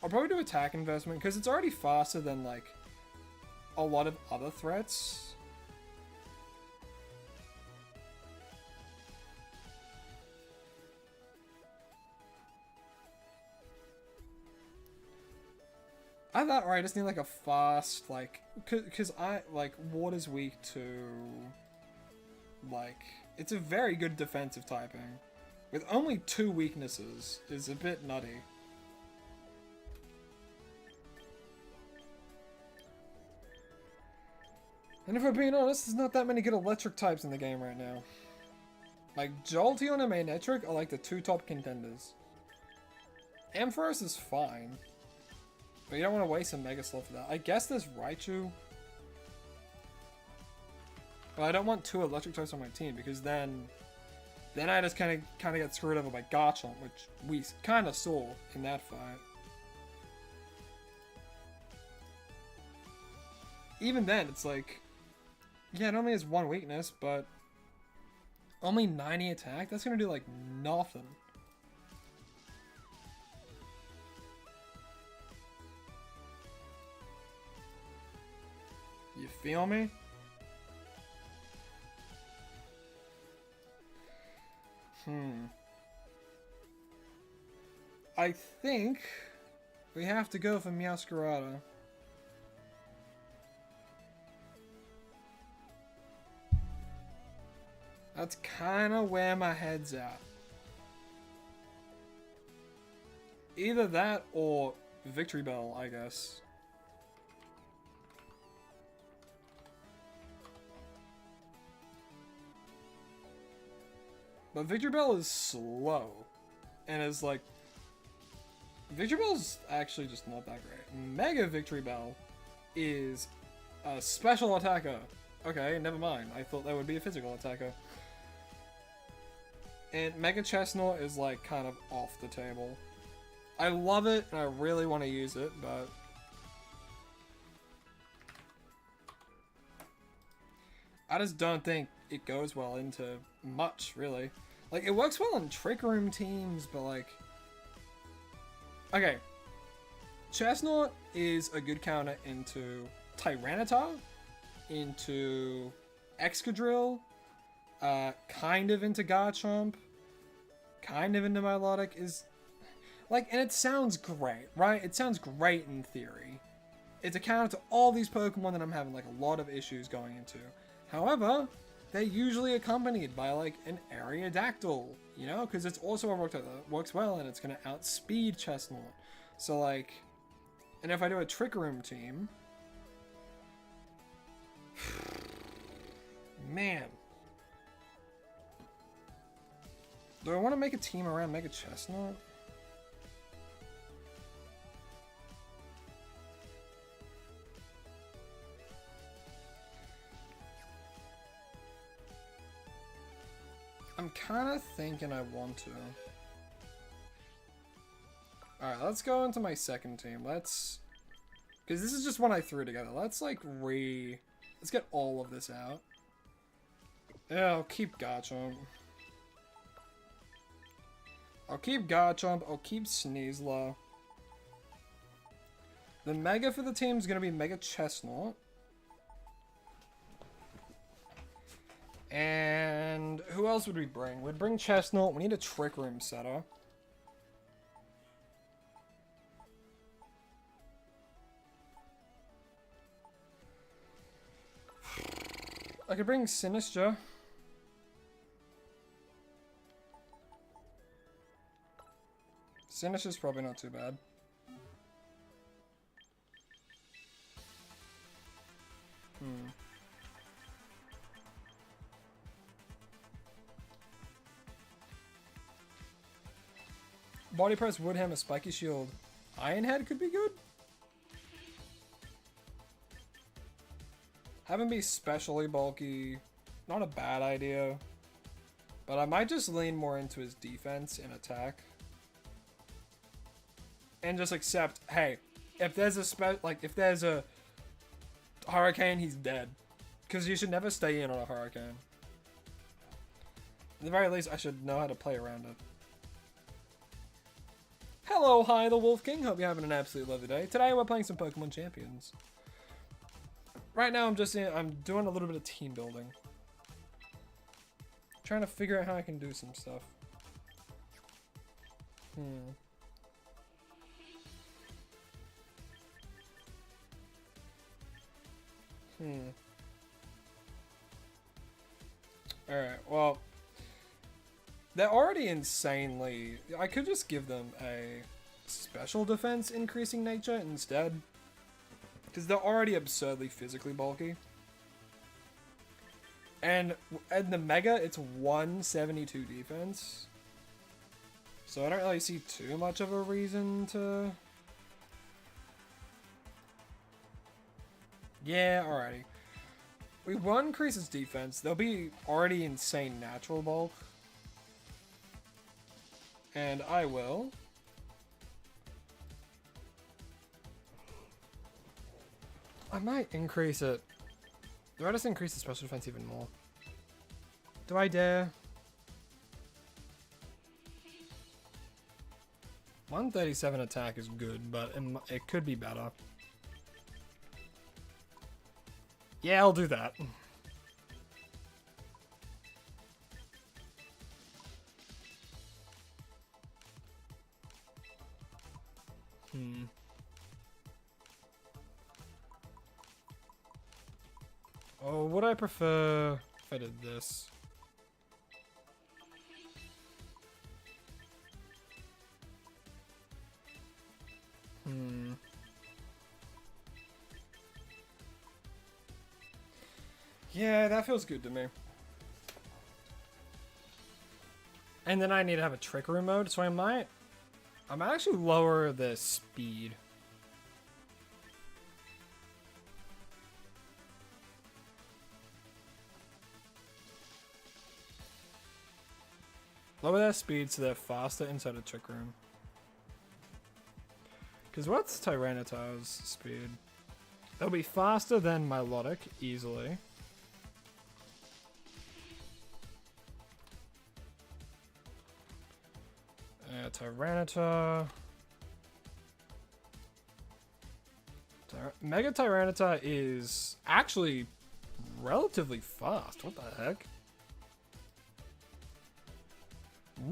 I'll probably do attack investment, because it's already faster than, like, a lot of other threats. I thought, right, I just need, like, a fast, like, because water's weak to, like, it's a very good defensive typing. With only 2 weaknesses is a bit nutty. And if we're being honest, there's not that many good electric types in the game right now. Like, Jolteon and Manectric are like the 2 top contenders. Ampharos is fine. But you don't want to waste a Mega Sloth for that. I guess there's Raichu. But I don't want 2 electric types on my team, because then I just kind of get screwed over by Garchomp, which we kind of saw in that fight. Even then, it's like, yeah, it only has 1 weakness, but only 90 attack? That's gonna do, like, nothing. You feel me? I think we have to go for Meowscarada. That's kind of where my head's at. Either that or Victory Bell, I guess. But Victory Bell is slow. And is like... Victory Bell is actually just not that great. Mega Victory Bell is a special attacker. Okay, never mind. I thought that would be a physical attacker. And Mega Chestnut is like kind of off the table. I love it and I really want to use it, but... I just don't think it goes well into much, really. Like, it works well in Trick Room teams, but like... Okay. Chestnut is a good counter into Tyranitar, into Excadrill, kind of into Garchomp, kind of into Milotic is... Like, and it sounds great, right? It sounds great in theory. It's a counter to all these Pokemon that I'm having, like, a lot of issues going into. However, they're usually accompanied by, like, an Aerodactyl, you know? Because it's also a rock type that works well, and it's going to outspeed Chestnut. So, like... And if I do a Trick Room team... Man. Do I want to make a team around Mega Chestnut? I'm kind of thinking I want to. Alright, let's go into my second team. Let's... Because this is just one I threw together. Let's, like, Let's get all of this out. Yeah, I'll keep Garchomp. I'll keep Sneasler. The Mega for the team is going to be Mega Chestnut. And who else would we bring? We'd bring Chestnut. We need a Trick Room setter. I could bring Sinister. Sinister's probably not too bad. Body Press, Wood Hammer, Spiky Shield. Iron Head could be good. Have him be specially bulky. Not a bad idea. But I might just lean more into his defense and attack. And just accept, hey, if there's if there's a hurricane, he's dead. Because you should never stay in on a hurricane. At the very least, I should know how to play around it. Hello, hi, the Wolf King. Hope you're having an absolutely lovely day. Today we're playing some Pokemon Champions. Right now I'm doing a little bit of team building. Trying to figure out how I can do some stuff. Alright, well... They're already insanely... I could just give them a special defense increasing nature instead. Because they're already absurdly physically bulky. And in the Mega, it's 172 defense. So I don't really see too much of a reason to... Yeah, alrighty. We will increase its defense. They'll be already insane natural bulk. And I will... I might increase it. Do I just increase the special defense even more? Do I dare? 137 attack is good, but it could be better. Yeah, I'll do that. Oh, would I prefer if I did this? Yeah, that feels good to me. And then I need to have a trick room mode, so I might actually lower the speed. Lower their speed so they're faster inside a trick room. Because what's Tyranitar's speed? They'll be faster than Milotic, easily. Tyranitar. Mega Tyranitar is actually relatively fast. What the heck?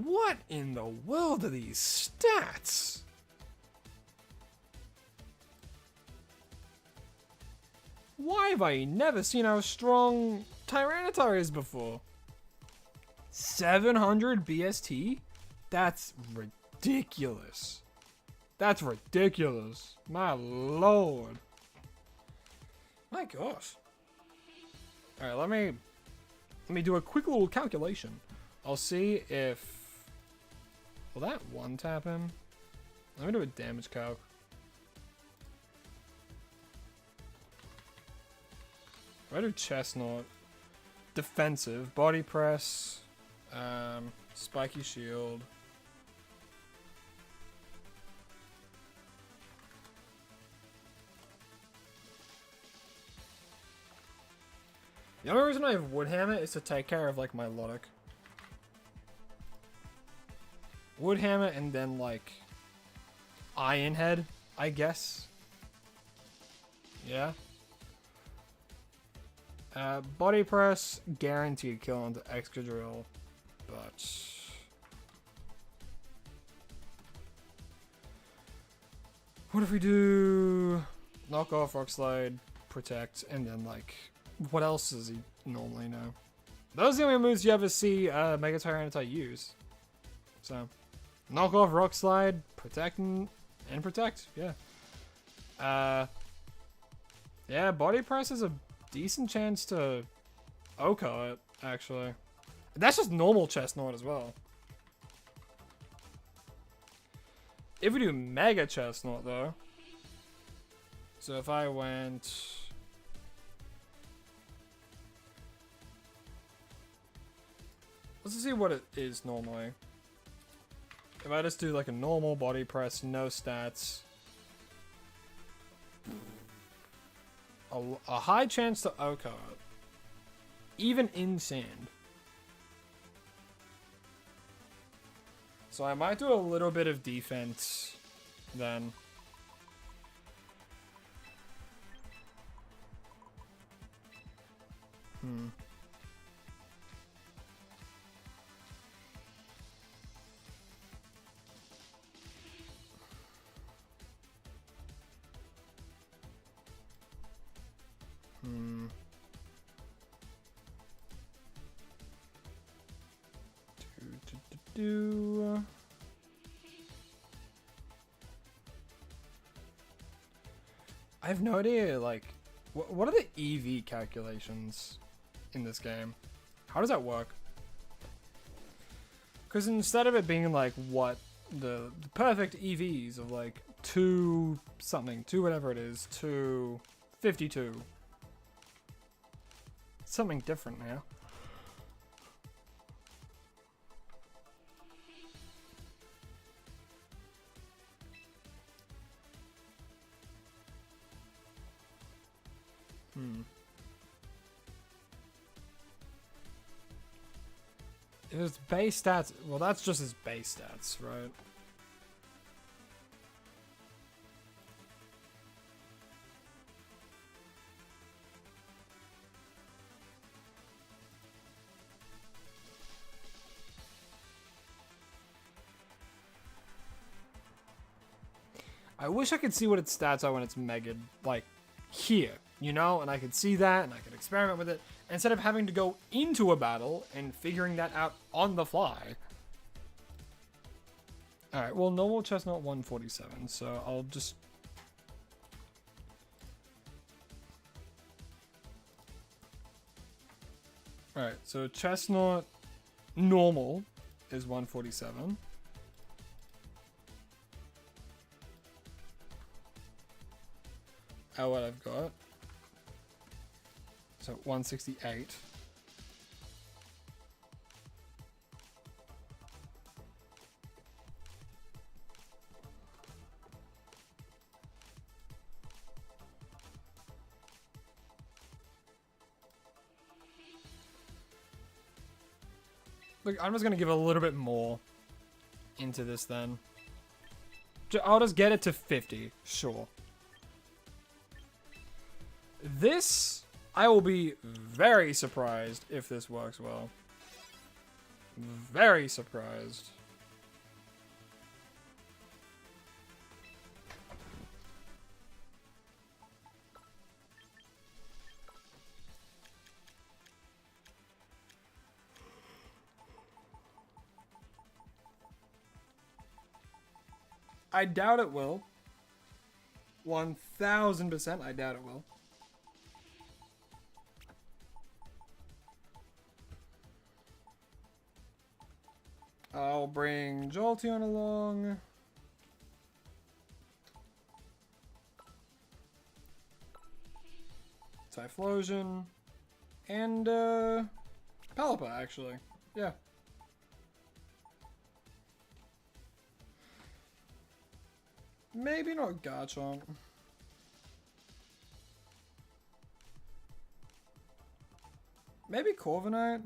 What in the world are these stats? Why have I never seen how strong Tyranitar is before? 700 BST? That's ridiculous. That's ridiculous. My lord. My gosh. Alright, let me do a quick little calculation. I'll see if... Will that one tap him? Let me do a damage calc. If I do Chestnut, defensive, body press, spiky shield. The only reason I have Woodhammer is to take care of like my Milotic. Woodhammer and then like Iron Head, I guess. Yeah. Body press, guaranteed kill onto Excadrill, but what if we do knock off, Rock Slide, protect, and then like what else does he normally know? Those are the only moves you ever see Mega Tyranitar use. So knock off, Rock Slide, protect, and protect. Yeah. Yeah, body press is a decent chance to Oko it, actually. That's just normal Chestnut as well. If we do Mega Chestnut, though. So if I went... Let's see what it is normally. If I just do like a normal body press, no stats. A high chance to Oko it. Even in sand. So I might do a little bit of defense then. I have no idea, like, what are the EV calculations in this game? How does that work? Because instead of it being like what the perfect EVs of like 2 something, 2 whatever it is, 252. Something different now. If it's base stats, well, that's just his base stats, right? I wish I could see what its stats are when it's mega, like, here, you know? And I could see that, and I could experiment with it, instead of having to go into a battle and figuring that out on the fly. Alright, well, normal Chestnut 147, so I'll just Alright, so chestnut normal is 147. What I've got. So 168. Look, I'm just gonna give a little bit more into this then. I'll just get it to 50, sure. This, I will be very surprised if this works well. Very surprised. I doubt it will. 1000% I doubt it will. I'll bring Jolteon along. Typhlosion. And, Palapa, actually. Yeah. Maybe not Garchomp. Maybe Corviknight?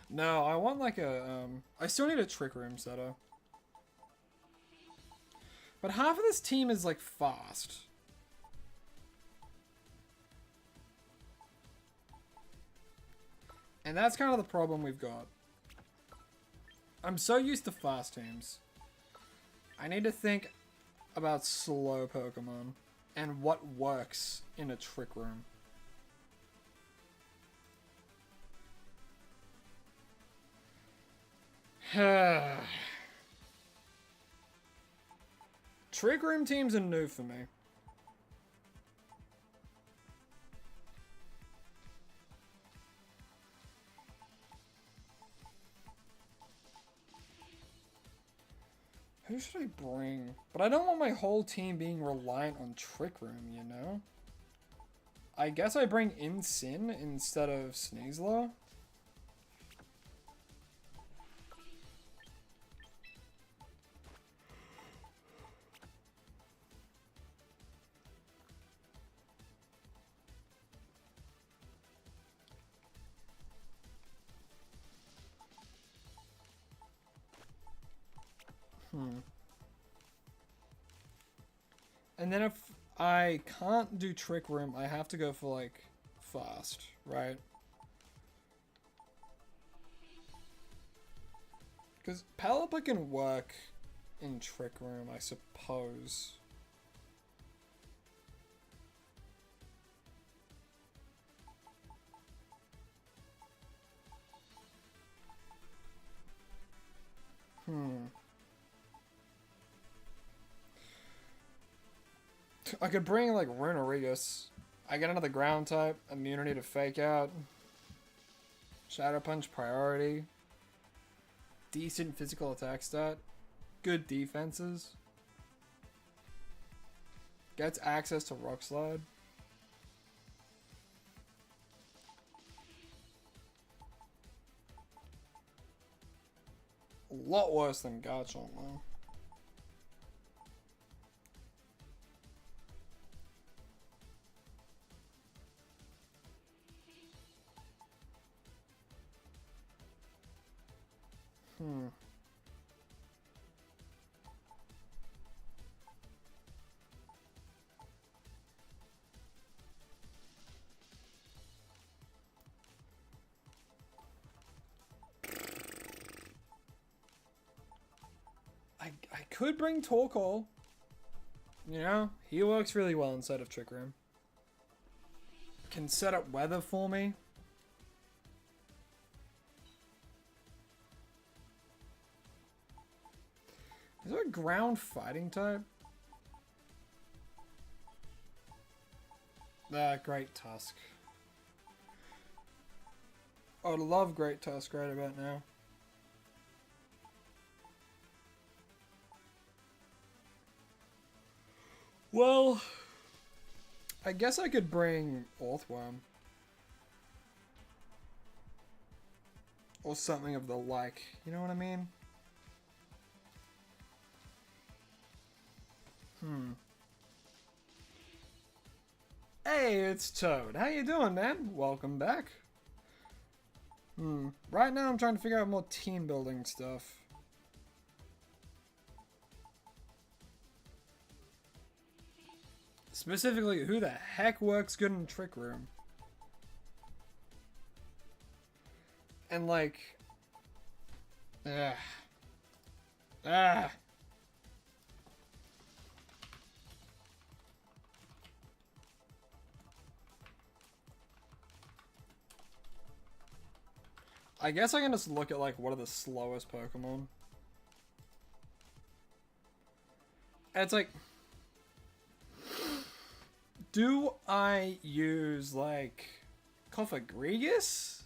No, I want like a, I still need a Trick Room setter. But half of this team is like fast. And that's kind of the problem we've got. I'm so used to fast teams. I need to think about slow Pokemon and what works in a Trick Room. Trick Room teams are new for me. Who should I bring? But I don't want my whole team being reliant on Trick Room, you know? I guess I bring Sin instead of Sneasler. And then if I can't do Trick Room, I have to go for, like, fast, right? Because Palapa can work in Trick Room, I suppose. I could bring, like, Runerigus. I get another ground type, immunity to Fake Out, Shadow Punch priority, decent physical attack stat, good defenses, gets access to Rock Slide. A lot worse than Garchomp, though. I could bring Torkoal. You know, he works really well inside of Trick Room. Can set up weather for me. Is there a ground fighting type? Great Tusk. I would love Great Tusk right about now. Well, I guess I could bring Orthworm. Or something of the like. You know what I mean? Hey, it's Toad. How you doing, man? Welcome back. Right now I'm trying to figure out more team building stuff. Specifically, who the heck works good in Trick Room? And like... I guess I can just look at like what are the slowest Pokemon. And it's like... Do I use like... Cofagrigus?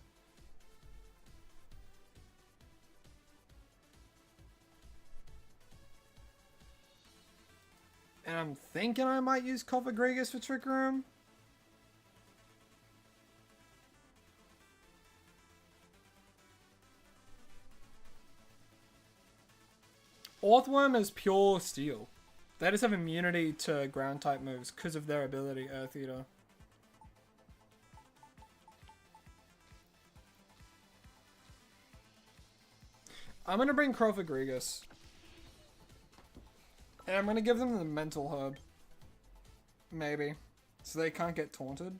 And I'm thinking I might use Cofagrigus for Trick Room. Orthworm is pure steel. They just have immunity to ground type moves because of their ability, Earth Eater. I'm gonna bring Cofagrigus. And I'm gonna give them the Mental Herb. Maybe. So they can't get taunted.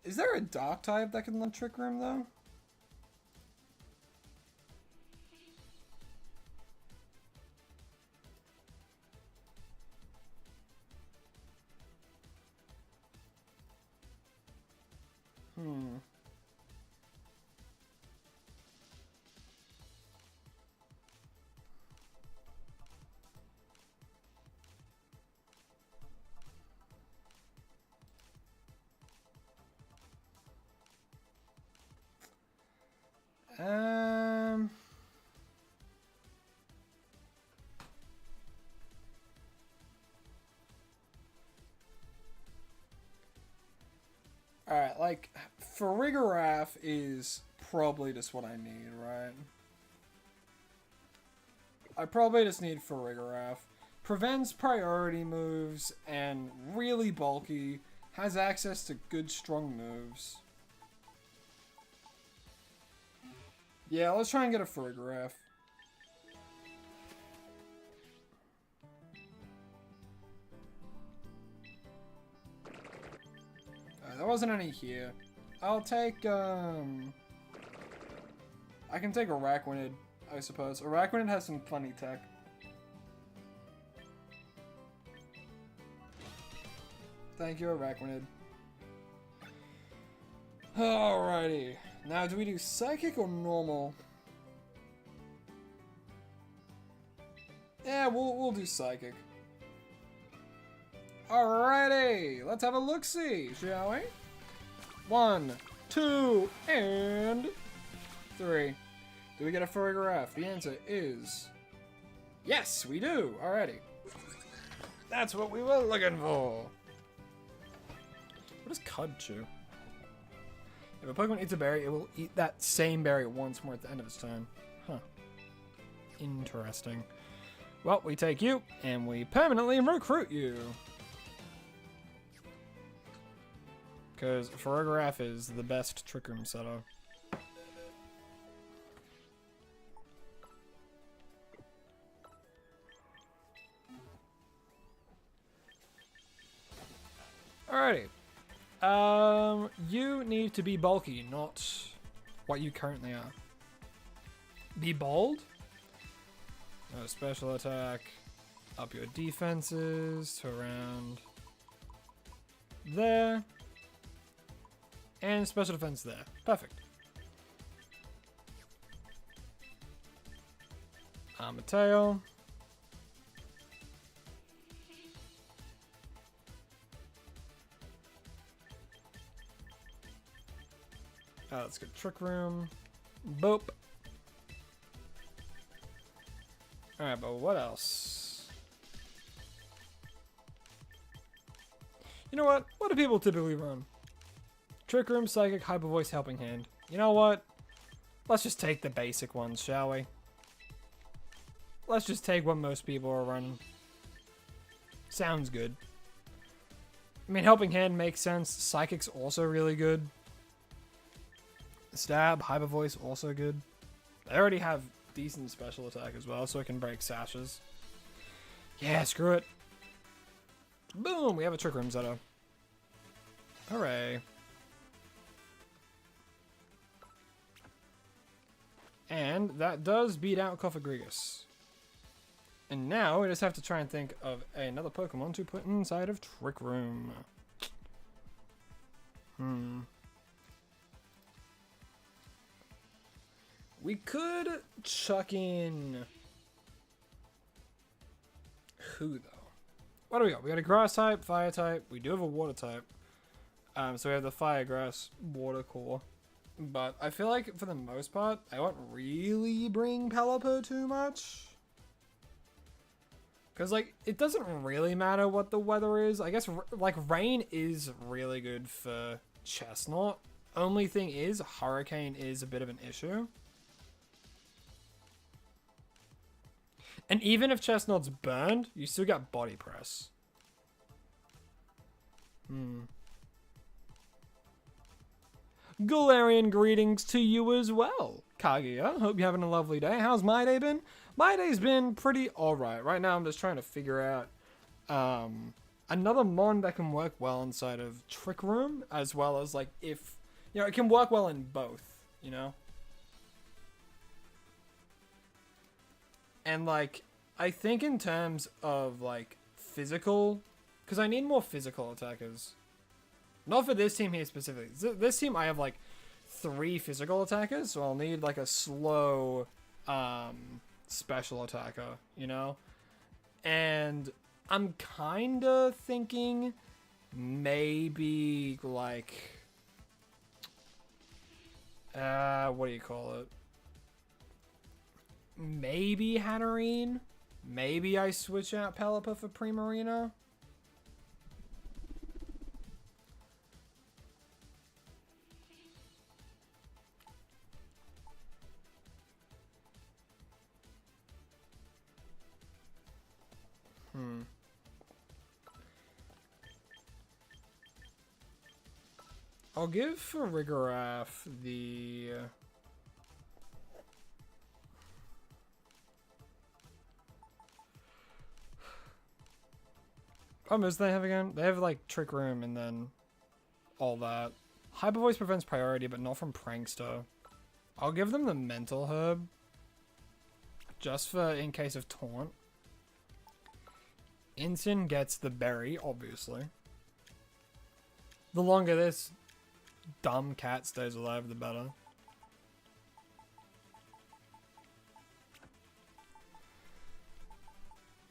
Is there a Dark type that can learn Trick Room though? Alright, like, Farigiraf is probably just what I need, right? I probably just need Farigiraf. Prevents priority moves and really bulky. Has access to good strong moves. Yeah, let's try and get a Farigiraf. There wasn't any here. I'll take, I can take Araquanid, I suppose. Araquanid has some funny tech. Thank you, Araquanid. Alrighty. Now, do we do Psychic or Normal? Yeah, we'll do Psychic. Alrighty, let's have a look-see, shall we? 1, 2, and 3. Do we get a Farigiraf? The answer is... yes, we do! Alrighty. That's what we were looking for! What does Cud chew? If a Pokemon eats a berry, it will eat that same berry once more at the end of its turn. Huh. Interesting. Well, we take you, and we permanently recruit you. Because Farigiraf is the best Trick Room setter. Alrighty. You need to be bulky, not what you currently are. Be bold. No special attack. Up your defenses to around there. And special defense there. Perfect. Armateo. Let's get Trick Room. Boop. Alright, but what else? You know what? What do people typically run? Trick Room, Psychic, Hyper Voice, Helping Hand. You know what? Let's just take the basic ones, shall we? Let's just take what most people are running. Sounds good. I mean, Helping Hand makes sense. Psychic's also really good. Stab, Hyper Voice, also good. They already have decent special attack as well, so it can break sashes. Yeah, screw it. Boom! We have a Trick Room Zeta. Hooray. And that does beat out Cofagrigus. And now we just have to try and think of another Pokemon to put inside of Trick Room. We could chuck in... Who, though? What do we got? We got a Grass type, Fire type. We do have a Water type. So we have the Fire, Grass, Water core. But I feel like, for the most part, I won't really bring Pelipper too much. Because, like, it doesn't really matter what the weather is. I guess, like, rain is really good for Chestnut. Only thing is, Hurricane is a bit of an issue. And even if Chestnut's burned, you still got Body Press. Galarian greetings to you as well, Kaguya. Hope you're having a lovely day. How's my day been? My day's been pretty alright. Right now I'm just trying to figure out another mon that can work well inside of Trick Room, as well as, like, if, you know, it can work well in both, you know? And, like, I think in terms of, like, physical, because I need more physical attackers. Not for this team here specifically. This team I have, like, 3 physical attackers, so I'll need, like, a slow special attacker, you know? And I'm kind of thinking maybe, like, what do you call it? Maybe Hatterene? Maybe I switch out Pelipper for Primarina? I'll give Farigiraf the... What moves do they have again? They have, like, Trick Room and then all that. Hyper Voice prevents priority, but not from Prankster. I'll give them the Mental Herb. Just for in case of Taunt. Incin gets the Berry, obviously. The longer this dumb cat stays alive, the better.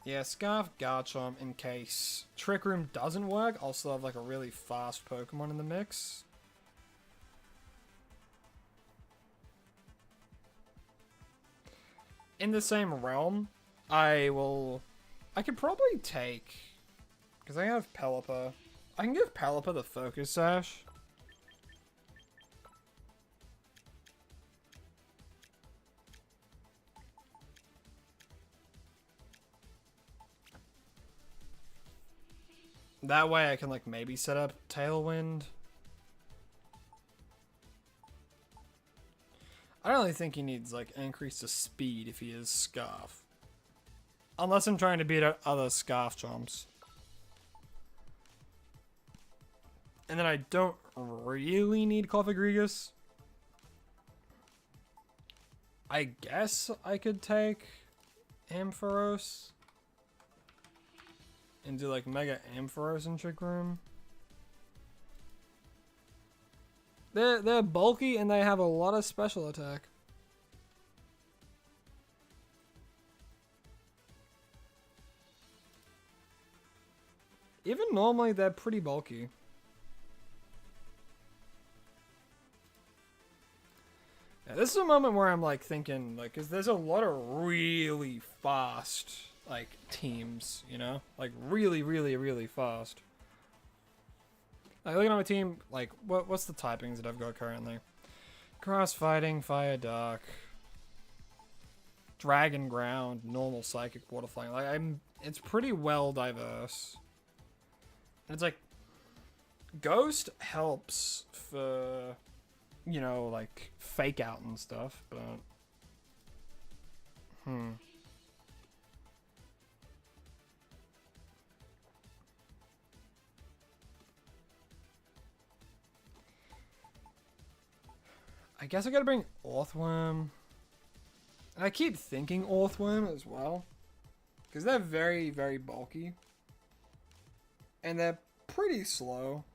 Yeah, Scarf, Garchomp, in case Trick Room doesn't work, I'll still have, like, a really fast Pokemon in the mix. In the same realm, I could probably take, because I have Pelipper, I can give Pelipper the Focus Sash. That way I can, like, maybe set up Tailwind. I don't really think he needs, like, an increase to speed if he is Scarf. Unless I'm trying to beat out other Scarf Chomps. And then I don't really need Cofagrigus. I guess I could take Ampharos. And do, like, Mega Ampharos in Trick Room. They're bulky and they have a lot of special attack. Even normally, they're pretty bulky. Yeah, this is a moment where I'm like thinking, like, cause there's a lot of really fast, like, teams, you know? Like, really, really, really fast. Like, looking at my team, like, what's the typings that I've got currently? Cross fighting, fire, dark, dragon, ground, normal, psychic, water flying. Like, it's pretty well diverse. And it's like, ghost helps for, you know, like, fake out and stuff, but... I guess I gotta bring Orthworm. And I keep thinking Orthworm as well. Because they're very, very bulky. And they're pretty slow.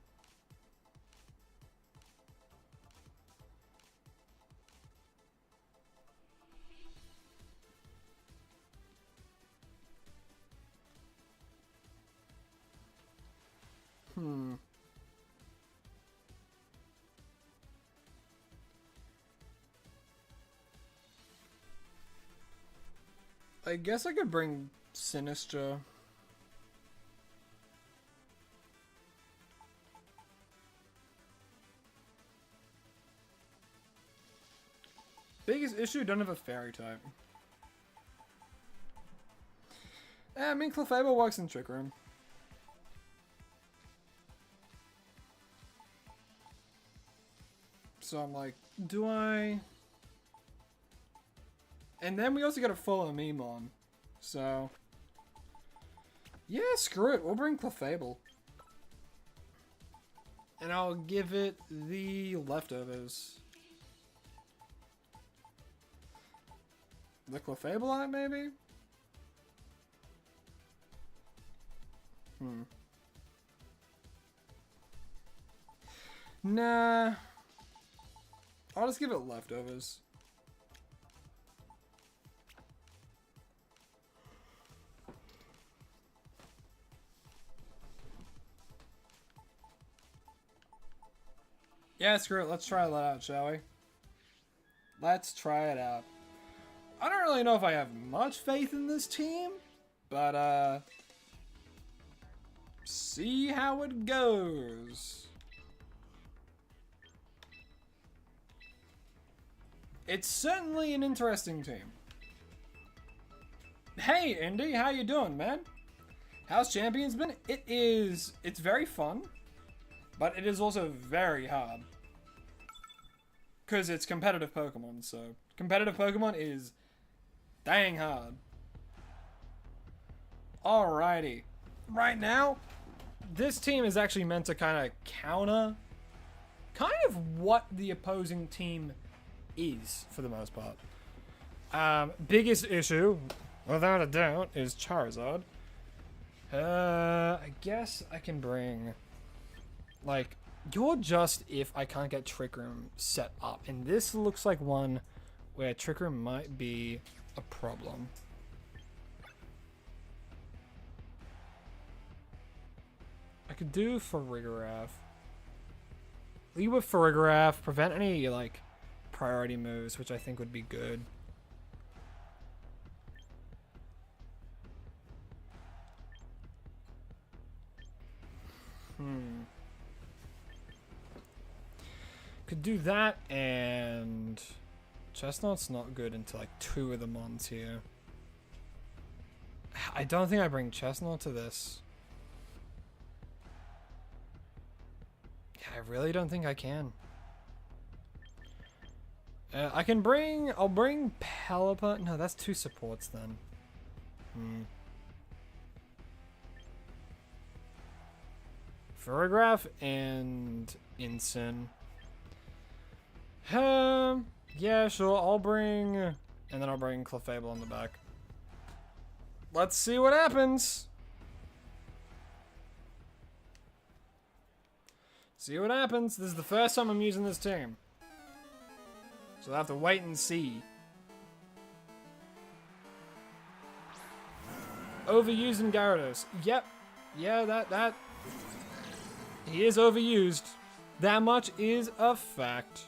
I guess I could bring Sinister. Biggest issue, don't have a fairy type. I mean, Clefable works in Trick Room. So I'm like, do I... And then we also gotta follow Meme on. So... yeah, screw it. We'll bring Clefable. And I'll give it the leftovers. The Clefable on it, maybe? Nah. I'll just give it leftovers. Yeah, screw it. Let's try that out, shall we? Let's try it out. I don't really know if I have much faith in this team, but, see how it goes. It's certainly an interesting team. Hey, Indy, how you doing, man? How's Champions been? It's very fun, but it is also very hard. Because it's competitive Pokemon, so competitive Pokemon is dang hard. Alrighty. Right now, this team is actually meant to kind of counter kind of what the opposing team is, for the most part. Biggest issue, without a doubt, is Charizard. I guess I can bring, like, you're just if I can't get Trick Room set up. And this looks like one where Trick Room might be a problem. I could do Farigiraf. Lead with Farigiraf, prevent any, like, priority moves, which I think would be good. Could do that, and Chestnut's not good into like 2 of the mons here. I don't think I bring Chestnut to this. Yeah, I really don't think I can. I'll bring Pelipper. No, that's 2 supports then. Farigiraf and Incin. Yeah, sure, I'll bring... And then I'll bring Clefable on the back. Let's see what happens! See what happens. This is the first time I'm using this team. So I'll have to wait and see. Overusing Gyarados. Yep. Yeah, that... He is overused. That much is a fact.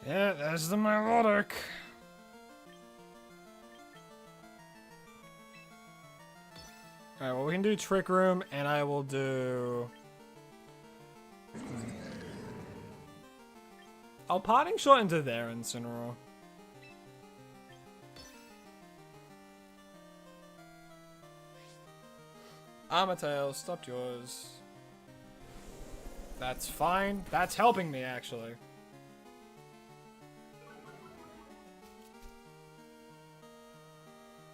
Yeah, there's the melodic. Alright, well, we can do Trick Room, and I will do... I'll Parting Shot into there, Incineroar. Armatail, stopped yours. That's fine. That's helping me, actually.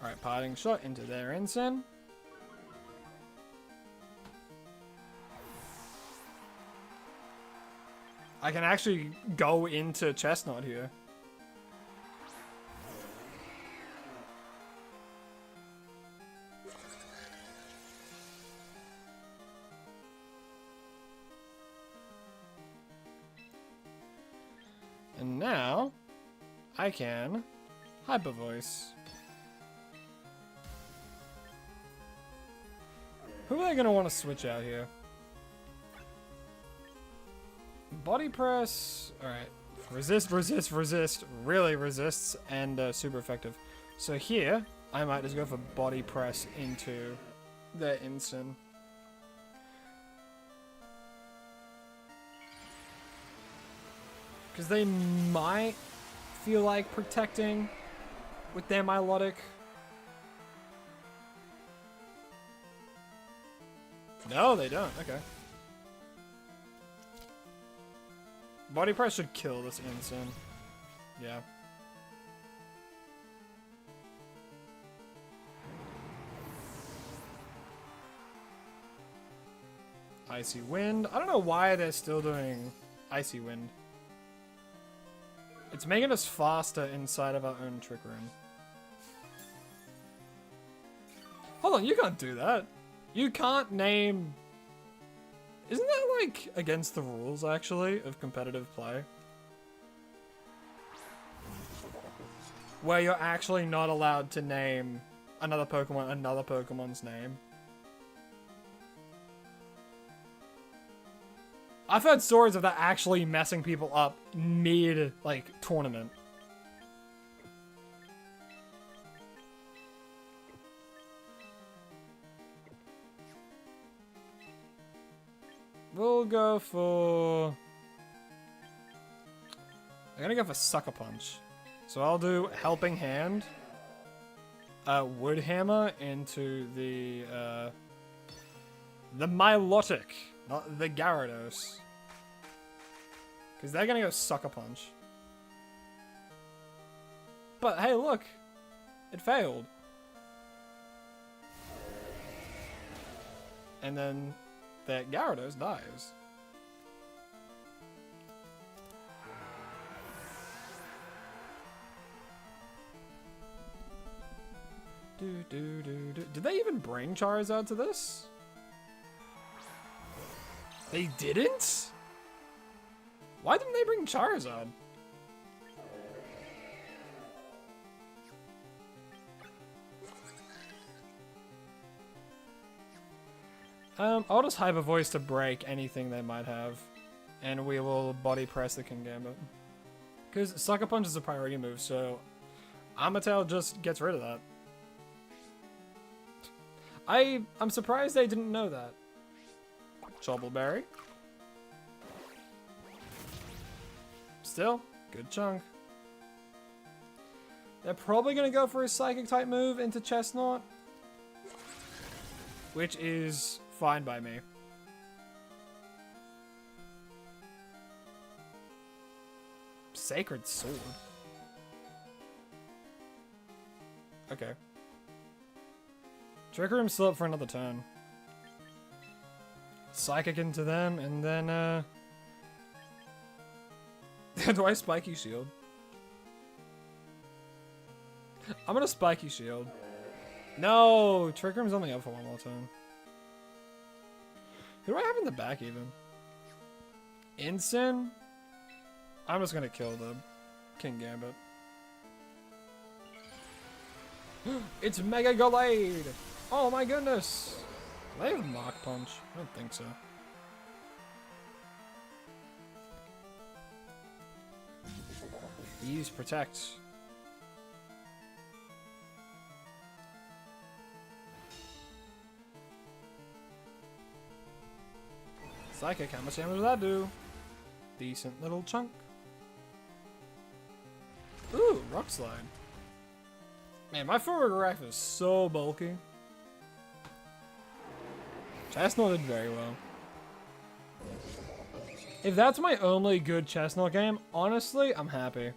Alright, Parting Shot into there, Incin. I can actually go into Chestnut here. And now, I can Hyper Voice. Who are they going to want to switch out here? Body Press. Alright. Resist, resist, resist. Really resists and super effective. So here, I might just go for Body Press into their Incin. Because they might feel like protecting with their Milotic. No, they don't. Okay. Body Press should kill this Incin. Yeah. Icy Wind. I don't know why they're still doing Icy Wind. It's making us faster inside of our own Trick Room. Hold on, you can't do that. You can't name... Isn't that, like, against the rules, actually, of competitive play? Where you're actually not allowed to name another Pokemon's name. I've heard stories of that actually messing people up mid, like, tournament. We'll go for... I'm gonna go for Sucker Punch. So I'll do Helping Hand. Wood Hammer into the Milotic, not the Gyarados. Because they're gonna go Sucker Punch. But hey, look! It failed. And then that Gyarados dies. Did they even bring Charizard to this? They didn't? Why didn't they bring Charizard? I'll just Hyper Voice to break anything they might have. And we will Body Press the Kingambit. Because Sucker Punch is a priority move, so Armatail just gets rid of that. I'm surprised they didn't know that. Chobbleberry. Still, good chunk. They're probably going to go for a Psychic type move into Chestnut. Which is fine by me. Sacred Sword. Okay. Trick Room's still up for another turn. Psychic into them, and then, do I Spiky Shield? I'm gonna Spiky Shield. No! Trick Room's only up for one more turn. Who do I have in the back, even? Incin? I'm just gonna kill the Kingambit. It's Mega Gallade! Oh my goodness! Do they have Mach Punch? I don't think so. Use protect. Psychic, how much damage does that do? Decent little chunk. Ooh, rock slide. Man, my photograph is so bulky. Chestnut did very well. If that's my only good Chestnut game, honestly, I'm happy.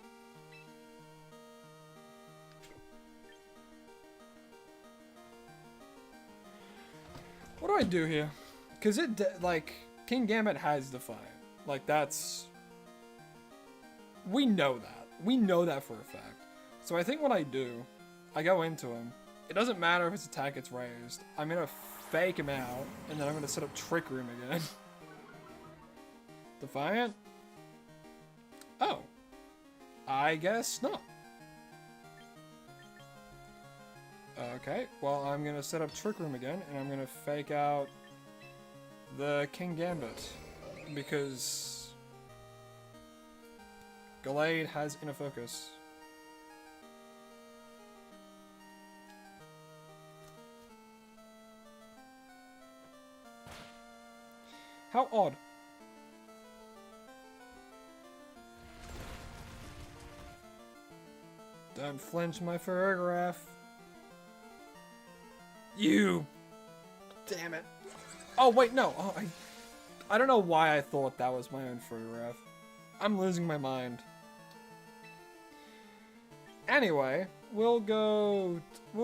What do I do here? Because like, King Gambit has Defiant. Like, that's... We know that. We know that for a fact. So I think what I do, I go into him. It doesn't matter if his attack gets raised. I'm going to fake him out, and then I'm going to set up Trick Room again. Defiant? Oh. I guess not. Okay, well, I'm going to set up Trick Room again, and I'm going to fake out the King Gambit. Because Gallade has inner focus. How odd. Don't flinch, my photograph. You! Damn it. Oh, wait, no. Oh, I don't know why I thought that was my own photograph. I'm losing my mind. Anyway, we'll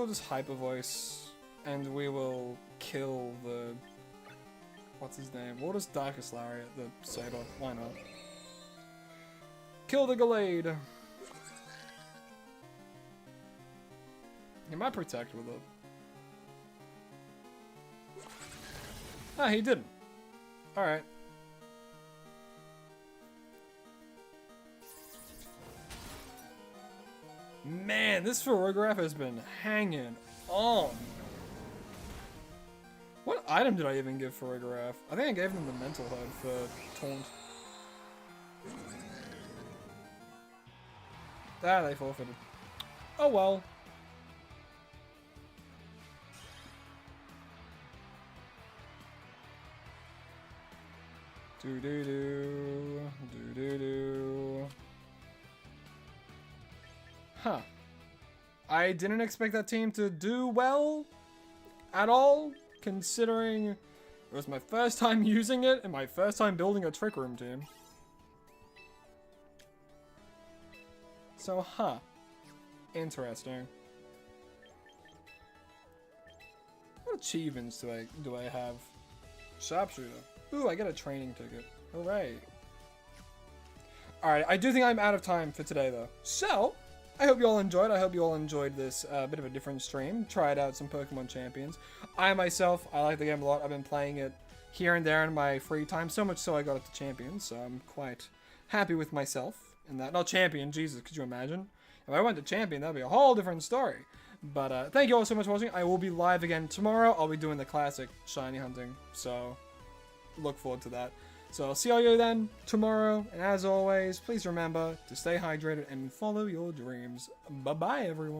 just hyper voice, and we will kill the... What's his name? We'll just Darkest Lariat, the Saber. Why not? Kill the Gallade! He might protect with it. Ah, he didn't. Alright. Man, this photograph has been hanging on. What item did I even give photograph? I think I gave him the mental head for taunt. Ah, they forfeited. Oh well. Do-do-do. Do-do-do. Huh. I didn't expect that team to do well at all, considering it was my first time using it and my first time building a Trick Room team. So, huh. Interesting. What achievements do I have? Sharpshooter. Ooh, I get a training ticket. Hooray. Alright, I do think I'm out of time for today, though. So, I hope you all enjoyed. I hope you all enjoyed this bit of a different stream. Tried out some Pokemon Champions. I myself, I like the game a lot. I've been playing it here and there in my free time. So much so I got it to Champion. So I'm quite happy with myself in that. Not Champion, Jesus, could you imagine? If I went to Champion, that'd be a whole different story. But thank you all so much for watching. I will be live again tomorrow. I'll be doing the classic shiny hunting. So look forward to that. So I'll see all you then tomorrow, and as always, please remember to stay hydrated and follow your dreams. Bye-bye, everyone.